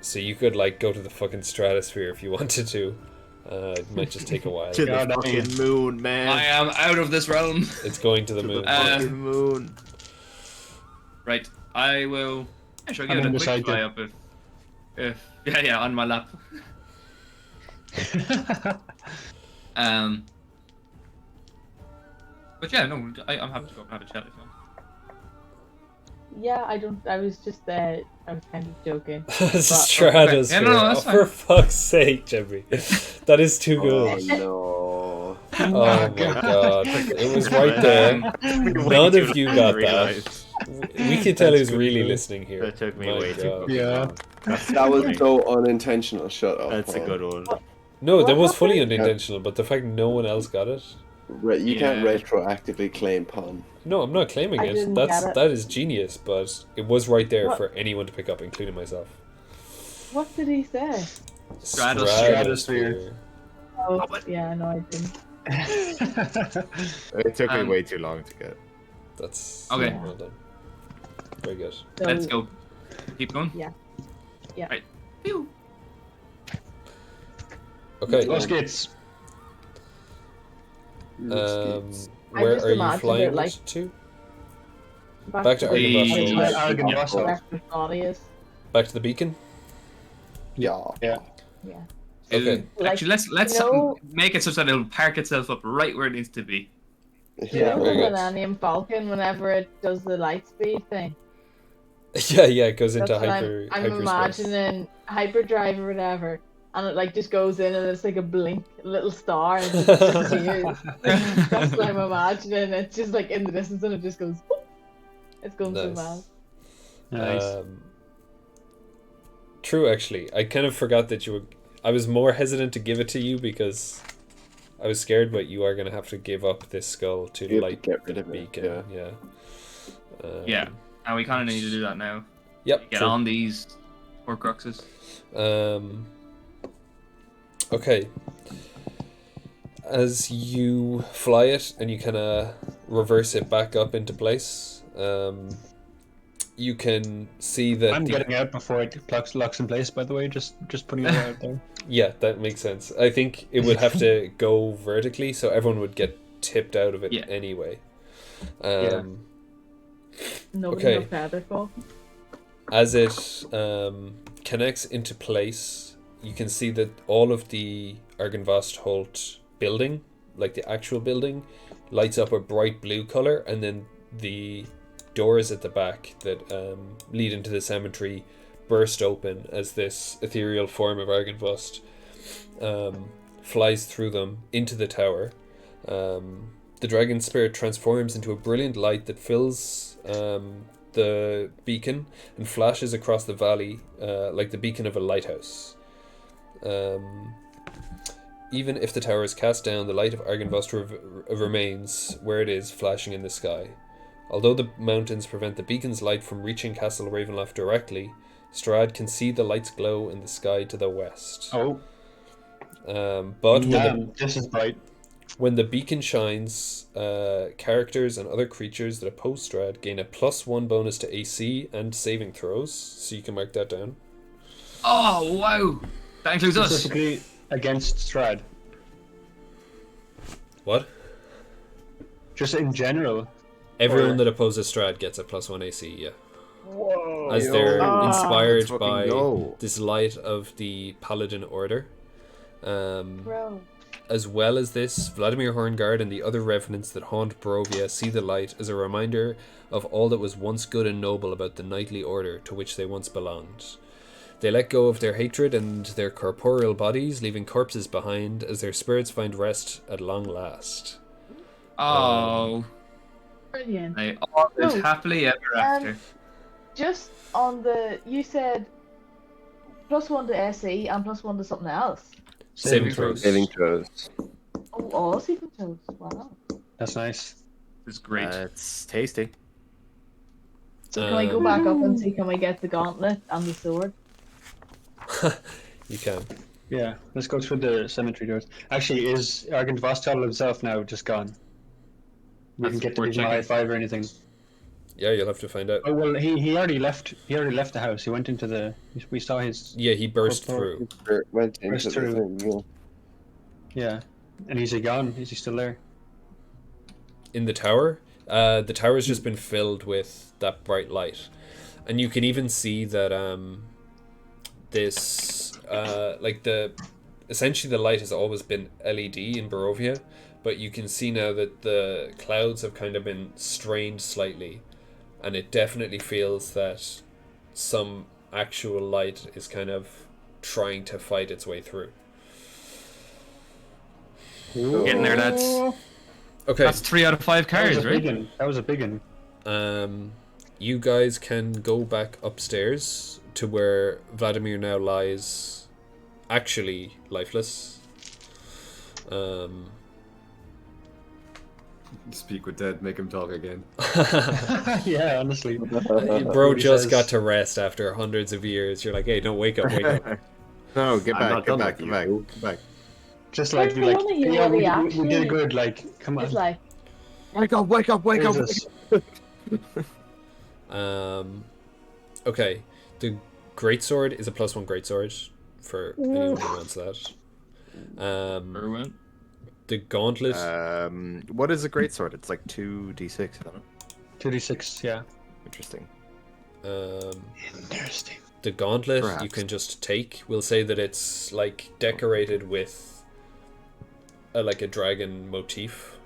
So you could go to the fucking stratosphere if you wanted to. It might just take a while. To the God, fucking moon, man. I am out of this realm. It's going to the moon. Fucking moon. Right. I will. I shall give I'm it a beside quick you. fly up if yeah, on my lap. But yeah, no, I'm happy to go up and have a chat if you want. Yeah, I don't. I was just I was kind of joking. Stratosphere. Yeah, no, that's For fuck's sake, Jeffrey. That is too Oh good. no. Oh my god. It was right there. None of you got that. We can tell who's really listening here. That took me My way too God. fucking Yeah. long. That was so unintentional. Shut up. That's a Paul. good one. No, that What was fully happened? unintentional, but the fact no one else got it. You can't Yeah. retroactively claim pun. No, I'm not claiming I it. didn't That get it. is genius, but it was right there What? for anyone to pick up, including myself. What did he say? Stratosphere. Oh, yeah, no, I didn't. It took me Um, way too long to get. That's Okay. well done. Very good. So, Let's go. Keep going. Yeah. Yeah. Right. Pew. Okay. Go skates. I Where just are you imagined flying it, like, to? Back, Back to the- Argynvostholt. Where Argynvostholt. where the body is. Back to the beacon? Yeah. Yeah. Okay. Like, Actually, let's no- make it such that it'll park itself up right where it needs to be. You Yeah. know the very good. Millennium Falcon whenever it does the light speed thing? Yeah, it goes into That's what hyper I'm hyperspace. imagining hyperdrive or whatever, and it just goes in and it's like a blink, a little star, and it just disappears. That's what I'm imagining. It's just in the distance and it just goes. Whoop. It's going so Nice. fast. Nice. True, actually. I kind of forgot that you were... I was more hesitant to give it to you because I was scared, but you are going to have to give up this skull to You have to light get rid the of it, beacon. Yeah. Yeah, and we kind of need to do that now. Yep. Get true. on these Horcruxes. Okay. As you fly it and you kind of reverse it back up into place, you can see that I'm getting out before it locks in place, by the way, just putting it out there. Yeah, that makes sense. I think it would have to go vertically, so everyone would get tipped out of it Yeah. anyway. Nobody Okay. no feather fall. As it connects into place, you can see that all of the Argynvostholt building, like the actual building, lights up a bright blue color, and then the doors at the back that lead into the cemetery burst open as this ethereal form of Argynvost flies through them into the tower. The dragon spirit transforms into a brilliant light that fills the beacon and flashes across the valley like the beacon of a lighthouse. Even if the tower is cast down, the light of Argynvost remains where it is, flashing in the sky. Although the mountains prevent the beacon's light from reaching Castle Ravenloft directly, Strahd can see the light's glow in the sky to the west. Oh, But this is bright. when the beacon shines, characters and other creatures that oppose Strahd gain a +1 bonus to AC and saving throws, so you can mark that down. Oh wow! That includes us. Specifically against Strahd. What? Just in general. Everyone Or- that opposes Strahd gets a +1 AC, yeah. Whoa. As they're inspired let's fucking by go. this light of the Paladin Order. Bro. As well as this, Vladimir Horngard and the other revenants that haunt Barovia see the light as a reminder of all that was once good and noble about the knightly order to which they once belonged. They let go of their hatred and their corporeal bodies, leaving corpses behind as their spirits find rest at long last. Oh, Brilliant. they all live No. happily ever after. Just on the, you said +1 to SE and +1 to something else. Saving throws. Saving throws. Oh, all saving throws. Wow. That's nice. It's great. It's tasty. So can we go back up and see, can we get the gauntlet and the sword? You can. Yeah, let's go through the cemetery doors. Actually, is Argynvostholt himself now just gone? We That's can get to worth give him a high checking. five or anything. Yeah, you'll have to find out. Oh well, he already left. He already left the house. He went into the. We saw his. Yeah, he burst Corporeal- through. Went into Burst the through. thing, yeah. Yeah, and is he gone? Is he still there? In the tower. The tower's just been filled with that bright light, and you can even see that this essentially the light has always been LED in Barovia, but you can see now that the clouds have kind of been strained slightly, and it definitely feels that some actual light is kind of trying to fight its way through. Getting there, lads. Okay. That's 3 out of 5 That was cards, a right? big one. That was a big one. You guys can go back upstairs to where Vladimir now lies, actually lifeless. Speak with dead, make him talk again. Yeah, honestly. Bro What he just says. got to rest after hundreds of years. You're like, hey, don't wake up, wake up. No, get I'm back, not get done back, with get you. back, get back. Just like, be I like, wanna hear yeah, what he we did actually- good. Like, come on. It's like, Wake up, wake up, wake up. Jesus. Okay, the greatsword is a +1 greatsword for anyone who wants that. Urwin. The gauntlet. What is a greatsword? It's like 2d6, I don't know. 2d6, yeah. Interesting. Interesting. The gauntlet you Perhaps. can just take. We'll say that it's like decorated with like a dragon motif.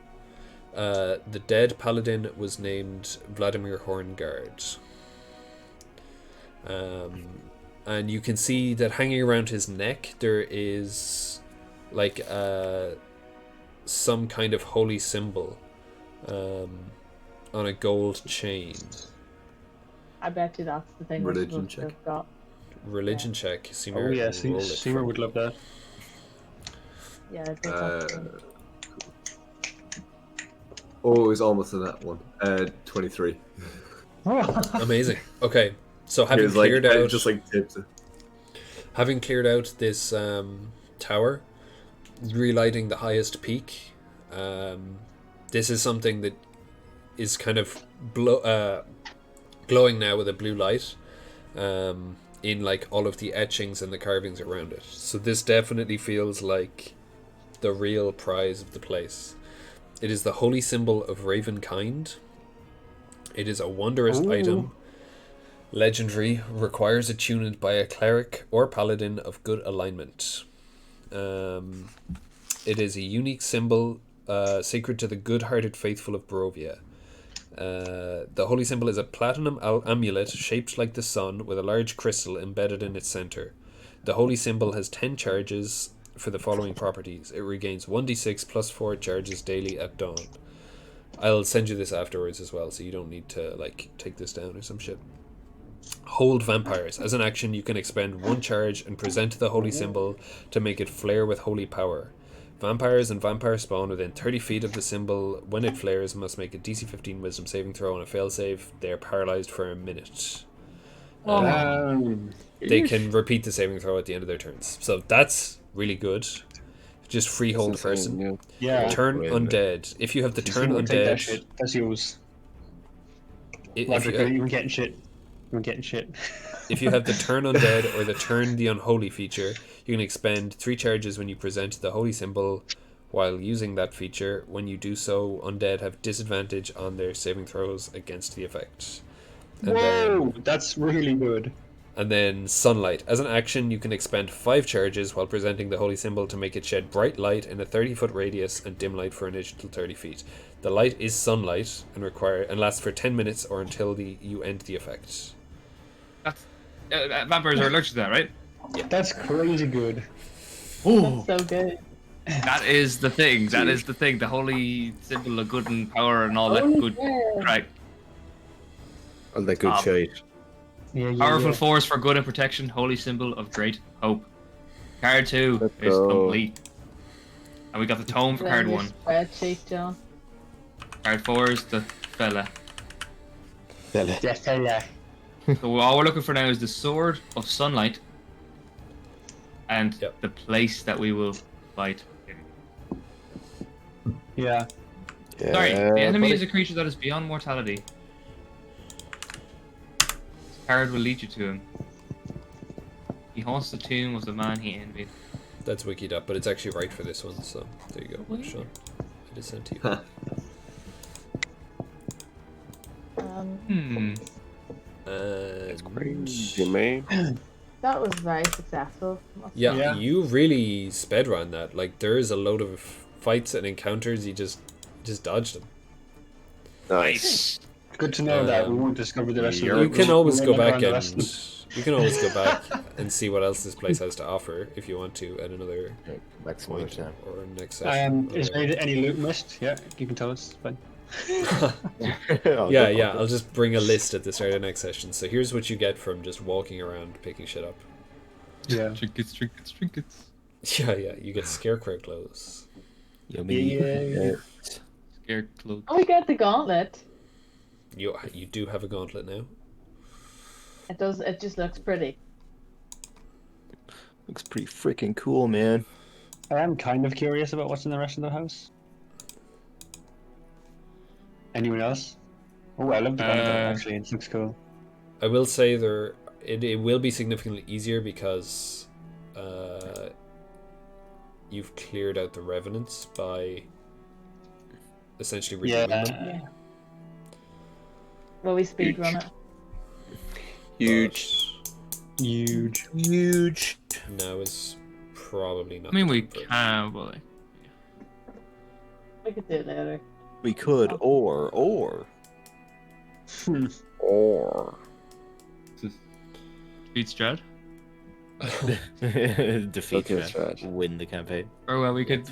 The dead paladin was named Vladimir Horngard. And you can see that hanging around his neck there is like some kind of holy symbol on a gold chain. I bet you that's the thing we're Religion supposed to check. have got. Religion check. Cymer, Oh, yeah, roll it Cymer for would me. love that. Yeah, I think Uh, that's the thing. Oh, it was almost in that one. 23. Amazing. Okay, so It having was like, cleared I out, just like tipped it. having cleared out this tower, relighting the highest peak. This is something that is kind of glowing now with a blue light. In like all of the etchings and the carvings around it. So this definitely feels like the real prize of the place. It is the holy symbol of Ravenkind. It is a wondrous item. Legendary, requires attunement by a cleric or paladin of good alignment. It is a unique symbol sacred to the good-hearted faithful of Barovia. The holy symbol is a platinum amulet shaped like the sun with a large crystal embedded in its center. The holy symbol has 10 charges for the following properties. It regains 1d6 plus 4 charges daily at dawn. I'll send you this afterwards as well, so you don't need to like take this down or some shit. Hold vampires. As an action, you can expend 1 charge and present the holy symbol to make it flare with holy power. Vampires and vampire spawn within 30 feet of the symbol when it flares must make a DC 15 wisdom saving throw on a failsave. They are paralyzed for a minute. They can repeat the saving throw at the end of their turns. So that's really good. Just freehold person. Yeah. Turn undead. If you have the turn Cymer, take that undead, shit. That's yours. if Roderick, you, you were getting shit. You were getting shit. if you have the turn undead or the turn the unholy feature, you can expend 3 charges when you present the holy symbol. While using that feature, when you do so, undead have disadvantage on their saving throws against the effect. Whoa, that's really good. And then sunlight. As an action, you can expend 5 charges while presenting the holy symbol to make it shed bright light in a 30-foot radius and dim light for an additional 30 feet. The light is sunlight and lasts for 10 minutes or until you end the effect. Vampires are allergic to that, right? That's crazy good. Ooh, So good. that is the thing. That is the thing. The holy symbol of good and power and all that Holy good yeah. crap. All that good shit. Yeah, Powerful force for good and protection. Holy symbol of great hope. Card 2 Let's is go. complete. And we got the tome for card 1. Spreadsheet, John. Card 4 is the fella. Yeah, fella. So all we're looking for now is the Sword of Sunlight and Yep. the place that we will fight in. Yeah. Sorry, the enemy buddy. is a creature that is beyond mortality. This card will lead you to him. He haunts the tomb of the man he envied. That's wikied up, but it's actually right for this one, so there you go, Sean. It is sent to you. That's And crazy, man. That was very successful. yeah, Yeah. you really sped run that. Like, there is a load of fights and encounters, you just dodged them. Nice. Good to know that we Um, won't discover the rest of the You can always we go won't learn back the and rest of them. you can always go back and see what else this place has to offer if you want to at another Back to point time. or next session. Is there any loot missed? Yeah, you can tell us. Fine. Yeah, I'll just bring a list at the start of next session. So here's what you get from just walking around picking shit up. Yeah. Trinkets. Yeah, you get scarecrow clothes. Yummy. Yeah. Scared cloak. Oh, we got the gauntlet. You do have a gauntlet now. It does. It just looks pretty. Looks pretty freaking cool, man. I am kind of curious about what's in the rest of the house. Anyone else? Oh, I love the gauntlet, actually. It looks cool. I will say it will be significantly easier because you've cleared out the revenants by essentially removing them. Yeah. Will we speed run it? Huge. Huge. Now is probably not. I mean, the we time for it. can, but like, We could do it later. We could, or. Or. beat Strahd. Defeat Okay, Strahd. Strahd. Win the campaign. Or well, we could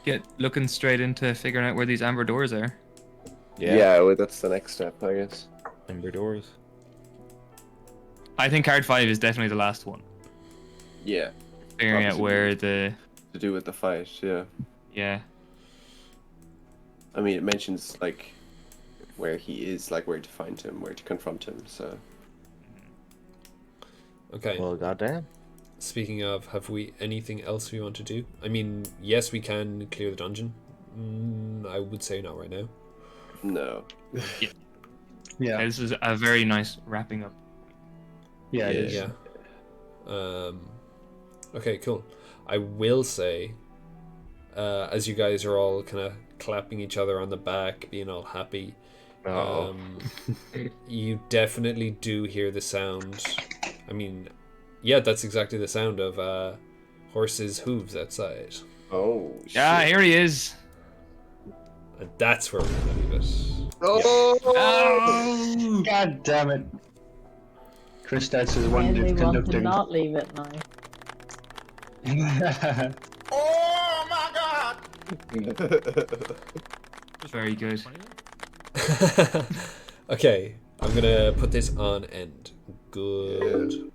get looking straight into figuring out where these amber doors are. Yeah, well, that's the next step, I guess. Ember doors. I think card 5 is definitely the last one. Yeah. Figuring out Obviously. where the To do with the fight, yeah. yeah. I mean, it mentions, like, where he is, like, where to find him, where to confront him, so. Okay. Well, goddamn. Speaking of, have we anything else we want to do? I mean, yes, we can clear the dungeon. I would say not right now. No. Yeah. This is a very nice wrapping up. Yeah, it is. Yeah. Okay, cool. I will say, as you guys are all kind of clapping each other on the back, being all happy, you definitely do hear the sound. I mean, yeah, that's exactly the sound of horses' hooves outside. Oh, Yeah, here he is. And that's where we're going to leave it. Oh! God damn it. Chris starts as one And we dude want to conducting. not leave it now. Very good. Okay, I'm going to put this on end. Good.